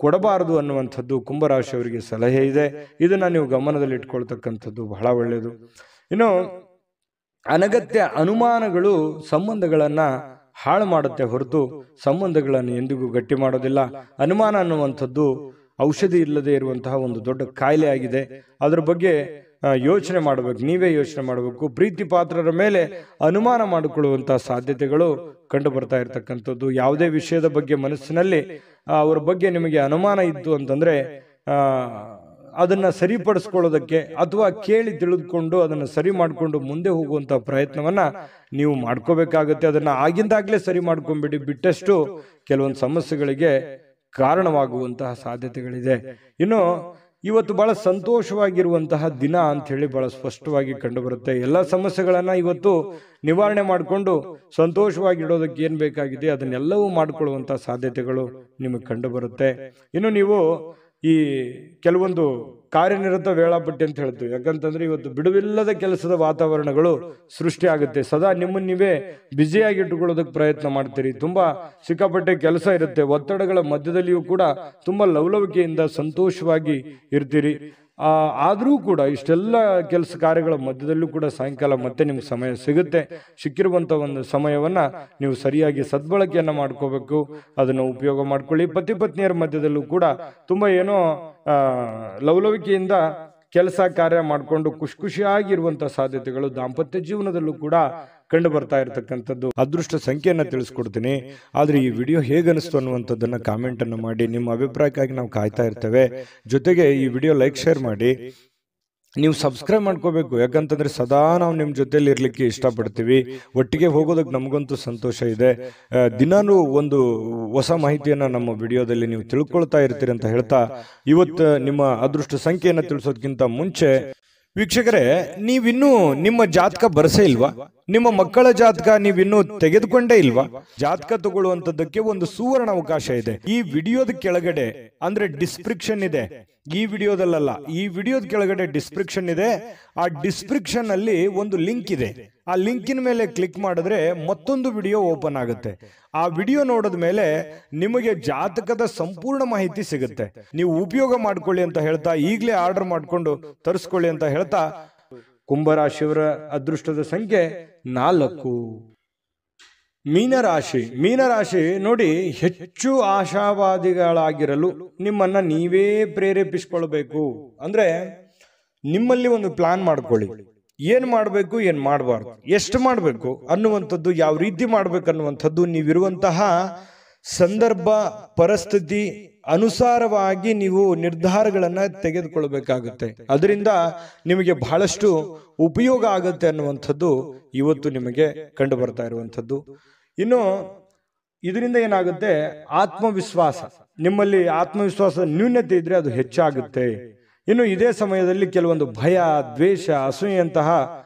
ಕೊಡಬಾರದು ಅನ್ನುವಂಥದ್ದು ಕುಂಭರಾಶಿಯವರಿಗೆ ಸಲಹೆ ಇದೆ. ಇದನ್ನ ನೀವು ಗಮನದಲ್ಲಿ ಇಟ್ಕೊಳ್ತಕ್ಕಂಥದ್ದು ಬಹಳ ಒಳ್ಳೆಯದು. ಇನ್ನು ಅನಗತ್ಯ ಅನುಮಾನಗಳು ಸಂಬಂಧಗಳನ್ನ ಹಾಳು ಮಾಡುತ್ತೆ ಹೊರತು ಸಂಬಂಧಗಳನ್ನು ಎಂದಿಗೂ ಗಟ್ಟಿ ಮಾಡೋದಿಲ್ಲ. ಅನುಮಾನ ಅನ್ನುವಂಥದ್ದು ಔಷಧಿ ಇಲ್ಲದೆ ಇರುವಂತಹ ಒಂದು ದೊಡ್ಡ ಕಾಯಿಲೆ ಆಗಿದೆ. ಅದ್ರ ಬಗ್ಗೆ ಯೋಚನೆ ಮಾಡಬೇಕು, ನೀವೇ ಯೋಚನೆ ಮಾಡಬೇಕು. ಪ್ರೀತಿ ಪಾತ್ರರ ಮೇಲೆ ಅನುಮಾನ ಮಾಡಿಕೊಳ್ಳುವಂತಹ ಸಾಧ್ಯತೆಗಳು ಕಂಡು ಬರ್ತಾ ಇರತಕ್ಕಂಥದ್ದು. ಯಾವುದೇ ವಿಷಯದ ಬಗ್ಗೆ ಮನಸ್ಸಿನಲ್ಲಿ ಅವರ ಬಗ್ಗೆ ನಿಮಗೆ ಅನುಮಾನ ಇತ್ತು ಅಂತಂದ್ರೆ ಅದನ್ನ ಸರಿಪಡಿಸ್ಕೊಳ್ಳೋದಕ್ಕೆ ಅಥವಾ ಕೇಳಿ ತಿಳಿದುಕೊಂಡು ಅದನ್ನ ಸರಿ ಮಾಡಿಕೊಂಡು ಮುಂದೆ ಹೋಗುವಂತ ಪ್ರಯತ್ನವನ್ನ ನೀವು ಮಾಡ್ಕೋಬೇಕಾಗತ್ತೆ. ಅದನ್ನ ಆಗಿಂದಾಗ್ಲೇ ಸರಿ ಮಾಡ್ಕೊಂಡ್ಬಿಡಿ. ಬಿಟ್ಟಷ್ಟು ಕೆಲವೊಂದು ಸಮಸ್ಯೆಗಳಿಗೆ ಕಾರಣವಾಗುವಂತಹ ಸಾಧ್ಯತೆಗಳಿದೆ. ಇನ್ನು ಇವತ್ತು ಬಹಳ ಸಂತೋಷವಾಗಿರುವಂತಹ ದಿನ ಅಂತ ಹೇಳಿ ಬಹಳ ಸ್ಪಷ್ಟವಾಗಿ ಕಂಡು ಬರುತ್ತೆ. ಎಲ್ಲ ಸಮಸ್ಯೆಗಳನ್ನ ಇವತ್ತು ನಿವಾರಣೆ ಮಾಡಿಕೊಂಡು ಸಂತೋಷವಾಗಿಡೋದಕ್ಕೆ ಏನ್ ಬೇಕಾಗಿದೆ ಅದನ್ನೆಲ್ಲವೂ ಮಾಡಿಕೊಳ್ಳುವಂತಹ ಸಾಧ್ಯತೆಗಳು ನಿಮಗೆ ಕಂಡು ಬರುತ್ತೆ. ಇನ್ನು ನೀವು ಈ ಕೆಲವೊಂದು ಕಾರ್ಯನಿರತ ವೇಳಾಪಟ್ಟಿ ಅಂತ ಹೇಳ್ತೀವಿ. ಯಾಕಂತಂದ್ರೆ ಇವತ್ತು ಬಿಡುವಿಲ್ಲದ ಕೆಲಸದ ವಾತಾವರಣಗಳು ಸೃಷ್ಟಿ ಆಗುತ್ತೆ. ಸದಾ ನಿಮ್ಮನ್ನ ನೀವೇ ಬ್ಯುಸಿಯಾಗಿ ಇಟ್ಟುಕೊಳ್ಳೋದಕ್ಕೆ ಪ್ರಯತ್ನ ಮಾಡ್ತೀರಿ. ತುಂಬಾ ಸಿಕ್ಕಾಪಟ್ಟೆ ಕೆಲಸ ಇರುತ್ತೆ. ಒತ್ತಡಗಳ ಮಧ್ಯದಲ್ಲಿಯೂ ಕೂಡ ತುಂಬಾ ಲವಲವಿಕೆಯಿಂದ ಸಂತೋಷವಾಗಿ ಇರ್ತೀರಿ. ಆದರೂ ಕೂಡ ಇಷ್ಟೆಲ್ಲ ಕೆಲಸ ಕಾರ್ಯಗಳ ಮಧ್ಯದಲ್ಲೂ ಕೂಡ ಸಾಯಂಕಾಲ ಮತ್ತೆ ನಿಮ್ಗೆ ಸಮಯ ಸಿಗುತ್ತೆ. ಸಿಕ್ಕಿರುವಂತ ಒಂದು ಸಮಯವನ್ನ ನೀವು ಸರಿಯಾಗಿ ಸದ್ಬಳಕೆಯನ್ನ ಮಾಡ್ಕೋಬೇಕು. ಅದನ್ನು ಉಪಯೋಗ ಮಾಡ್ಕೊಳ್ಳಿ. ಪತಿ ಪತ್ನಿಯರ ಮಧ್ಯದಲ್ಲೂ ಕೂಡ ತುಂಬಾ ಏನೋ ಲವಲವಿಕೆಯಿಂದ ಕೆಲಸ ಕಾರ್ಯ ಮಾಡಿಕೊಂಡು ಖುಷಿಯಾಗಿರುವಂತಹ ಸಾಧ್ಯತೆಗಳು ದಾಂಪತ್ಯ ಜೀವನದಲ್ಲೂ ಕೂಡ ಕಂಡು ಬರ್ತಾ ಇರತಕ್ಕಂಥದ್ದು. ಅದೃಷ್ಟ ಸಂಖ್ಯೆಯನ್ನ ತಿಳಿಸ್ಕೊಡ್ತೀನಿ. ಆದ್ರೆ ಈ ವಿಡಿಯೋ ಹೇಗನಿಸ್ತು ಅನ್ನುವಂಥದ್ದನ್ನ ಕಾಮೆಂಟ್ ಅನ್ನು ಮಾಡಿ. ನಿಮ್ಮ ಅಭಿಪ್ರಾಯಕ್ಕಾಗಿ ನಾವು ಕಾಯ್ತಾ ಇರ್ತೇವೆ. ಜೊತೆಗೆ ಈ ವಿಡಿಯೋ ಲೈಕ್, ಶೇರ್ ಮಾಡಿ. ನೀವು ಸಬ್ಸ್ಕ್ರೈಬ್ ಮಾಡ್ಕೋಬೇಕು. ಯಾಕಂತಂದ್ರೆ ಸದಾ ನಾವು ನಿಮ್ಮ ಜೊತೆಲಿ ಇರ್ಲಿಕ್ಕೆ ಇಷ್ಟಪಡ್ತೀವಿ. ಒಟ್ಟಿಗೆ ಹೋಗೋದಕ್ಕೆ ನಮಗಂತೂ ಸಂತೋಷ ಇದೆ. ದಿನಾನೂ ಒಂದು ಹೊಸ ಮಾಹಿತಿಯನ್ನ ನಮ್ಮ ವಿಡಿಯೋದಲ್ಲಿ ನೀವು ತಿಳ್ಕೊಳ್ತಾ ಇರ್ತೀರಿ ಅಂತ ಹೇಳ್ತಾ, ಇವತ್ತು ನಿಮ್ಮ ಅದೃಷ್ಟ ಸಂಖ್ಯೆಯನ್ನು ತಿಳಿಸೋದಕ್ಕಿಂತ ಮುಂಚೆ ವೀಕ್ಷಕರೇ, ನೀವಿನ್ನೂ ನಿಮ್ಮ ಜಾತಕ ಬರಸೇ ಇಲ್ವಾ? ನಿಮ್ಮ ಮಕ್ಕಳ ಜಾತಕ ನೀವಿನ್ನೂ ತೆಗೆದುಕೊಂಡೇ ಇಲ್ವಾ? ಜಾತಕ ತಗೊಳ್ಳುವಂತದ್ದಕ್ಕೆ ಒಂದು ಸುವರ್ಣ ಅವಕಾಶ ಇದೆ. ಈ ವಿಡಿಯೋದ ಕೆಳಗಡೆ ಅಂದ್ರೆ ಡಿಸ್ಕ್ರಿಪ್ಷನ್ ಇದೆ. ಈ ವಿಡಿಯೋದಲ್ಲ, ಈ ವಿಡಿಯೋದ ಕೆಳಗಡೆ ಡಿಸ್ಕ್ರಿಪ್ಷನ್ ಇದೆ. ಆ ಡಿಸ್ಕ್ರಿಪ್ಷನ್ ಅಲ್ಲಿ ಒಂದು ಲಿಂಕ್ ಇದೆ. ಆ ಲಿಂಕಿನ ಮೇಲೆ ಕ್ಲಿಕ್ ಮಾಡಿದ್ರೆ ಮತ್ತೊಂದು ವಿಡಿಯೋ ಓಪನ್ ಆಗುತ್ತೆ. ಆ ವಿಡಿಯೋ ನೋಡಿದ ಮೇಲೆ ನಿಮಗೆ ಜಾತಕದ ಸಂಪೂರ್ಣ ಮಾಹಿತಿ ಸಿಗುತ್ತೆ. ನೀವು ಉಪಯೋಗ ಮಾಡ್ಕೊಳ್ಳಿ ಅಂತ ಹೇಳ್ತಾ, ಈಗಲೇ ಆರ್ಡರ್ ಮಾಡ್ಕೊಂಡು ತರಿಸ್ಕೊಳ್ಳಿ ಅಂತ ಹೇಳ್ತಾ, ಕುಂಭರಾಶಿಯವರ ಅದೃಷ್ಟದ ಸಂಖ್ಯೆ 4. ಮೀನರಾಶಿ ನೋಡಿ, ಹೆಚ್ಚು ಆಶಾವಾದಿಗಳಾಗಿರಲು ನಿಮ್ಮನ್ನ ನೀವೇ ಪ್ರೇರೇಪಿಸಿಕೊಳ್ಬೇಕು. ಅಂದ್ರೆ ನಿಮ್ಮಲ್ಲಿ ಒಂದು ಪ್ಲಾನ್ ಮಾಡ್ಕೊಳ್ಳಿ. ಏನ್ ಮಾಡ್ಬೇಕು, ಏನ್ ಮಾಡಬಾರ್ದು, ಎಷ್ಟು ಮಾಡ್ಬೇಕು ಅನ್ನುವಂಥದ್ದು, ಯಾವ ರೀತಿ ಮಾಡ್ಬೇಕು ಅನ್ನುವಂಥದ್ದು ನೀವಿರುವಂತಹ ಸಂದರ್ಭ ಪರಿಸ್ಥಿತಿ ಅನುಸಾರವಾಗಿ ನೀವು ನಿರ್ಧಾರಗಳನ್ನ ತೆಗೆದುಕೊಳ್ಬೇಕಾಗುತ್ತೆ. ಅದರಿಂದ ನಿಮಗೆ ಬಹಳಷ್ಟು ಉಪಯೋಗ ಆಗುತ್ತೆ ಅನ್ನುವಂಥದ್ದು ಇವತ್ತು ನಿಮಗೆ ಕಂಡು ಬರ್ತಾ ಇರುವಂಥದ್ದು. ಇನ್ನು ಇದರಿಂದ ಏನಾಗುತ್ತೆ, ಆತ್ಮವಿಶ್ವಾಸ, ನಿಮ್ಮಲ್ಲಿ ಆತ್ಮವಿಶ್ವಾಸದ ನ್ಯೂನ್ಯತೆ ಇದ್ರೆ ಅದು ಹೆಚ್ಚಾಗುತ್ತೆ. ಇನ್ನು ಇದೇ ಸಮಯದಲ್ಲಿ ಕೆಲವೊಂದು ಭಯ, ದ್ವೇಷ, ಅಸೂಯೆಯಂತಹ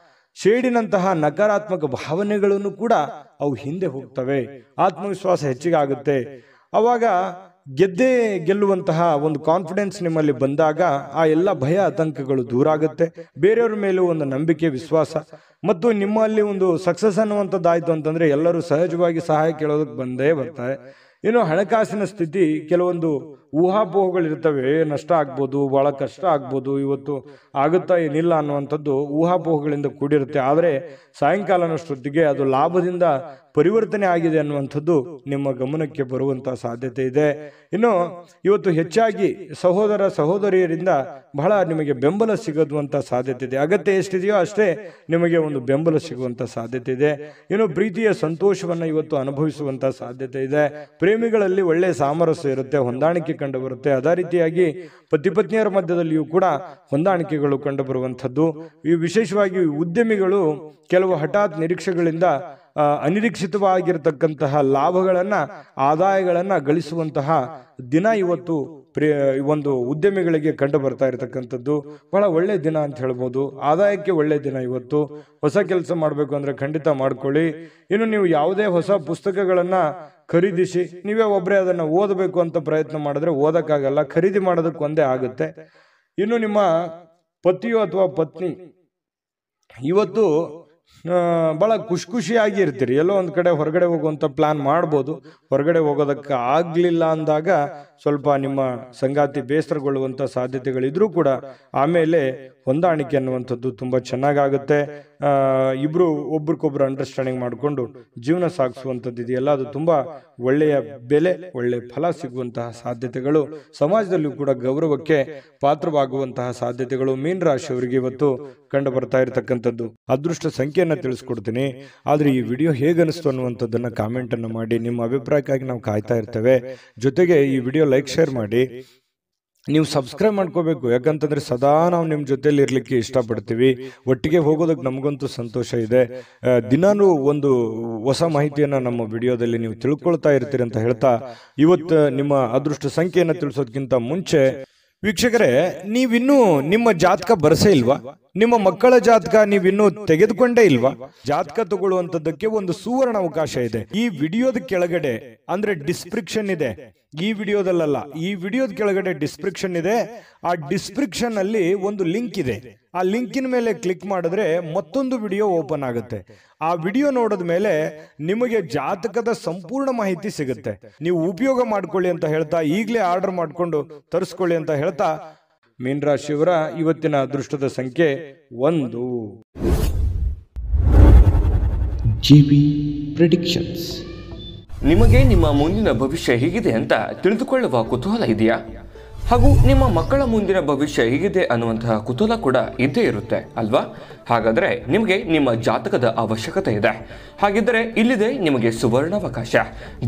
ಶೇಡಿನಂತಹ ನಕಾರಾತ್ಮಕ ಭಾವನೆಗಳನ್ನು ಕೂಡ ಅವು ಹಿಂದೆ ಹೋಗ್ತವೆ. ಆತ್ಮವಿಶ್ವಾಸ ಹೆಚ್ಚಿಗೆ ಆಗುತ್ತೆ. ಅವಾಗ ಗೆಲ್ಲುವಂತಹ ಒಂದು ಕಾನ್ಫಿಡೆನ್ಸ್ ನಿಮ್ಮಲ್ಲಿ ಬಂದಾಗ ಆ ಎಲ್ಲ ಭಯ ಆತಂಕಗಳು ದೂರ ಆಗುತ್ತೆ. ಬೇರೆಯವ್ರ ಮೇಲೂ ಒಂದು ನಂಬಿಕೆ, ವಿಶ್ವಾಸ ಮತ್ತು ನಿಮ್ಮಲ್ಲಿ ಒಂದು ಸಕ್ಸಸ್ ಅನ್ನುವಂಥದ್ದಾಯ್ತು ಅಂತಂದ್ರೆ ಎಲ್ಲರೂ ಸಹಜವಾಗಿ ಸಹಾಯ ಕೇಳೋದಕ್ಕೆ ಬಂದೇ ಬರ್ತಾರೆ. ಇನ್ನು ಹಣಕಾಸಿನ ಸ್ಥಿತಿ, ಕೆಲವೊಂದು ಊಹಾಪೋಹಗಳಿರ್ತವೆ. ನಷ್ಟ ಆಗ್ಬೋದು, ಬಹಳ ಕಷ್ಟ ಆಗ್ಬೋದು, ಇವತ್ತು ಆಗುತ್ತಾ ಏನಿಲ್ಲ ಅನ್ನುವಂಥದ್ದು ಊಹಾಪೋಹಗಳಿಂದ ಕೂಡಿರುತ್ತೆ. ಆದರೆ ಸಾಯಂಕಾಲನಷ್ಟೊತ್ತಿಗೆ ಅದು ಲಾಭದಿಂದ ಪರಿವರ್ತನೆ ಆಗಿದೆ ಅನ್ನುವಂಥದ್ದು ನಿಮ್ಮ ಗಮನಕ್ಕೆ ಬರುವಂತಹ ಸಾಧ್ಯತೆ ಇದೆ. ಇನ್ನು ಇವತ್ತು ಹೆಚ್ಚಾಗಿ ಸಹೋದರ ಸಹೋದರಿಯರಿಂದ ಬಹಳ ನಿಮಗೆ ಬೆಂಬಲ ಸಿಗುವಂತ ಸಾಧ್ಯತೆ ಇದೆ. ಅಗತ್ಯ ಎಷ್ಟಿದೆಯೋ ಅಷ್ಟೇ ನಿಮಗೆ ಒಂದು ಬೆಂಬಲ ಸಿಗುವಂತ ಸಾಧ್ಯತೆ ಇದೆ. ಇನ್ನು ಪ್ರೀತಿಯ ಸಂತೋಷವನ್ನ ಇವತ್ತು ಅನುಭವಿಸುವಂತ ಸಾಧ್ಯತೆ ಇದೆ. ಪ್ರೇಮಿಗಳಲ್ಲಿ ಒಳ್ಳೆಯ ಸಾಮರಸ್ಯ ಇರುತ್ತೆ, ಹೊಂದಾಣಿಕೆ ಕಂಡು ಬರುತ್ತೆ. ಅದೇ ರೀತಿಯಾಗಿ ಪತಿ ಪತ್ನಿಯರ ಮಧ್ಯದಲ್ಲಿಯೂ ಕೂಡ ಹೊಂದಾಣಿಕೆಗಳು ಕಂಡು ಬರುವಂಥದ್ದು. ಈ ವಿಶೇಷವಾಗಿ ಉದ್ಯಮಿಗಳು ಕೆಲವು ಹಠಾತ್ ನಿರೀಕ್ಷೆಗಳಿಂದ ಅನಿರೀಕ್ಷಿತವಾಗಿರತಕ್ಕಂತಹ ಲಾಭಗಳನ್ನ, ಆದಾಯಗಳನ್ನ ಗಳಿಸುವಂತಹ ದಿನ ಇವತ್ತು ಒಂದು ಉದ್ಯಮಿಗಳಿಗೆ ಕಂಡು ಬರ್ತಾ ಇರತಕ್ಕಂಥದ್ದು. ಬಹಳ ಒಳ್ಳೆ ದಿನ ಅಂತ ಹೇಳ್ಬೋದು. ಆದಾಯಕ್ಕೆ ಒಳ್ಳೆ ದಿನ ಇವತ್ತು. ಹೊಸ ಕೆಲಸ ಮಾಡಬೇಕು ಅಂದ್ರೆ ಖಂಡಿತ ಮಾಡ್ಕೊಳ್ಳಿ. ಇನ್ನು ನೀವು ಯಾವುದೇ ಹೊಸ ಪುಸ್ತಕಗಳನ್ನ ಖರೀದಿಸಿ ನೀವೇ ಒಬ್ಬರೇ ಅದನ್ನ ಓದಬೇಕು ಅಂತ ಪ್ರಯತ್ನ ಮಾಡಿದ್ರೆ ಓದಕ್ಕಾಗಲ್ಲ, ಖರೀದಿ ಮಾಡೋದಕ್ಕೆ ಒಂದೇ ಆಗುತ್ತೆ. ಇನ್ನು ನಿಮ್ಮ ಪತಿಯು ಅಥವಾ ಪತ್ನಿ ಇವತ್ತು ಬಹಳ ಖುಷಿಯಾಗಿ ಇರ್ತೀರಿ. ಎಲ್ಲೋ ಒಂದ್ ಕಡೆ ಹೊರಗಡೆ ಹೋಗುವಂತ ಪ್ಲಾನ್ ಮಾಡ್ಬೋದು. ಹೊರಗಡೆ ಹೋಗೋದಕ್ಕೆ ಆಗ್ಲಿಲ್ಲ ಅಂದಾಗ ಸ್ವಲ್ಪ ನಿಮ್ಮ ಸಂಗಾತಿ ಬೇಸರಗೊಳ್ಳುವಂತ ಸಾಧ್ಯತೆಗಳಿದ್ರೂ ಕೂಡ ಆಮೇಲೆ ಹೊಂದಾಣಿಕೆ ಅನ್ನುವಂಥದ್ದು ತುಂಬಾ ಚೆನ್ನಾಗಾಗುತ್ತೆ. ಇಬ್ರು ಒಬ್ರಿಗೊಬ್ರು ಅಂಡರ್ಸ್ಟ್ಯಾಂಡಿಂಗ್ ಮಾಡಿಕೊಂಡು ಜೀವನ ಸಾಗಿಸುವಂಥದ್ದು ಇದೆಯಲ್ಲ, ಅದು ತುಂಬಾ ಒಳ್ಳೆಯ ಬೆಲೆ, ಒಳ್ಳೆ ಫಲ ಸಿಗುವಂತಹ ಸಾಧ್ಯತೆಗಳು, ಸಮಾಜದಲ್ಲೂ ಕೂಡ ಗೌರವಕ್ಕೆ ಪಾತ್ರವಾಗುವಂತಹ ಸಾಧ್ಯತೆಗಳು ಮೀನರಾಶಿಯವರಿಗೆ ಇವತ್ತು ಕಂಡು ಬರ್ತಾ ಇರತಕ್ಕಂಥದ್ದು. ಅದೃಷ್ಟ ಸಂಖ್ಯೆಯನ್ನ ತಿಳಿಸ್ಕೊಡ್ತೀನಿ. ಆದ್ರೆ ಈ ವಿಡಿಯೋ ಹೇಗನಿಸ್ತು ಅನ್ನುವಂಥದ್ದನ್ನ ಕಾಮೆಂಟ್ ಅನ್ನು ಮಾಡಿ. ನಿಮ್ಮ ಅಭಿಪ್ರಾಯಕ್ಕಾಗಿ ನಾವು ಕಾಯ್ತಾ ಇರ್ತೇವೆ. ಜೊತೆಗೆ ಈ ವಿಡಿಯೋ ಲೈಕ್, ಶೇರ್ ಮಾಡಿ. ನೀವು ಸಬ್ಸ್ಕ್ರೈಬ್ ಮಾಡ್ಕೋಬೇಕು. ಯಾಕಂತಂದ್ರೆ ಸದಾ ನಾವು ನಿಮ್ಮ ಜೊತೆಲಿ ಇರ್ಲಿಕ್ಕೆ ಇಷ್ಟಪಡ್ತೀವಿ. ಒಟ್ಟಿಗೆ ಹೋಗೋದಕ್ಕೆ ನಮಗಂತೂ ಸಂತೋಷ ಇದೆ. ದಿನಾನೂ ಒಂದು ಹೊಸ ಮಾಹಿತಿಯನ್ನ ನಮ್ಮ ವಿಡಿಯೋದಲ್ಲಿ ನೀವು ತಿಳ್ಕೊಳ್ತಾ ಇರ್ತೀರಿ ಅಂತ ಹೇಳ್ತಾ, ಇವತ್ತು ನಿಮ್ಮ ಅದೃಷ್ಟ ಸಂಖ್ಯೆಯನ್ನ ತಿಳಿಸೋದಕ್ಕಿಂತ ಮುಂಚೆ ವೀಕ್ಷಕರೇ, ನೀವಿನ್ನೂ ನಿಮ್ಮ ಜಾತಕ ಬರಸೇ ಇಲ್ವಾ? ನಿಮ್ಮ ಮಕ್ಕಳ ಜಾತಕ ನೀವಿನ್ನೂ ತೆಗೆದುಕೊಂಡೇ ಇಲ್ವಾ? ಜಾತಕ ತಗೊಳ್ಳುವಂತದ್ದಕ್ಕೆ ಒಂದು ಸುವರ್ಣ ಅವಕಾಶ ಇದೆ. ಈ ವಿಡಿಯೋದ ಕೆಳಗಡೆ ಅಂದ್ರೆ ಡಿಸ್ಕ್ರಿಪ್ಷನ್ ಇದೆ. ಈ ವಿಡಿಯೋದಲ್ಲ, ಈ ವಿಡಿಯೋದ ಕೆಳಗಡೆ ಡಿಸ್ಕ್ರಿಪ್ಷನ್ ಇದೆ. ಆ ಡಿಸ್ಕ್ರಿಪ್ಷನ್ ಅಲ್ಲಿ ಒಂದು ಲಿಂಕ್ ಇದೆ. ಆ ಲಿಂಕಿನ ಮೇಲೆ ಕ್ಲಿಕ್ ಮಾಡಿದ್ರೆ ಮತ್ತೊಂದು ವಿಡಿಯೋ ಓಪನ್ ಆಗುತ್ತೆ. ಆ ವಿಡಿಯೋ ನೋಡಿದ ಮೇಲೆ ನಿಮಗೆ ಜಾತಕದ ಸಂಪೂರ್ಣ ಮಾಹಿತಿ ಸಿಗುತ್ತೆ. ನೀವು ಉಪಯೋಗ ಮಾಡ್ಕೊಳ್ಳಿ ಅಂತ ಹೇಳ್ತಾ, ಈಗಲೇ ಆರ್ಡರ್ ಮಾಡ್ಕೊಂಡು ತರಿಸ್ಕೊಳ್ಳಿ ಅಂತ ಹೇಳ್ತಾ, ಮೀನರಾಶಿಯವರ ಇವತ್ತಿನ ಅದೃಷ್ಟದ ಸಂಖ್ಯೆ 1. GB predictions. ನಿಮಗೆ ನಿಮ್ಮ ಮುಂದಿನ ಭವಿಷ್ಯ ಹೇಗಿದೆ ಅಂತ ತಿಳಿದುಕೊಳ್ಳುವ ಕುತೂಹಲ ಇದೆಯಾ? ಹಾಗೂ ನಿಮ್ಮ ಮಕ್ಕಳ ಮುಂದಿನ ಭವಿಷ್ಯ ಹೇಗಿದೆ ಅನ್ನುವಂತಹ ಕುತೂಹಲ ಕೂಡ ಇದ್ದೇ ಇರುತ್ತೆ ಅಲ್ವಾ? ಹಾಗಾದರೆ ನಿಮಗೆ ನಿಮ್ಮ ಜಾತಕದ ಅವಶ್ಯಕತೆ ಇದೆ. ಹಾಗಿದ್ದರೆ ಇಲ್ಲಿದೆ ನಿಮಗೆ ಸುವರ್ಣಾವಕಾಶ.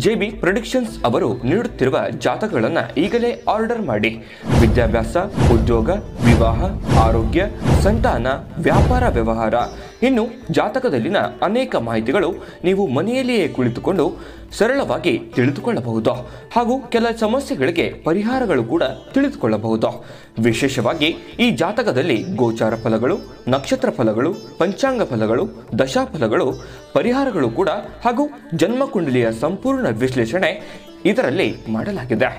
JB ಪ್ರೆಡಿಕ್ಷನ್ಸ್ ಅವರು ನೀಡುತ್ತಿರುವ ಜಾತಕಗಳನ್ನು ಈಗಲೇ ಆರ್ಡರ್ ಮಾಡಿ. ವಿದ್ಯಾಭ್ಯಾಸ, ಉದ್ಯೋಗ, ವಿವಾಹ, ಆರೋಗ್ಯ, ಸಂತಾನ, ವ್ಯಾಪಾರ ವ್ಯವಹಾರ, ಇನ್ನು ಜಾತಕದಲ್ಲಿನ ಅನೇಕ ಮಾಹಿತಿಗಳು ನೀವು ಮನೆಯಲ್ಲಿಯೇ ಕುಳಿತುಕೊಂಡು ಸರಳವಾಗಿ ತಿಳಿದುಕೊಳ್ಳಬಹುದು. ಹಾಗೂ ಕೆಲ ಸಮಸ್ಯೆಗಳಿಗೆ ಪರಿಹಾರಗಳು ಕೂಡ ತಿಳಿದುಕೊಳ್ಳಬಹುದು. ವಿಶೇಷವಾಗಿ ಈ ಜಾತಕದಲ್ಲಿ ಗೋಚಾರ ಫಲಗಳು, ನಕ್ಷತ್ರ ಫಲಗಳು, ಪಂಚಾಂಗ ಫಲಗಳು, ದಶಾಫಲಗಳು, ಪರಿಹಾರಗಳು ಕೂಡ ಹಾಗೂ ಜನ್ಮಕುಂಡಲಿಯ ಸಂಪೂರ್ಣ ವಿಶ್ಲೇಷಣೆ ಇದರಲ್ಲಿ ಮಾಡಲಾಗಿದೆ.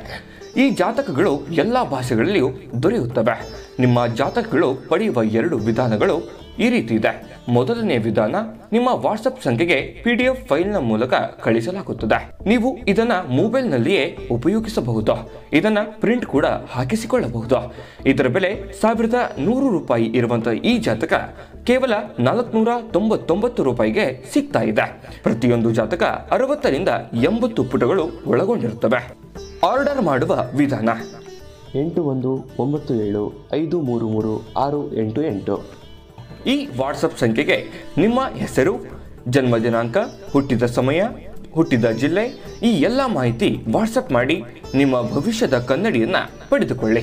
ಈ ಜಾತಕಗಳು ಎಲ್ಲ ಭಾಷೆಗಳಲ್ಲಿಯೂ ದೊರೆಯುತ್ತವೆ. ನಿಮ್ಮ ಜಾತಕಗಳು ಪಡೆಯುವ 2 ವಿಧಾನಗಳು ಈ ರೀತಿ ಇದೆ. ಮೊದಲನೇ ವಿಧಾನ, ನಿಮ್ಮ ವಾಟ್ಸಪ್ ಸಂಖ್ಯೆಗೆ PDF ಫೈಲ್ನ ಮೂಲಕ ಕಳಿಸಲಾಗುತ್ತದೆ. ನೀವು ಇದನ್ನ ಮೊಬೈಲ್ನಲ್ಲಿಯೇ ಉಪಯೋಗಿಸಬಹುದು. ಇದನ್ನ ಪ್ರಿಂಟ್ ಕೂಡ ಹಾಕಿಸಿಕೊಳ್ಳಬಹುದು. ಇದರ ಬೆಲೆ 1100 ರೂಪಾಯಿ ಇರುವಂತಹ ಈ ಜಾತಕ ಕೇವಲ 499 ರೂಪಾಯಿಗೆ ಸಿಗ್ತಾ ಇದೆ. ಪ್ರತಿಯೊಂದು ಜಾತಕ 60 ರಿಂದ 80 ಪುಟಗಳು ಒಳಗೊಂಡಿರುತ್ತವೆ. ಆರ್ಡರ್ ಮಾಡುವ ವಿಧಾನ 8197533688. ಈ ವಾಟ್ಸಪ್ ಸಂಖ್ಯೆಗೆ ನಿಮ್ಮ ಹೆಸರು, ಜನ್ಮ ದಿನಾಂಕ, ಹುಟ್ಟಿದ ಸಮಯ, ಹುಟ್ಟಿದ ಜಿಲ್ಲೆ, ಈ ಎಲ್ಲ ಮಾಹಿತಿ ವಾಟ್ಸಪ್ ಮಾಡಿ ನಿಮ್ಮ ಭವಿಷ್ಯದ ಕನ್ನಡಿಯನ್ನು ಪಡೆದುಕೊಳ್ಳಿ.